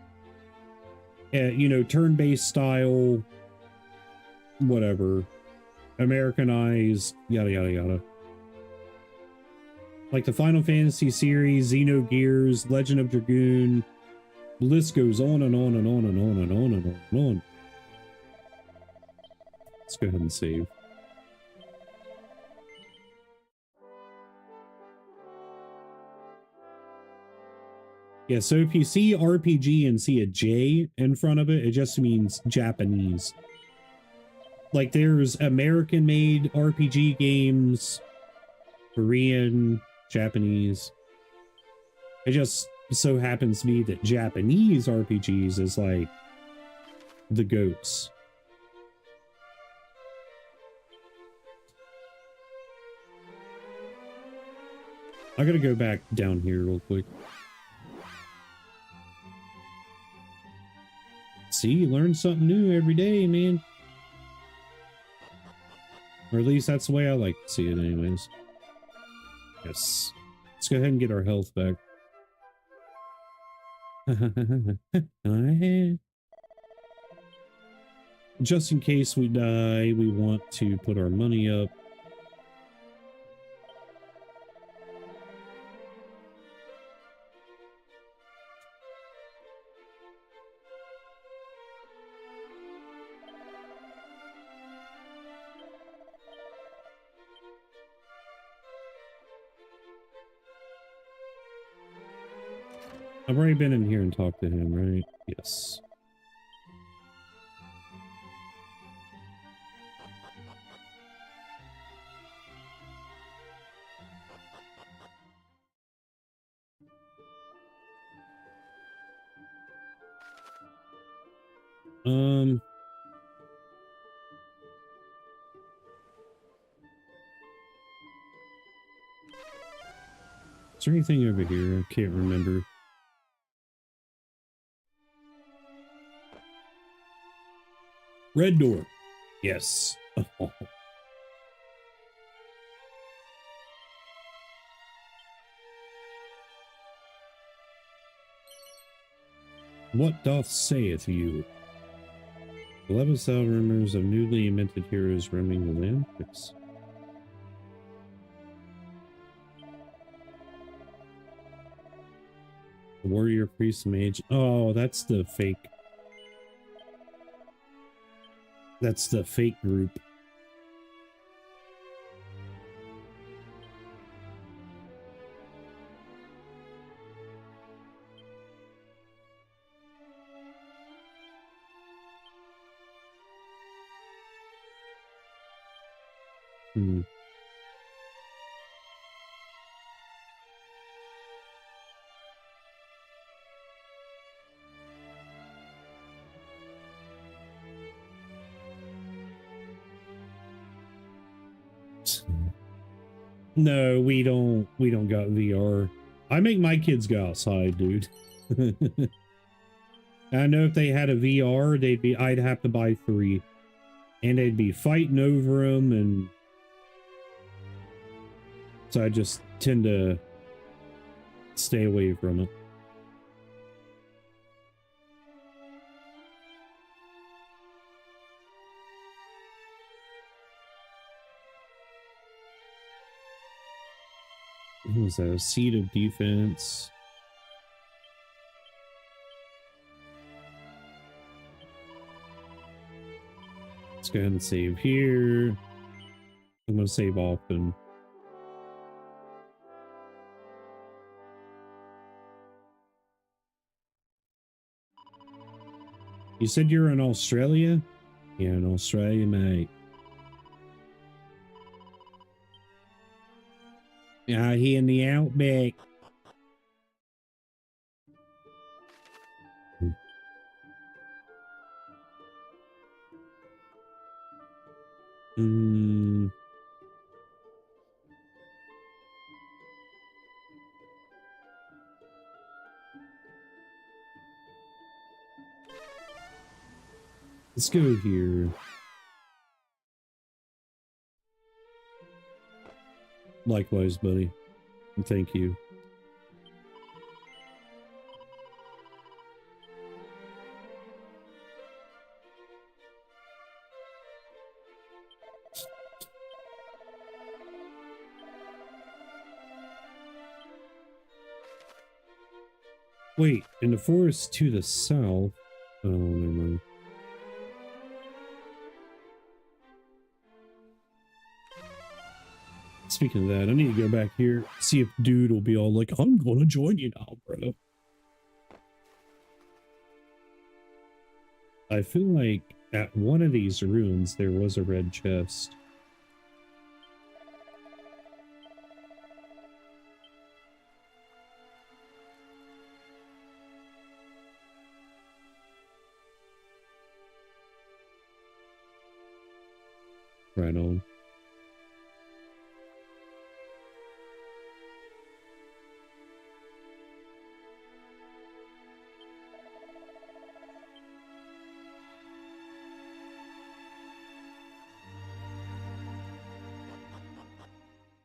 You know, turn-based style, whatever. Americanized, yada yada yada. Like the Final Fantasy series, Xenogears, Legend of Dragoon. The list goes on and on and on and on and on and on and on. Let's go ahead and save. Yeah, so if you see RPG and see a J in front of it, it just means Japanese. Like, there's American-made RPG games, Korean, Japanese. It just so happens to be that Japanese RPGs is, like, the goats. I gotta go back down here real quick. See, you learn something new every day, man. Or at least that's the way I like to see it anyways. Yes. Let's go ahead and get our health back. Just in case we die, we want to put our money up. I've already been in here and talked to him, right? Yes. Is there anything over here? I can't remember. Red door. Yes. What doth saith you? 11,000 rumors of newly invented heroes roaming the land? Yes. The warrior, priest, mage. Oh, that's the fake. That's the fake group. Hmm. No, we don't got VR. I make my kids go outside, dude. I know if they had a VR, I'd have to buy 3. And they'd be fighting over them, and so I just tend to stay away from it. What was that? A seat of defense. Let's go ahead and save here. I'm going to save often. You said you're in Australia? Yeah, in Australia, mate. Out here in the outback. Let's go here. Likewise, buddy. And thank you. Wait, in the forest to the south. Oh, never mind. Speaking of that, I need to go back here, see if dude will be all like, I'm gonna join you now, bro. I feel like at one of these ruins there was a red chest. Right on.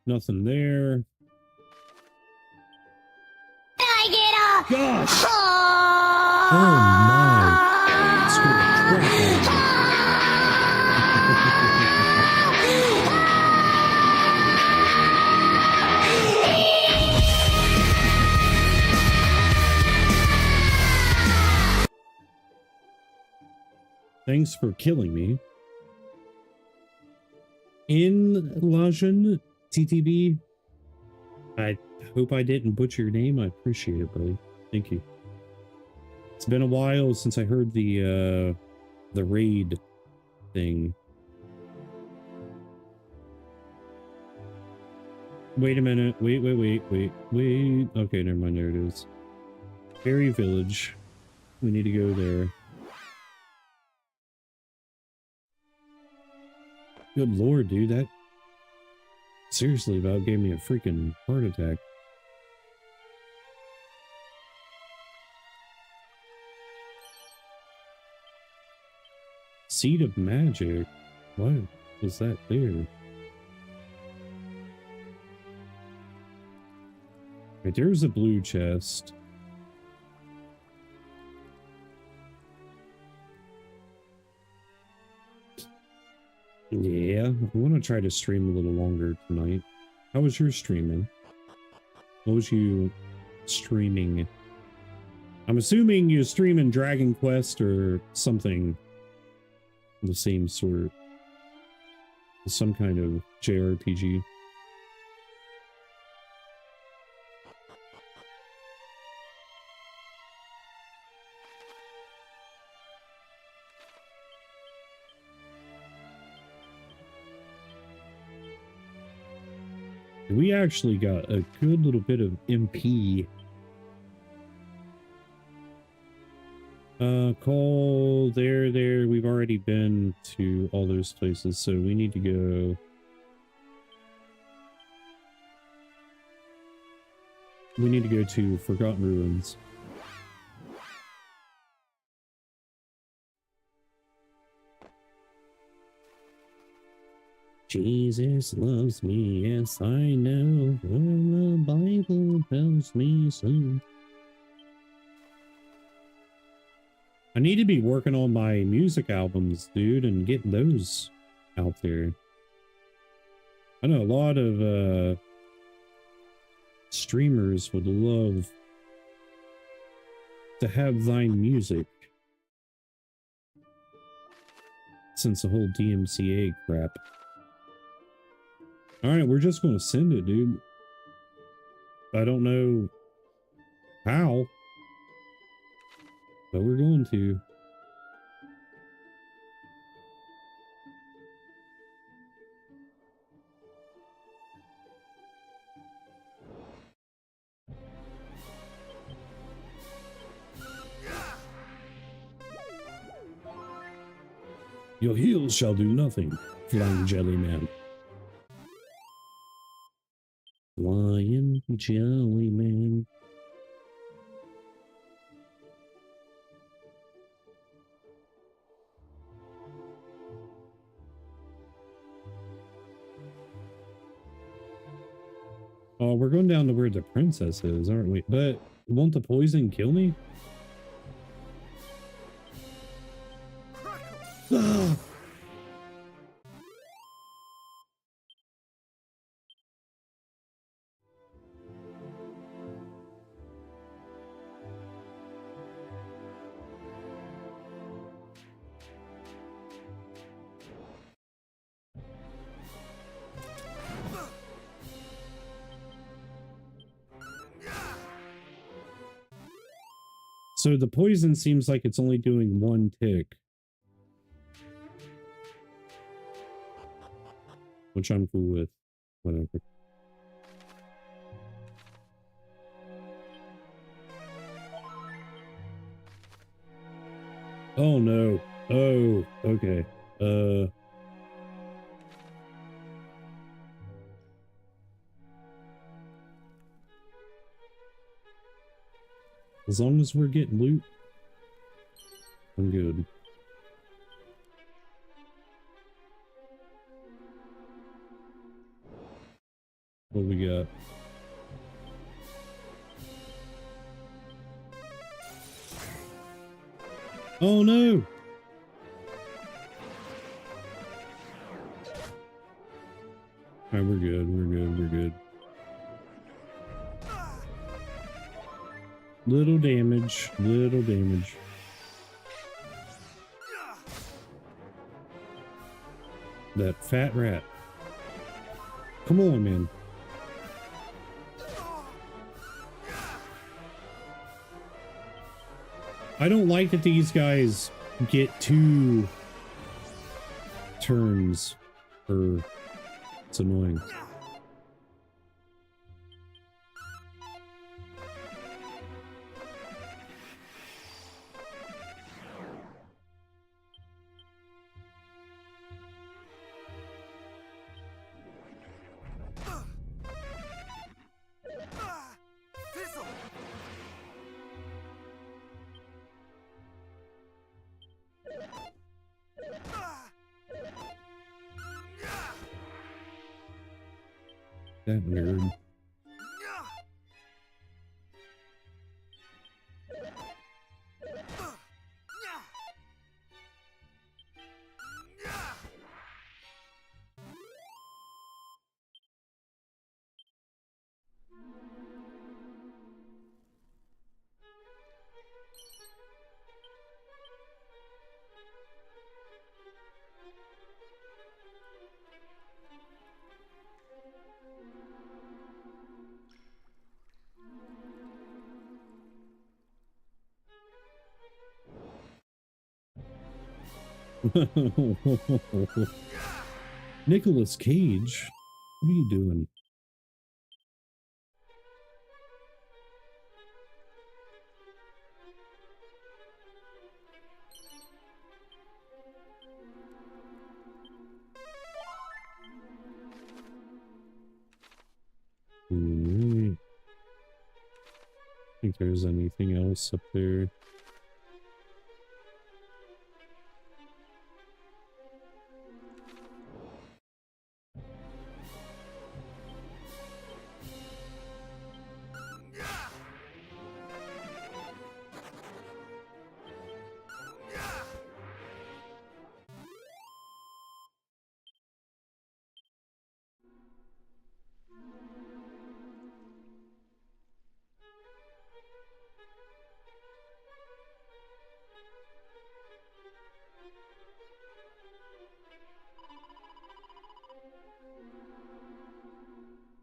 Nothing there. I get off! Gosh! Oh my. Scared the crap out of me. Thanks for killing me. In Lajan TTB. I hope I didn't butcher your name. I appreciate it, buddy. Thank you. It's been a while since I heard the raid thing. Wait a minute. Wait. Okay, never mind. There it is. Fairy Village. We need to go there. Good lord, dude. That seriously about gave me a freaking heart attack. Seed of Magic? What was that there? Right, there's a blue chest. Yeah, I want to try to stream a little longer tonight. How was your streaming? What was you streaming? I'm assuming you're streaming Dragon Quest or something of the same sort. Some kind of JRPG. We actually got a good little bit of MP. Call there. We've already been to all those places, so we need to go. We need to go to Forgotten Ruins. Jesus loves me, yes I know, the Bible tells me so. I need to be working on my music albums, dude, and getting those out there. I know a lot of streamers would love to have thine music. Since the whole DMCA crap. Alright, we're just going to send it, dude. I don't know how, but we're going to. Your heels shall do nothing, Flying Jelly Man. Flying Jelly Man. Oh, we're going down to where the princess is, aren't we? But won't the poison kill me? Ah! So the poison seems like it's only doing one tick. Which I'm cool with. Whatever. Oh no. Oh, okay. As long as we're getting loot, I'm good. What we got? Oh no! Alright, we're good, we're good, we're good. Little damage, little damage. That fat rat. Come on, man. I don't like that these guys get 2 turns per... It's annoying. That weird. Nicolas Cage, what are you doing? I think there's anything else up there.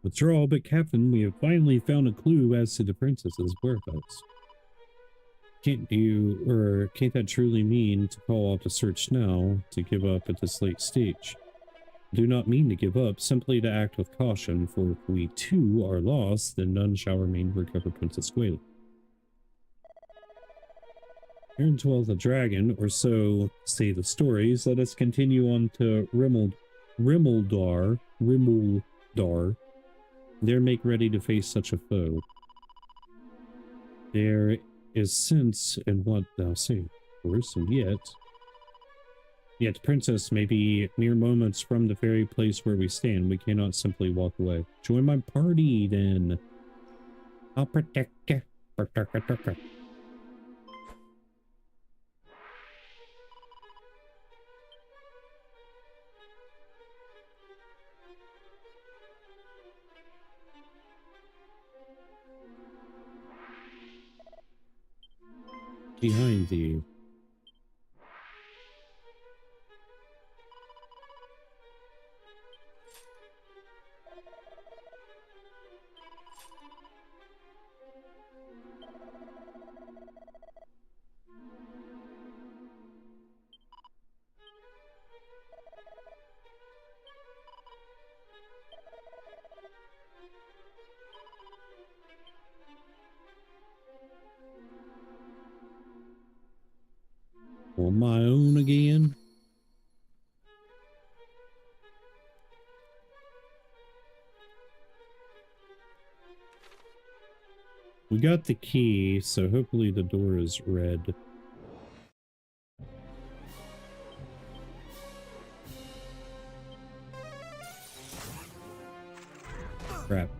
Withdrawal, but Captain, we have finally found a clue as to the princess's whereabouts. Can't that truly mean to call off the search now, to give up at this late stage? I do not mean to give up, simply to act with caution, for if we too are lost, then none shall remain to recover Princess Gwaila. Aaron 12 the dragon, or so say the stories. Let us continue on to Rimuldar. There make ready to face such a foe. There is sense in what thou say, of course, and yet, princess may be mere moments from the very place where we stand. We cannot simply walk away. Join my party, then. I'll protect you. Behind thee. On my own again. We got the key, so hopefully the door is red. Crap.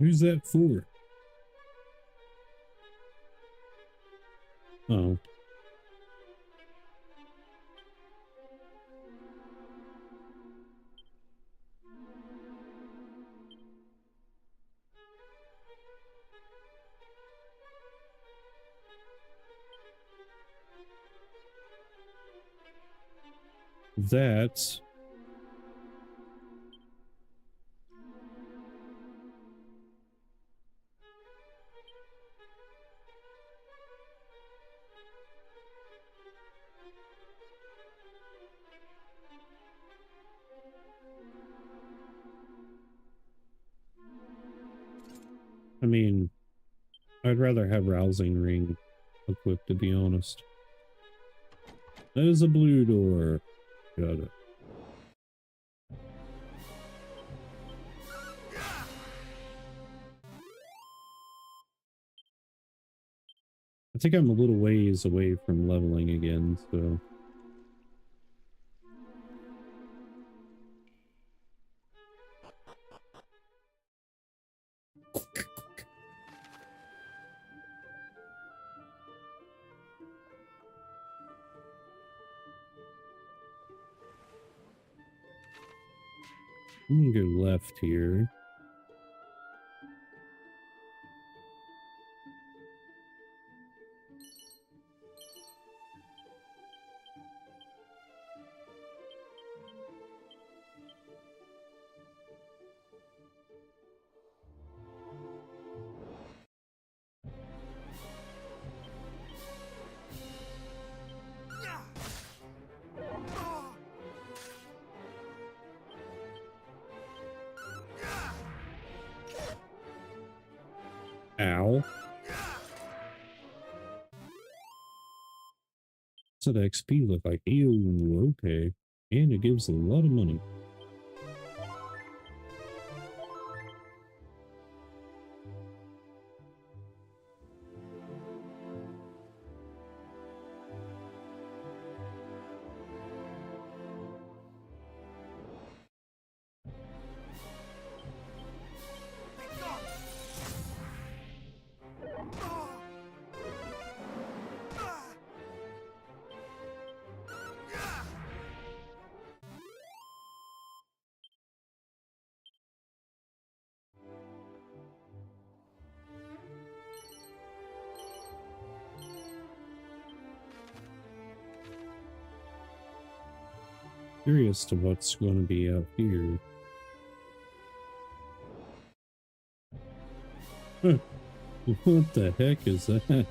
Who's that for? Oh. That's I mean, I'd rather have Rousing Ring equipped, to be honest. There's a blue door. Got it. I think I'm a little ways away from leveling again, so... I'm gonna go left here. Ow. What's that XP look like? Ew, okay. And it gives a lot of money. Curious to what's going to be out here. Huh. What the heck is that?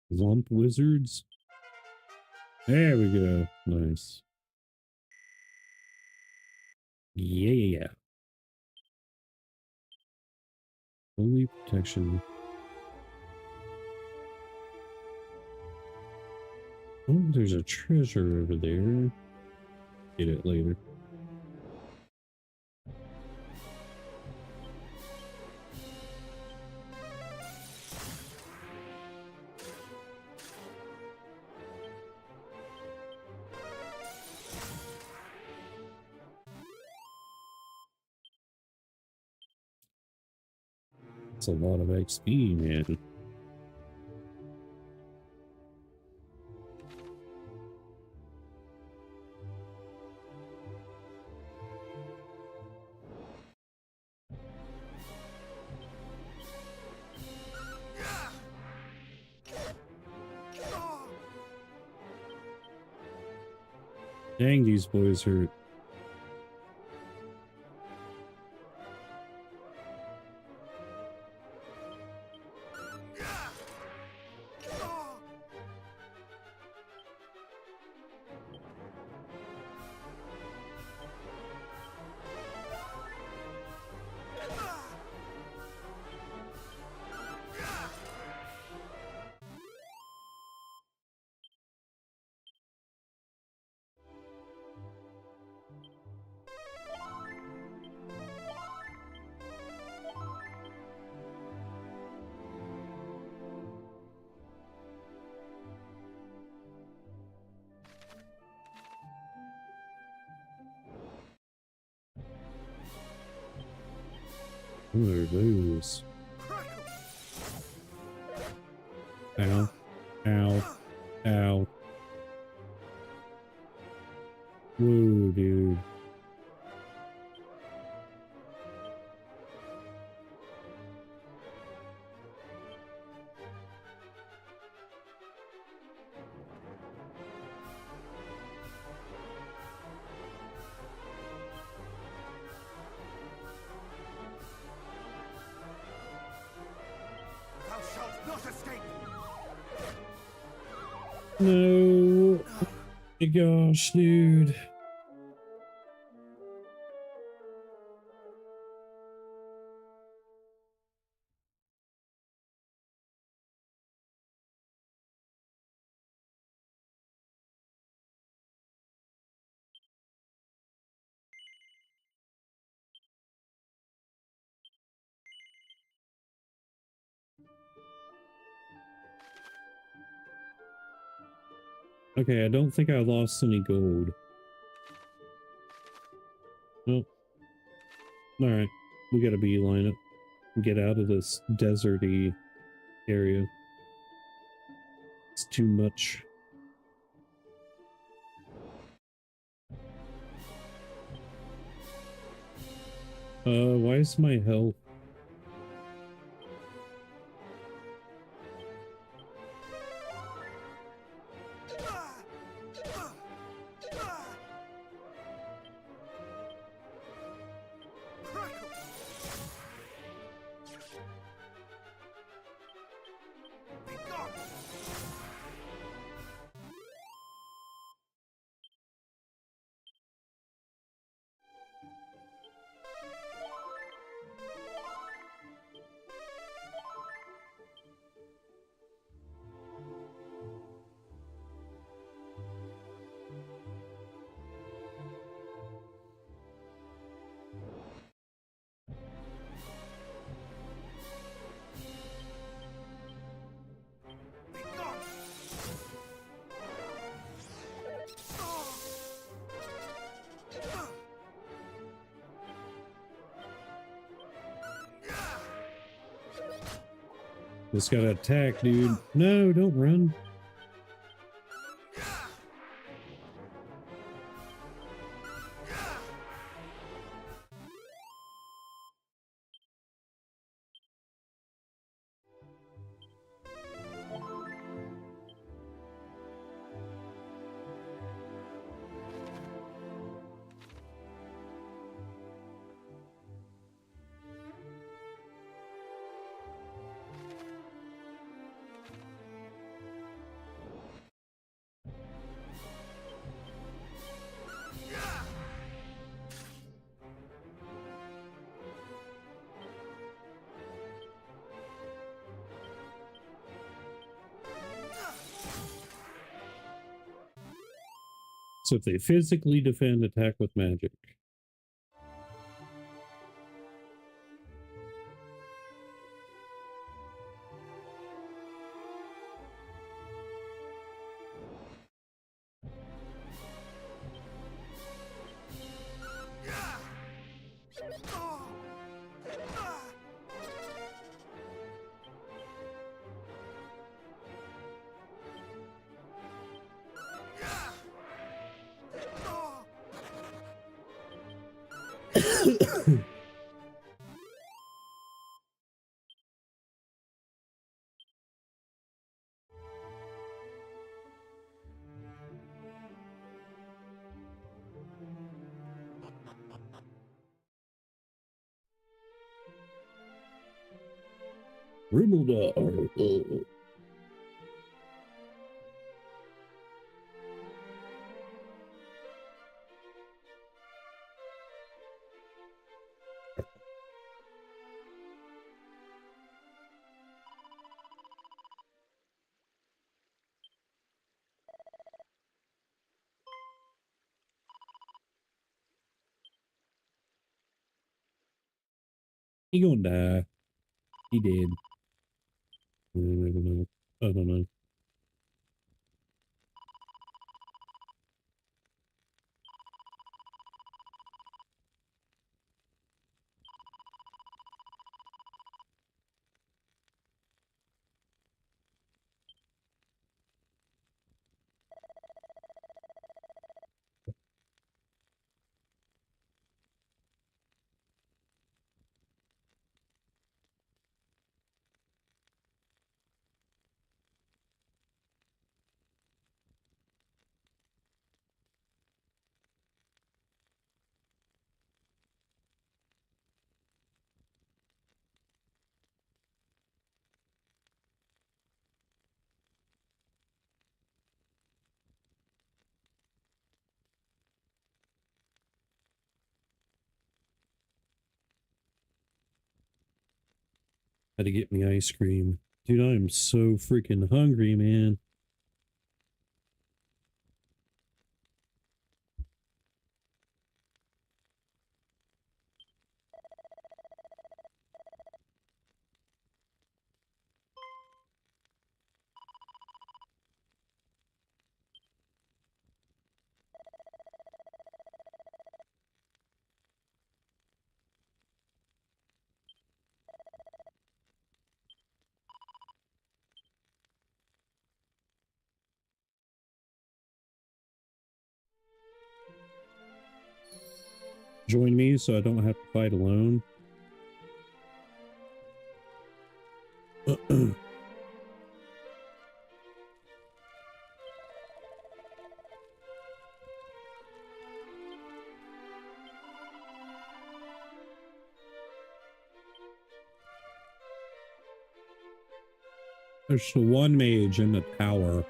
Lump wizards? There we go. Nice. Yeah. Holy protection. Oh, there's a treasure over there. Get it later. That's a lot of XP, man. Dang, these boys hurt. What are those? Ow. Ow. Ow. Whoa, dude. Thou shalt not escape! No. Oh my gosh, dude. Okay, I don't think I lost any gold. Well, alright. We gotta beeline it. Get out of this deserty area. It's too much. Why is my health? Just gotta attack, dude. No, don't run. So if they physically defend, attack with magic. Riddledar. He gonna die. He did. I don't know. I don't know. Had to get me ice cream. Dude, I am so freaking hungry, man. Join me so I don't have to fight alone. There's the one mage in the tower.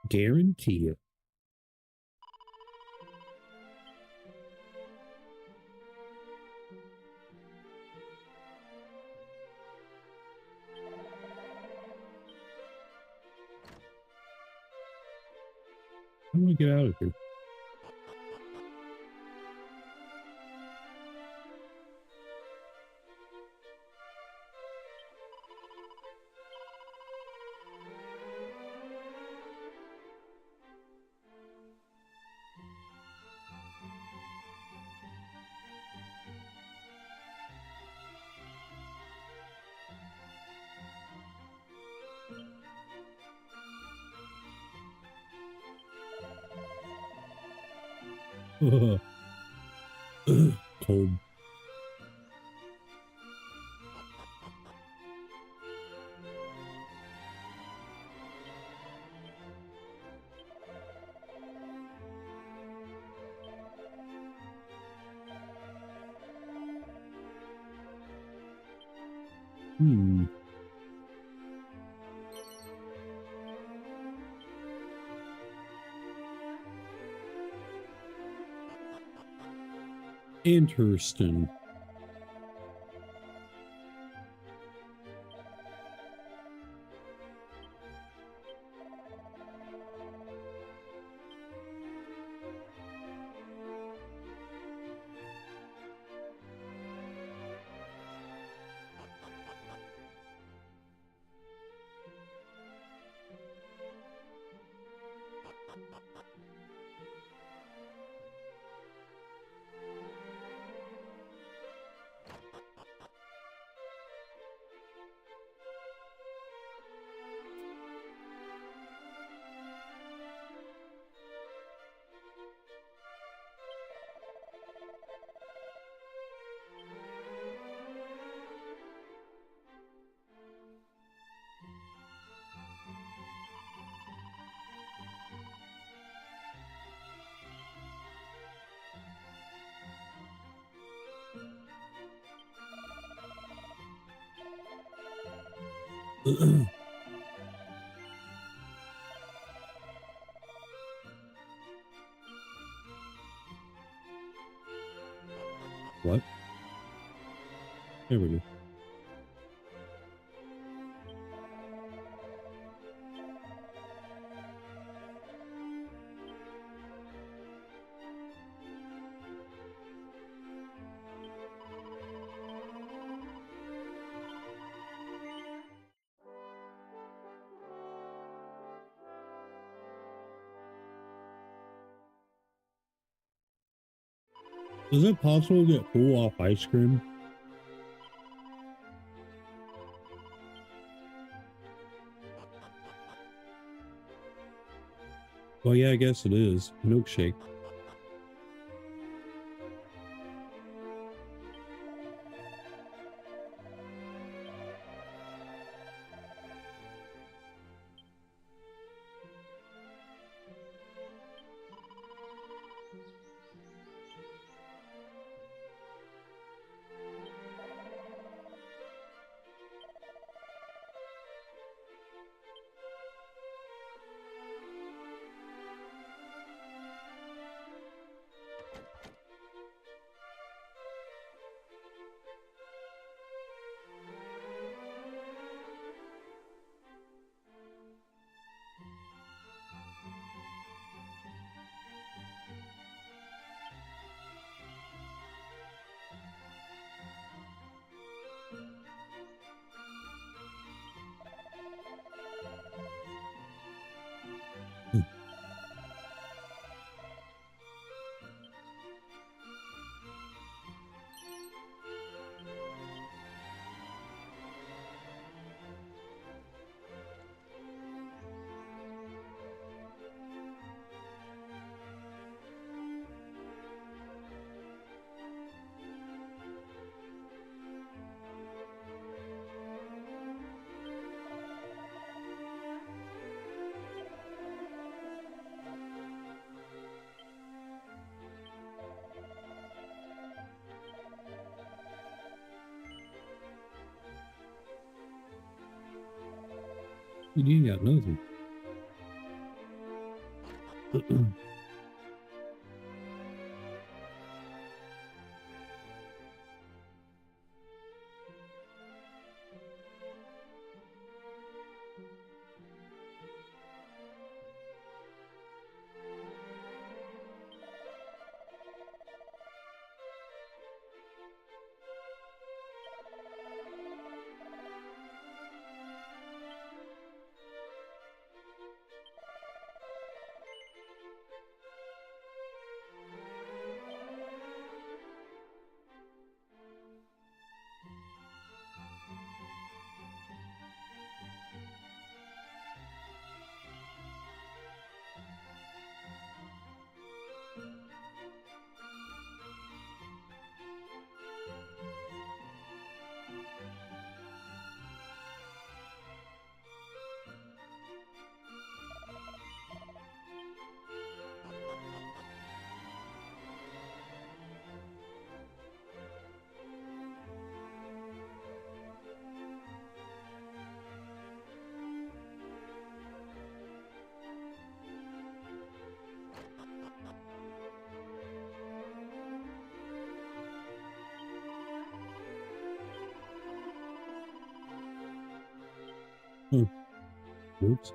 Guarantee it. I'm gonna get out of here. Cold. Interesting. What? There we go. Is it possible to get full off ice cream? Well, yeah, I guess it is. Milkshake. You ain't got nothing. Oops.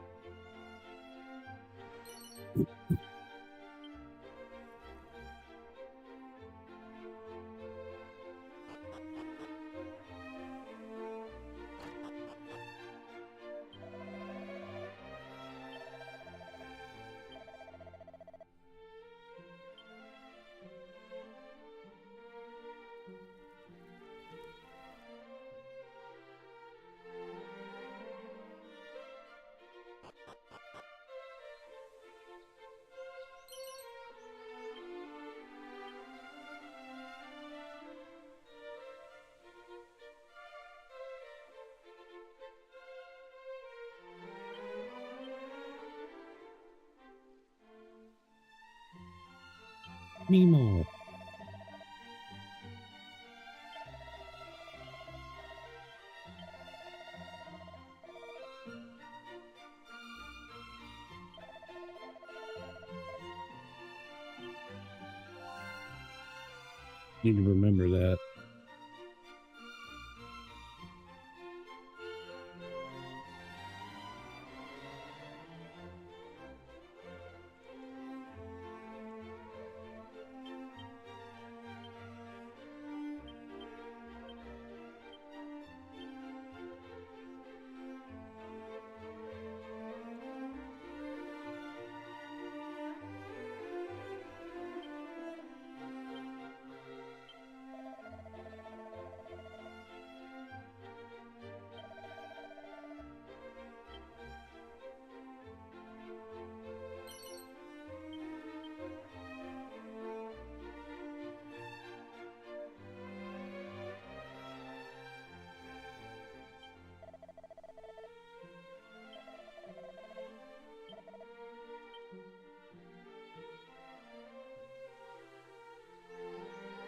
Nemo. Need to remember that.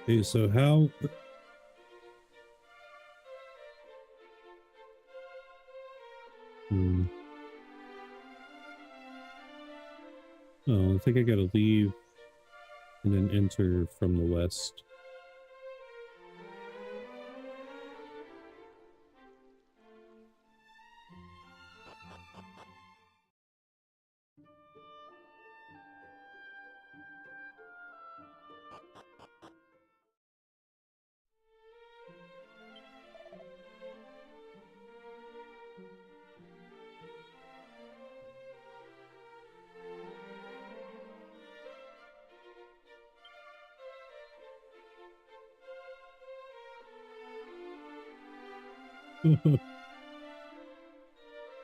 Okay, so how... Oh, I think I gotta leave and then enter from the west.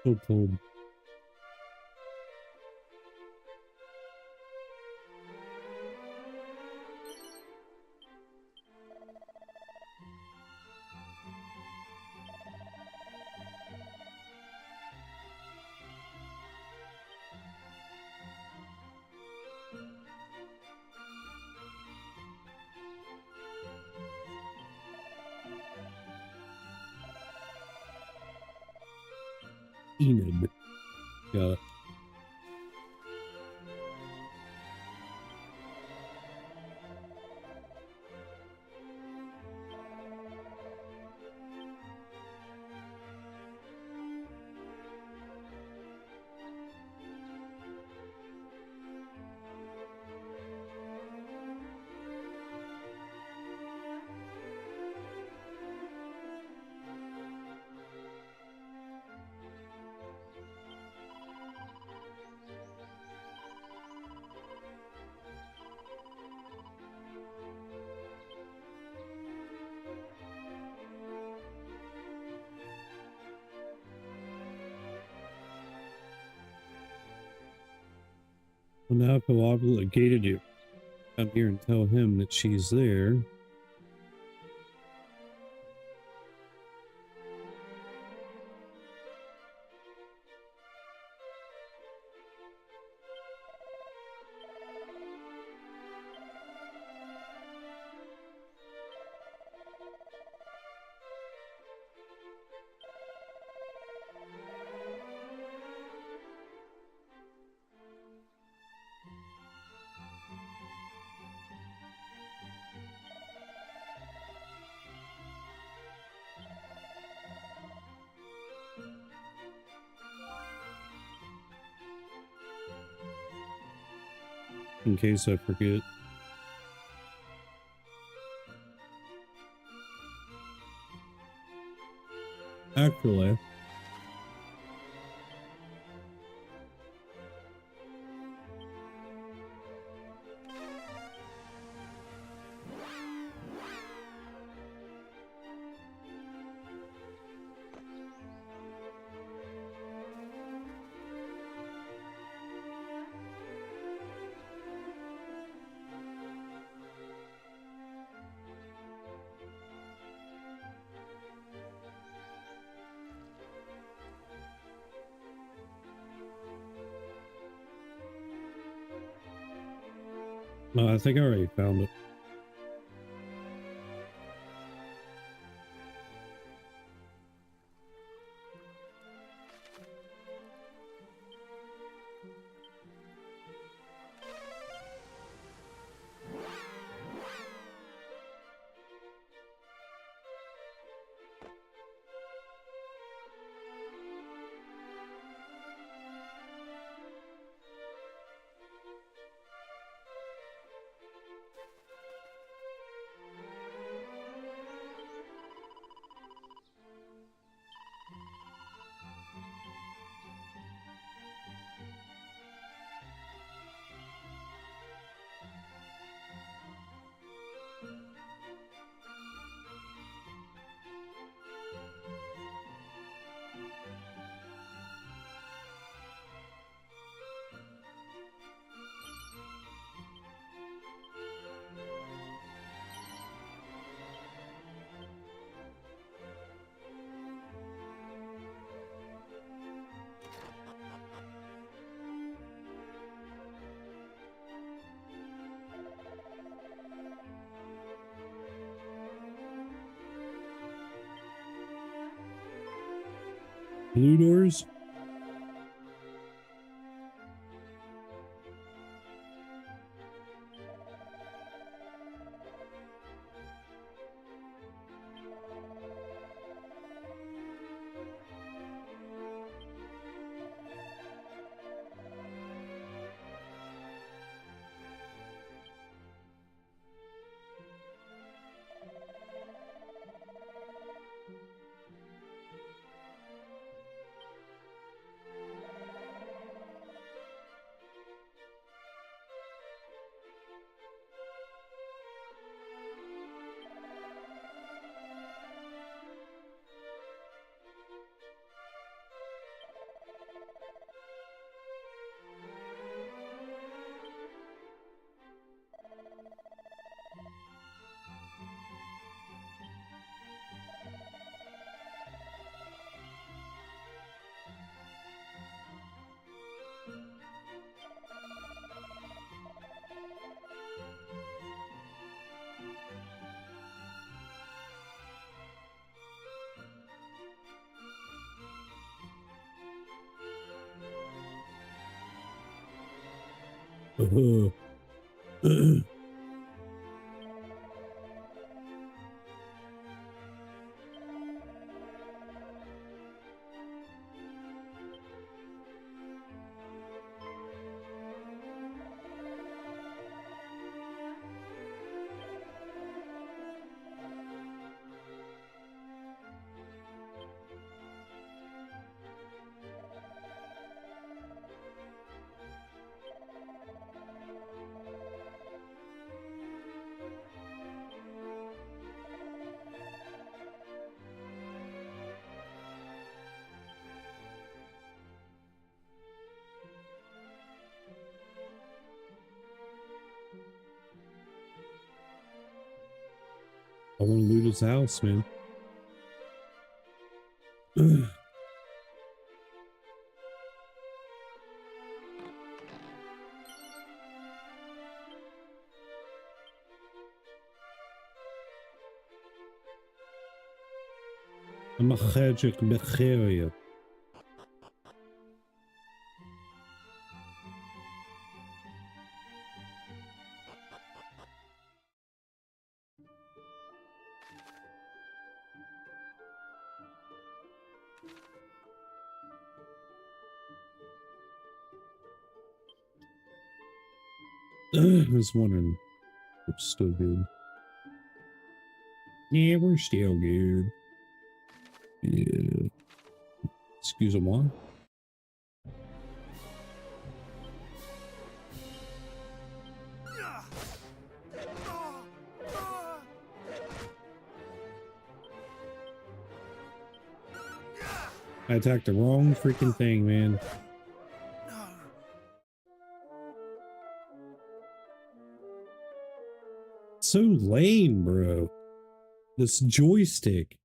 So cold. Enid. Got it. Well, now if I've obligated you come here and tell him that she's there. In case I forget. Actually, no, I think I already found it. Blue doors? I want to loot his house, man. I'm allergic to bacteria. I was wondering if we're still good. Yeah, we're still good. Yeah. Excusez-moi. I attacked the wrong freaking thing, man. So lame, bro. This joystick.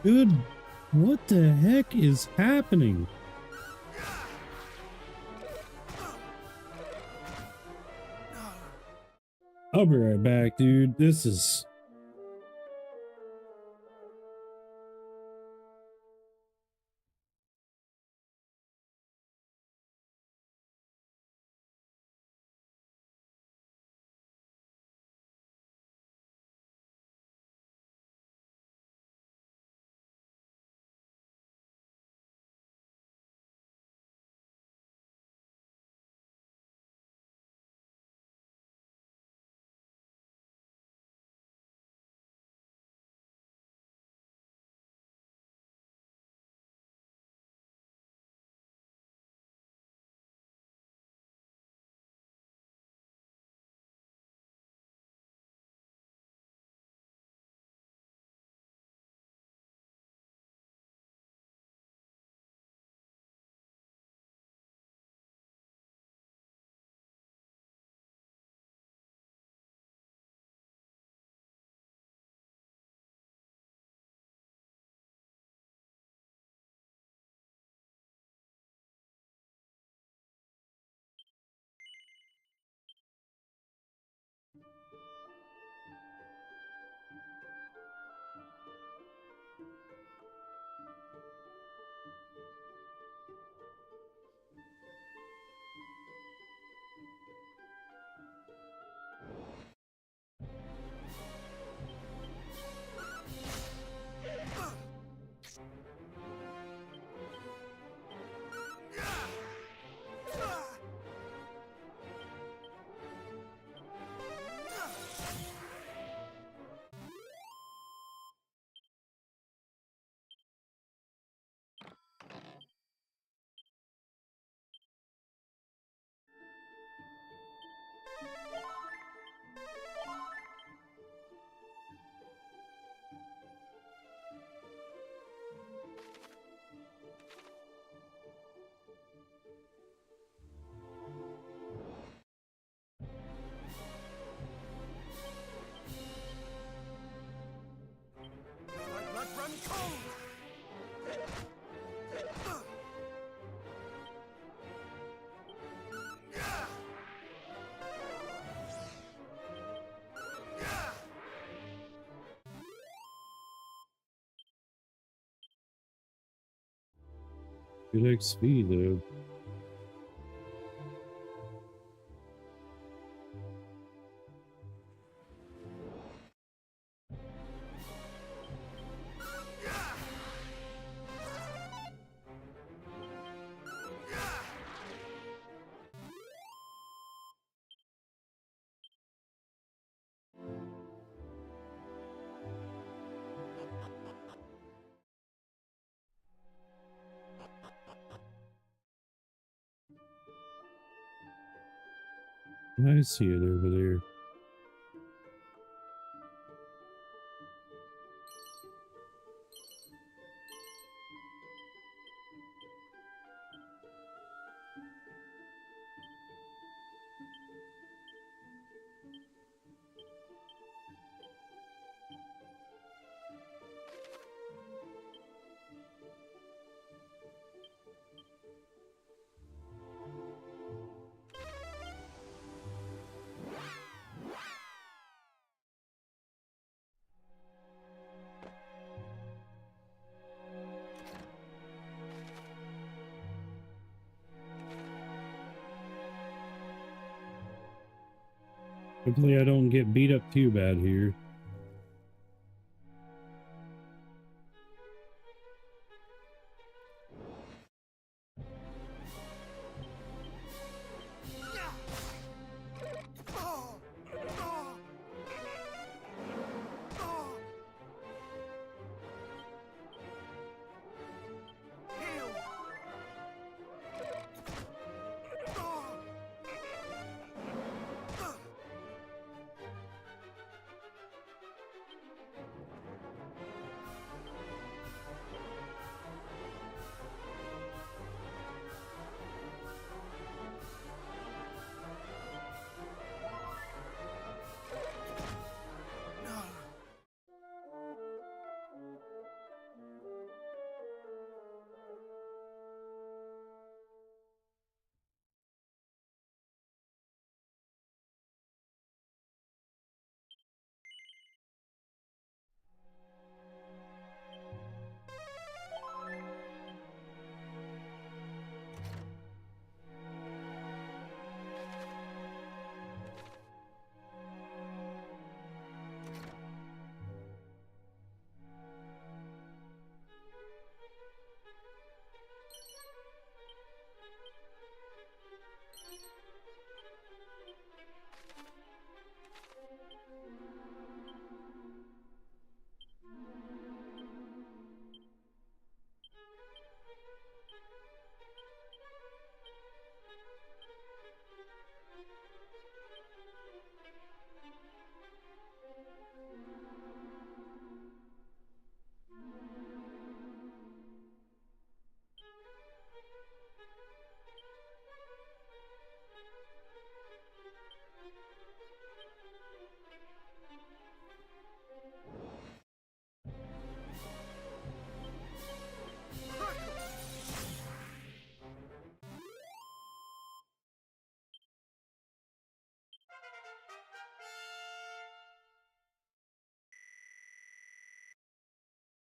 Dude, what the heck is happening? I'll be right back, dude. This is... My blood run cold! Good XP though. I see it over there. Hopefully I don't get beat up too bad here.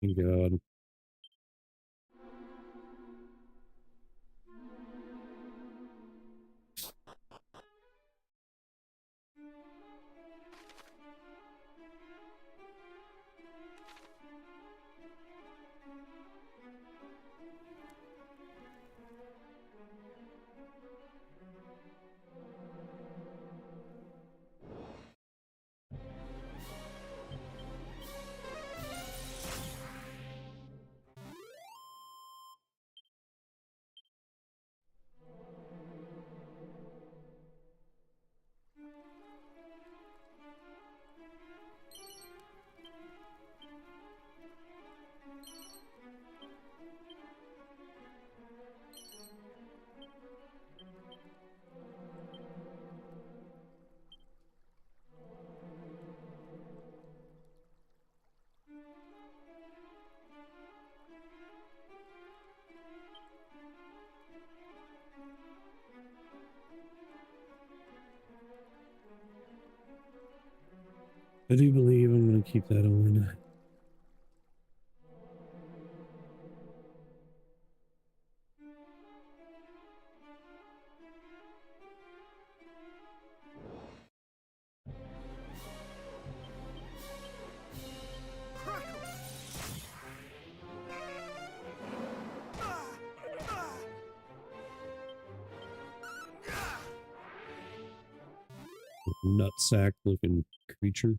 Thank God. I do believe I'm going to keep that on. Nutsack looking creature.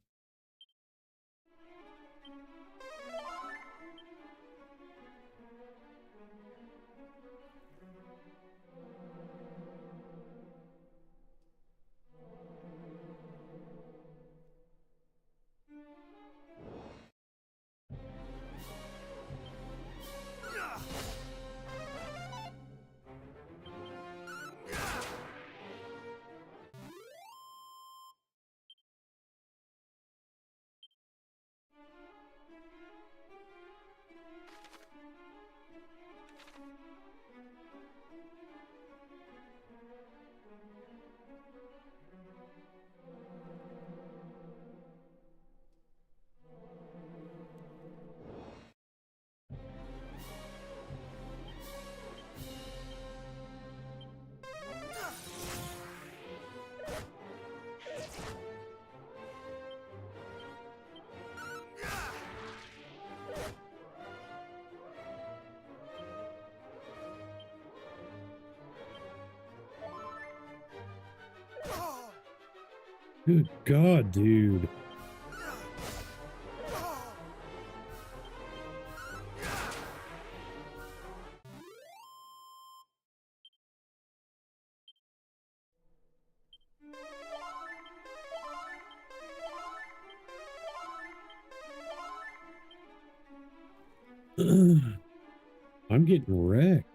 Good God, dude. I'm getting wrecked.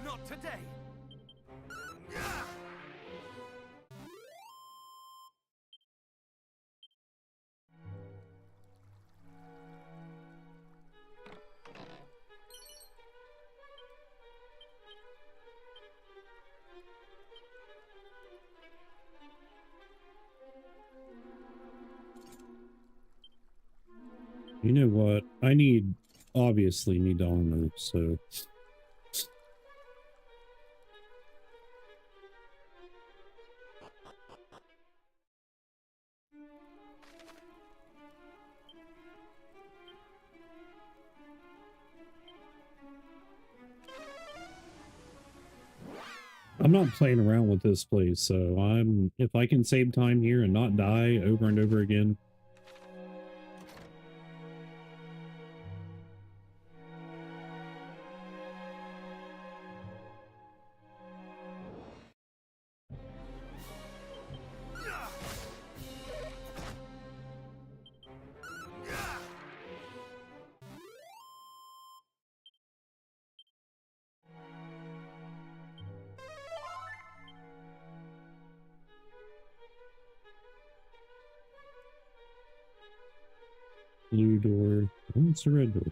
Not today. You know what? Obviously need armor, so... I'm not playing around with this place, so if I can save time here and not die over and over again. Blue door. Oh, it's a red door.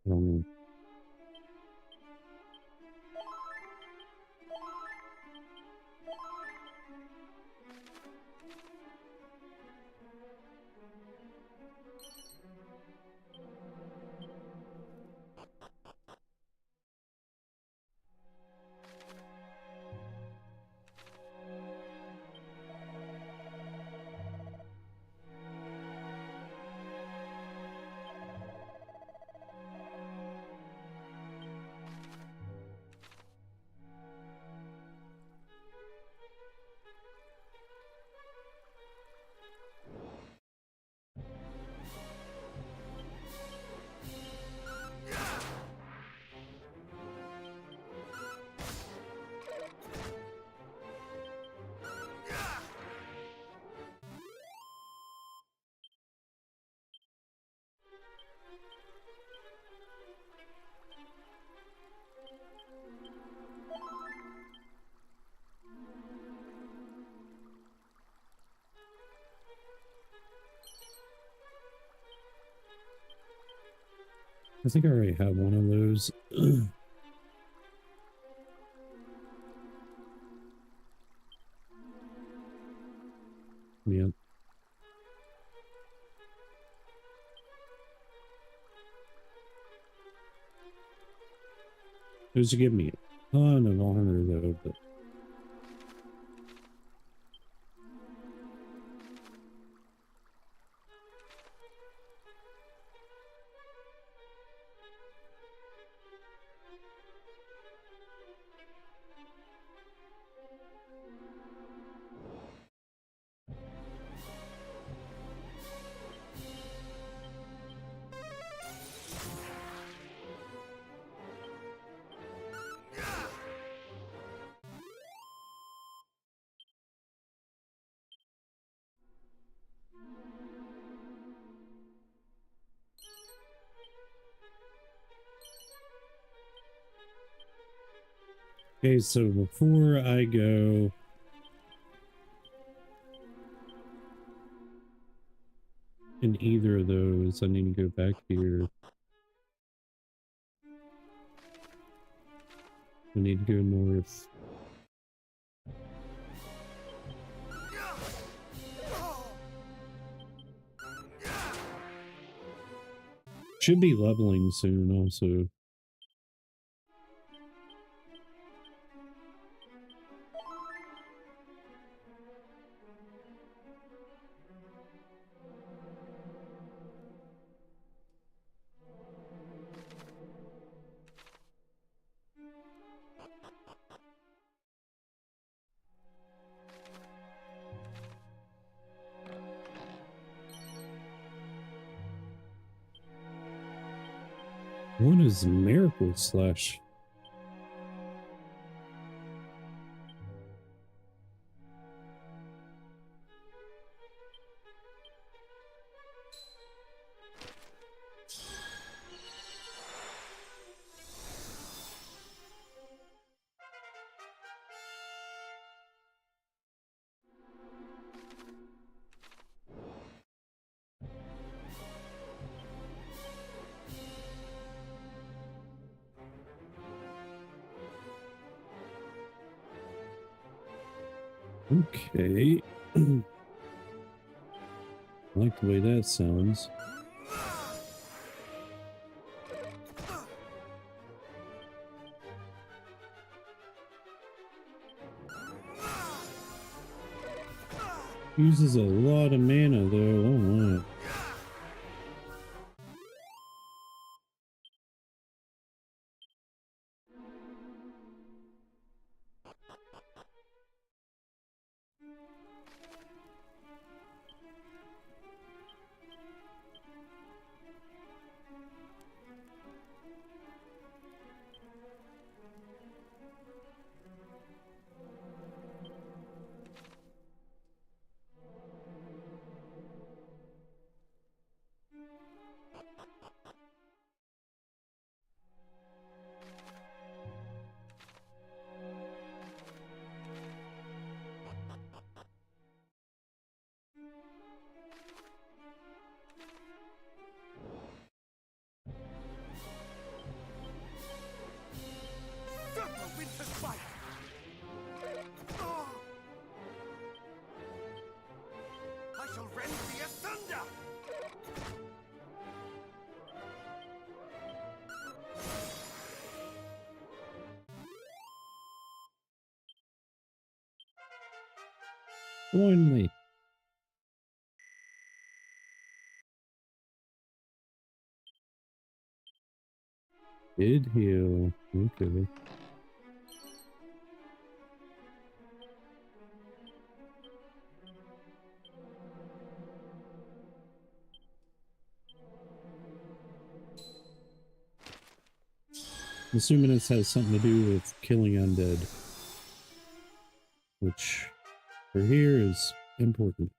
I don't know. I think I already have one of those. Yep. Those give me a ton of honor though, but okay, so before I go in either of those, I need to go back here. I need to go north. Should be leveling soon also. What is Miracle Slash? Okay. I like the way that sounds. Uses a lot of mana though. Oh my. Finally. Did heal. Okay. I'm assuming this has something to do with killing undead, which for here is important.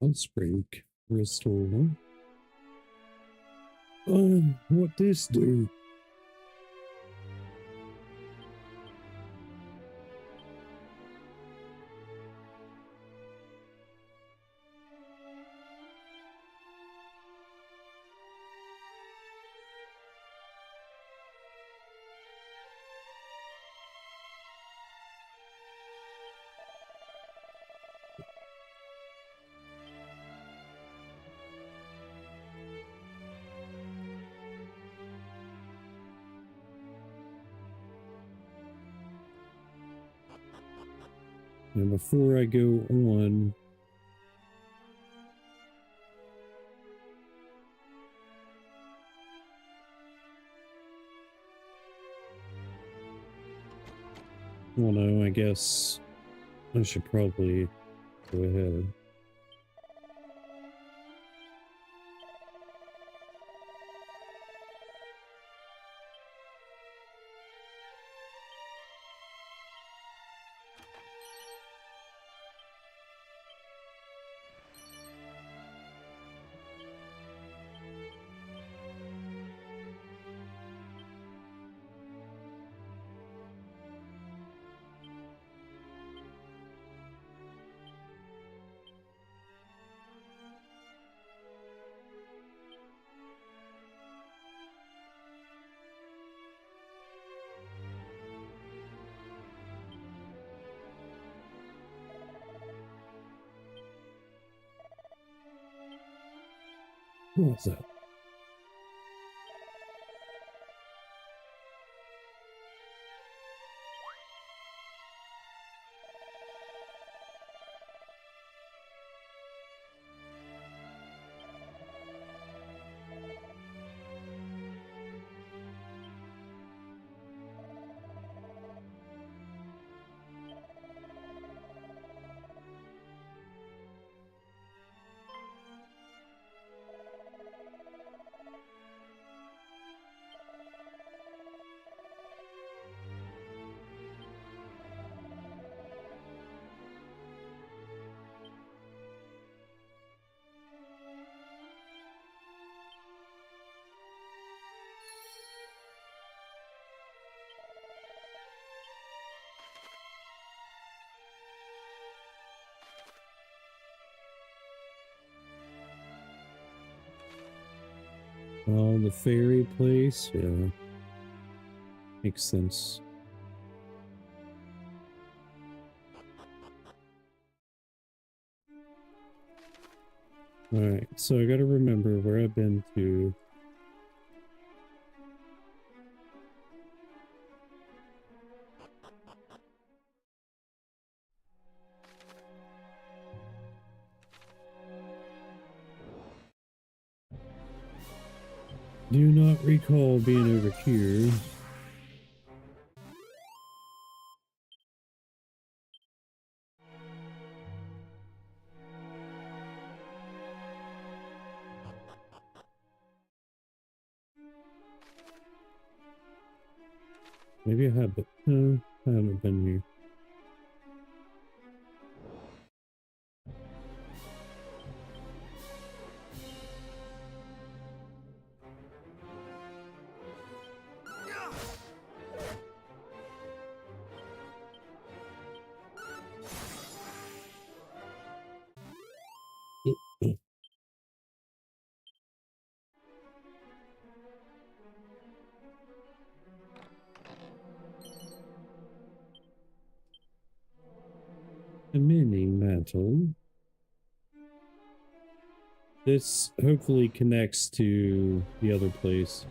Let's break. Restore. What this do? And before I go on, well, no, I guess I should probably go ahead. What's that? Oh, the fairy place? Yeah. Makes sense. Alright, so I gotta remember where I've been to. Do not recall being over here. Maybe I have, but no, I haven't been here. A mini mantle. This hopefully connects to the other place.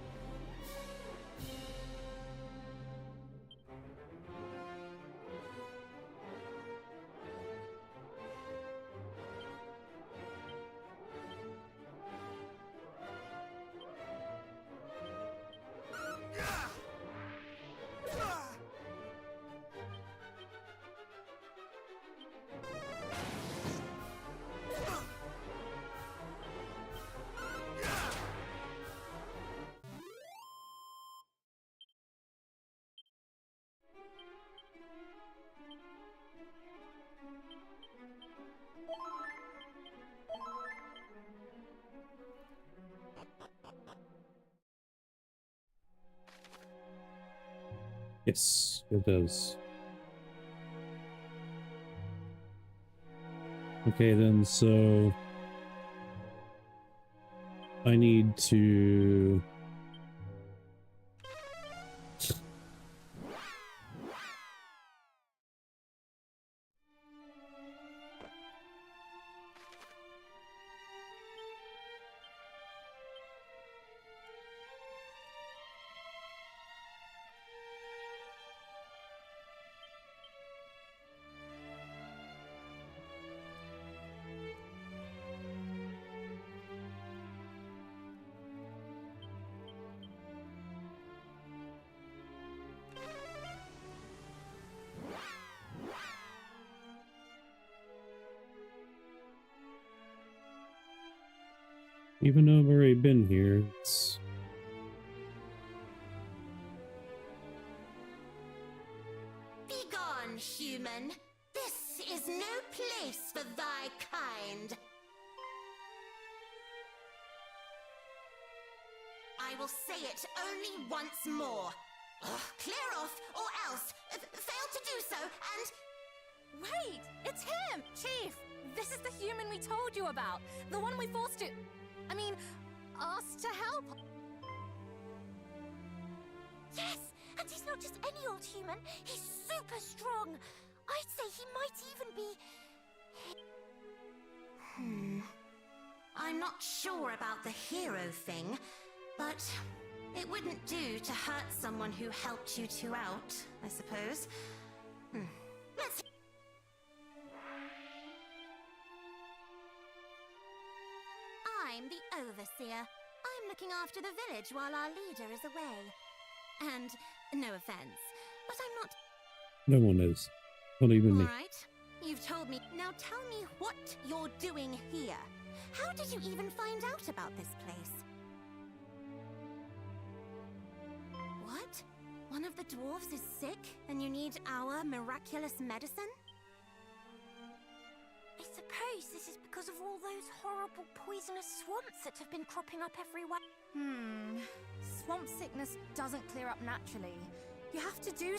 Yes, it does. Okay, then, so I need to... Even though I've already been here, it's... Begone, human. This is no place for thy kind. I will say it only once more. Clear off, or else. Fail to do so, and... Wait! It's him! Chief! This is the human we told you about. The one we forced to... I mean, asked to help. Yes! And he's not just any old human. He's super strong. I'd say he might even be... I'm not sure about the hero thing, but it wouldn't do to hurt someone who helped you two out, I suppose. Let's... I'm the Overseer. I'm looking after the village while our leader is away. And, no offense, but I'm not... No one is. Not even me. All right, you've told me. Now tell me what you're doing here. How did you even find out about this place? What? One of the dwarves is sick and you need our miraculous medicine? I suppose this is because of all those horrible poisonous swamps that have been cropping up everywhere. Swamp sickness doesn't clear up naturally. You have to do...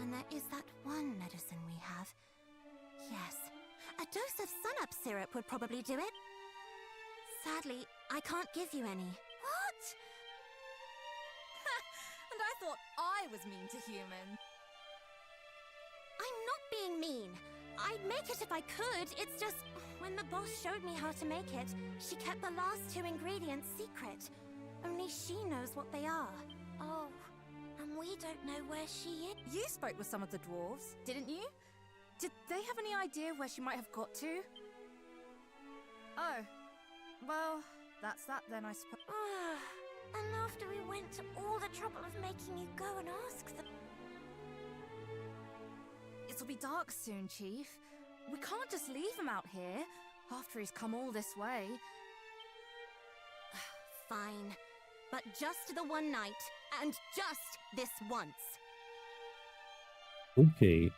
And there is that one medicine we have. Yes, a dose of sun-up syrup would probably do it. Sadly, I can't give you any. What? And I thought I was mean to humans. I'm not being mean. I'd make it if I could. It's just, when the boss showed me how to make it, she kept the last two ingredients secret. Only she knows what they are. Oh, and we don't know where she is. You spoke with some of the dwarves, didn't you? Did they have any idea where she might have got to? Oh, well, that's that then, I suppose. And after we went to all the trouble of making you go and ask them... It'll be dark soon, Chief. We can't just leave him out here, after he's come all this way. Fine. But just the one night, and just this once. Okay.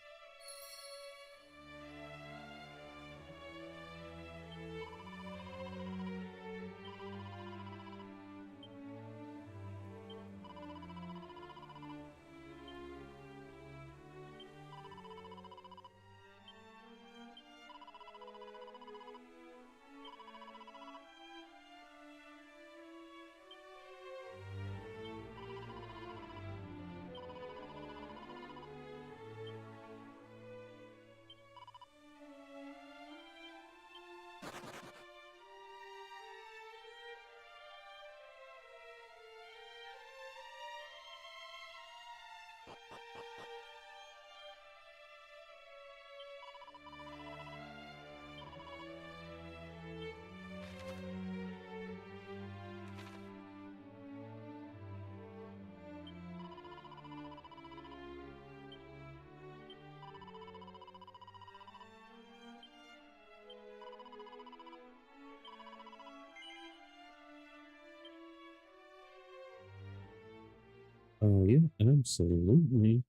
Oh, yeah, absolutely.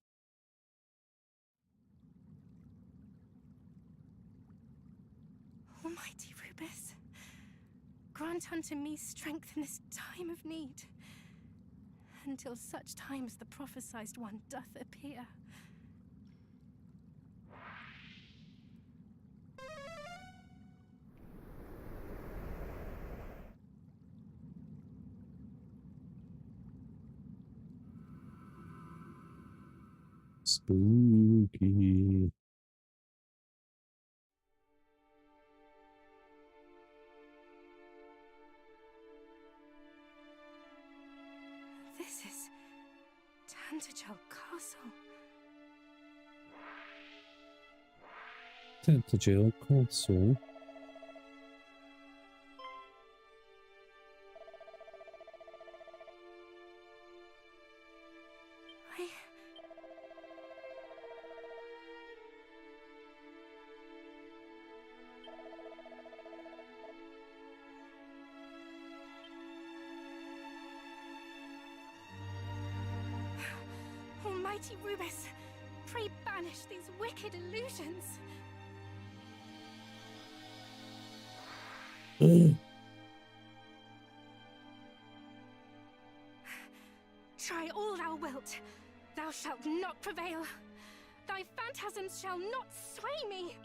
Almighty Rubus, grant unto me strength in this time of need, until such time as the prophesied one doth appear. Spooky. This is Tantagel Castle. Tantagel Castle. Almighty Rubus, pray banish these wicked illusions. Try all thou wilt, thou shalt not prevail. Thy phantasms shall not sway me.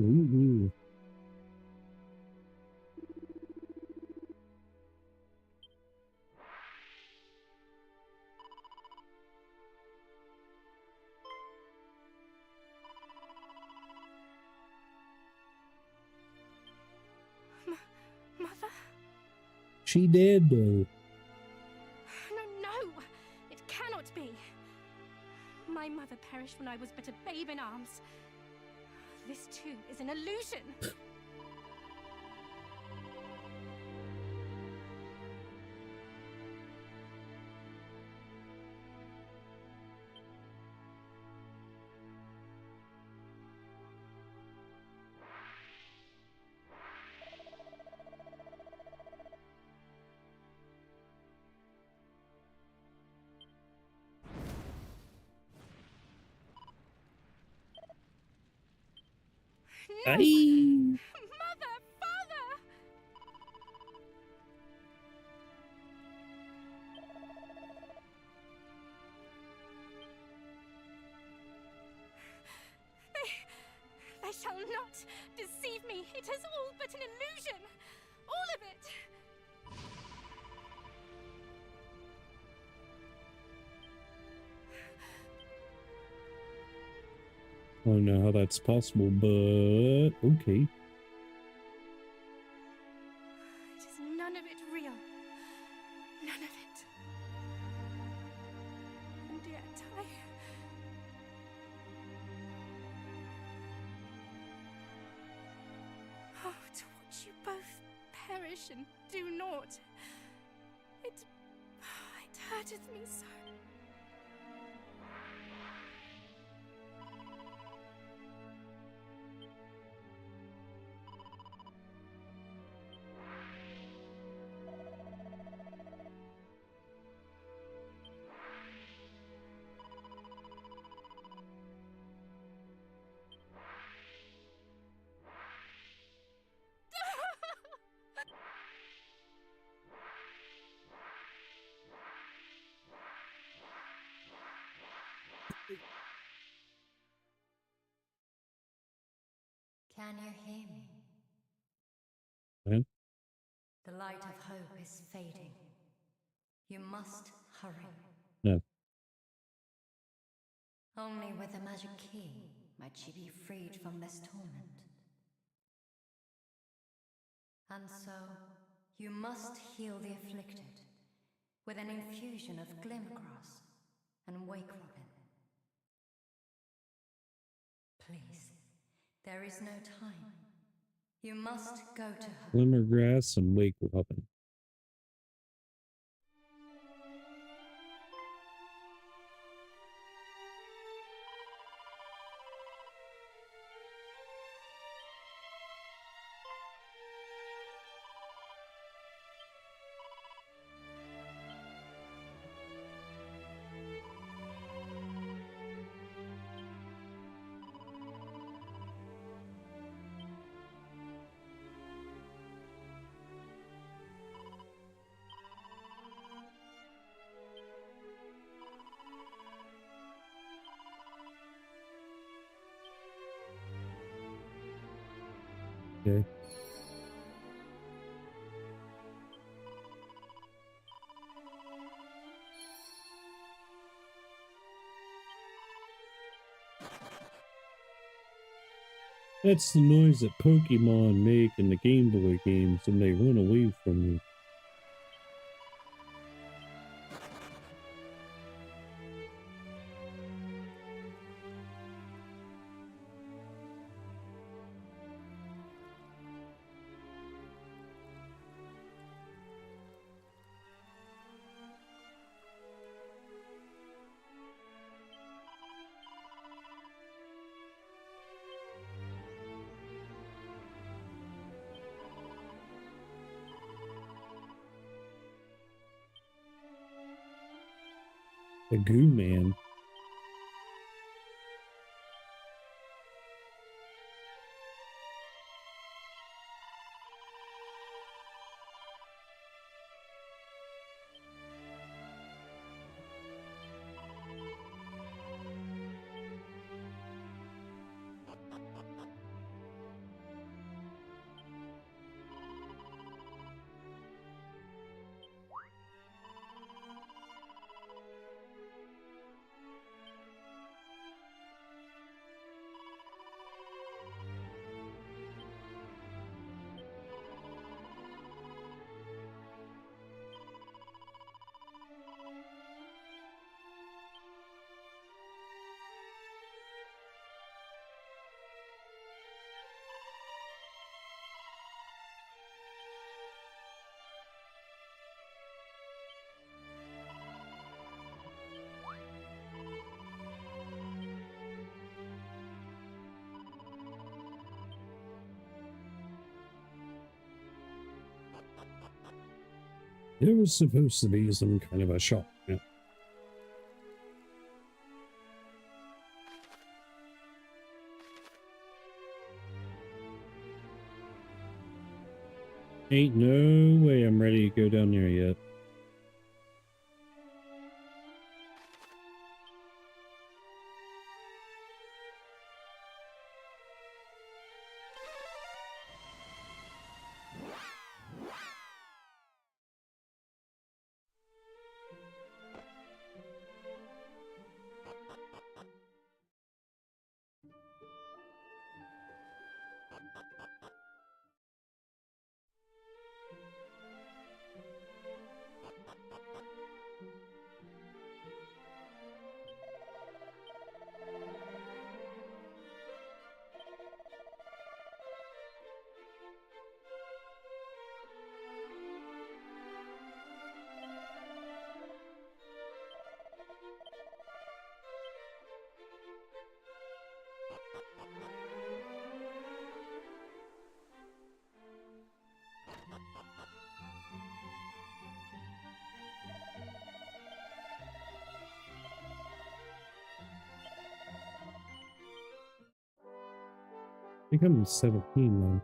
Ooh. She did, though. No, it cannot be. My mother perished when I was but a babe in arms. This too is an illusion. No! Aye. Mother! Father! They shall not deceive me. It is all but an illusion. All of it. I don't know how that's possible, but okay. It is none of it real. None of it. And yet oh, to watch you both perish and do naught. It hurteth me so. Can you hear me? Man. The light of hope is fading. You must hurry. No. Only with a magic key might she be freed from this torment. And so, you must heal the afflicted with an infusion of glimmergrass and wake robin. Please, there is no time. You must go to her. Glimmergrass and wake robin. Okay. That's the noise that Pokemon make in the Game Boy games when they run away from you. The Goo Man. There was supposed to be some kind of a shop. Yeah. Ain't no way I'm ready to go down there yet. I think I'm 17 now.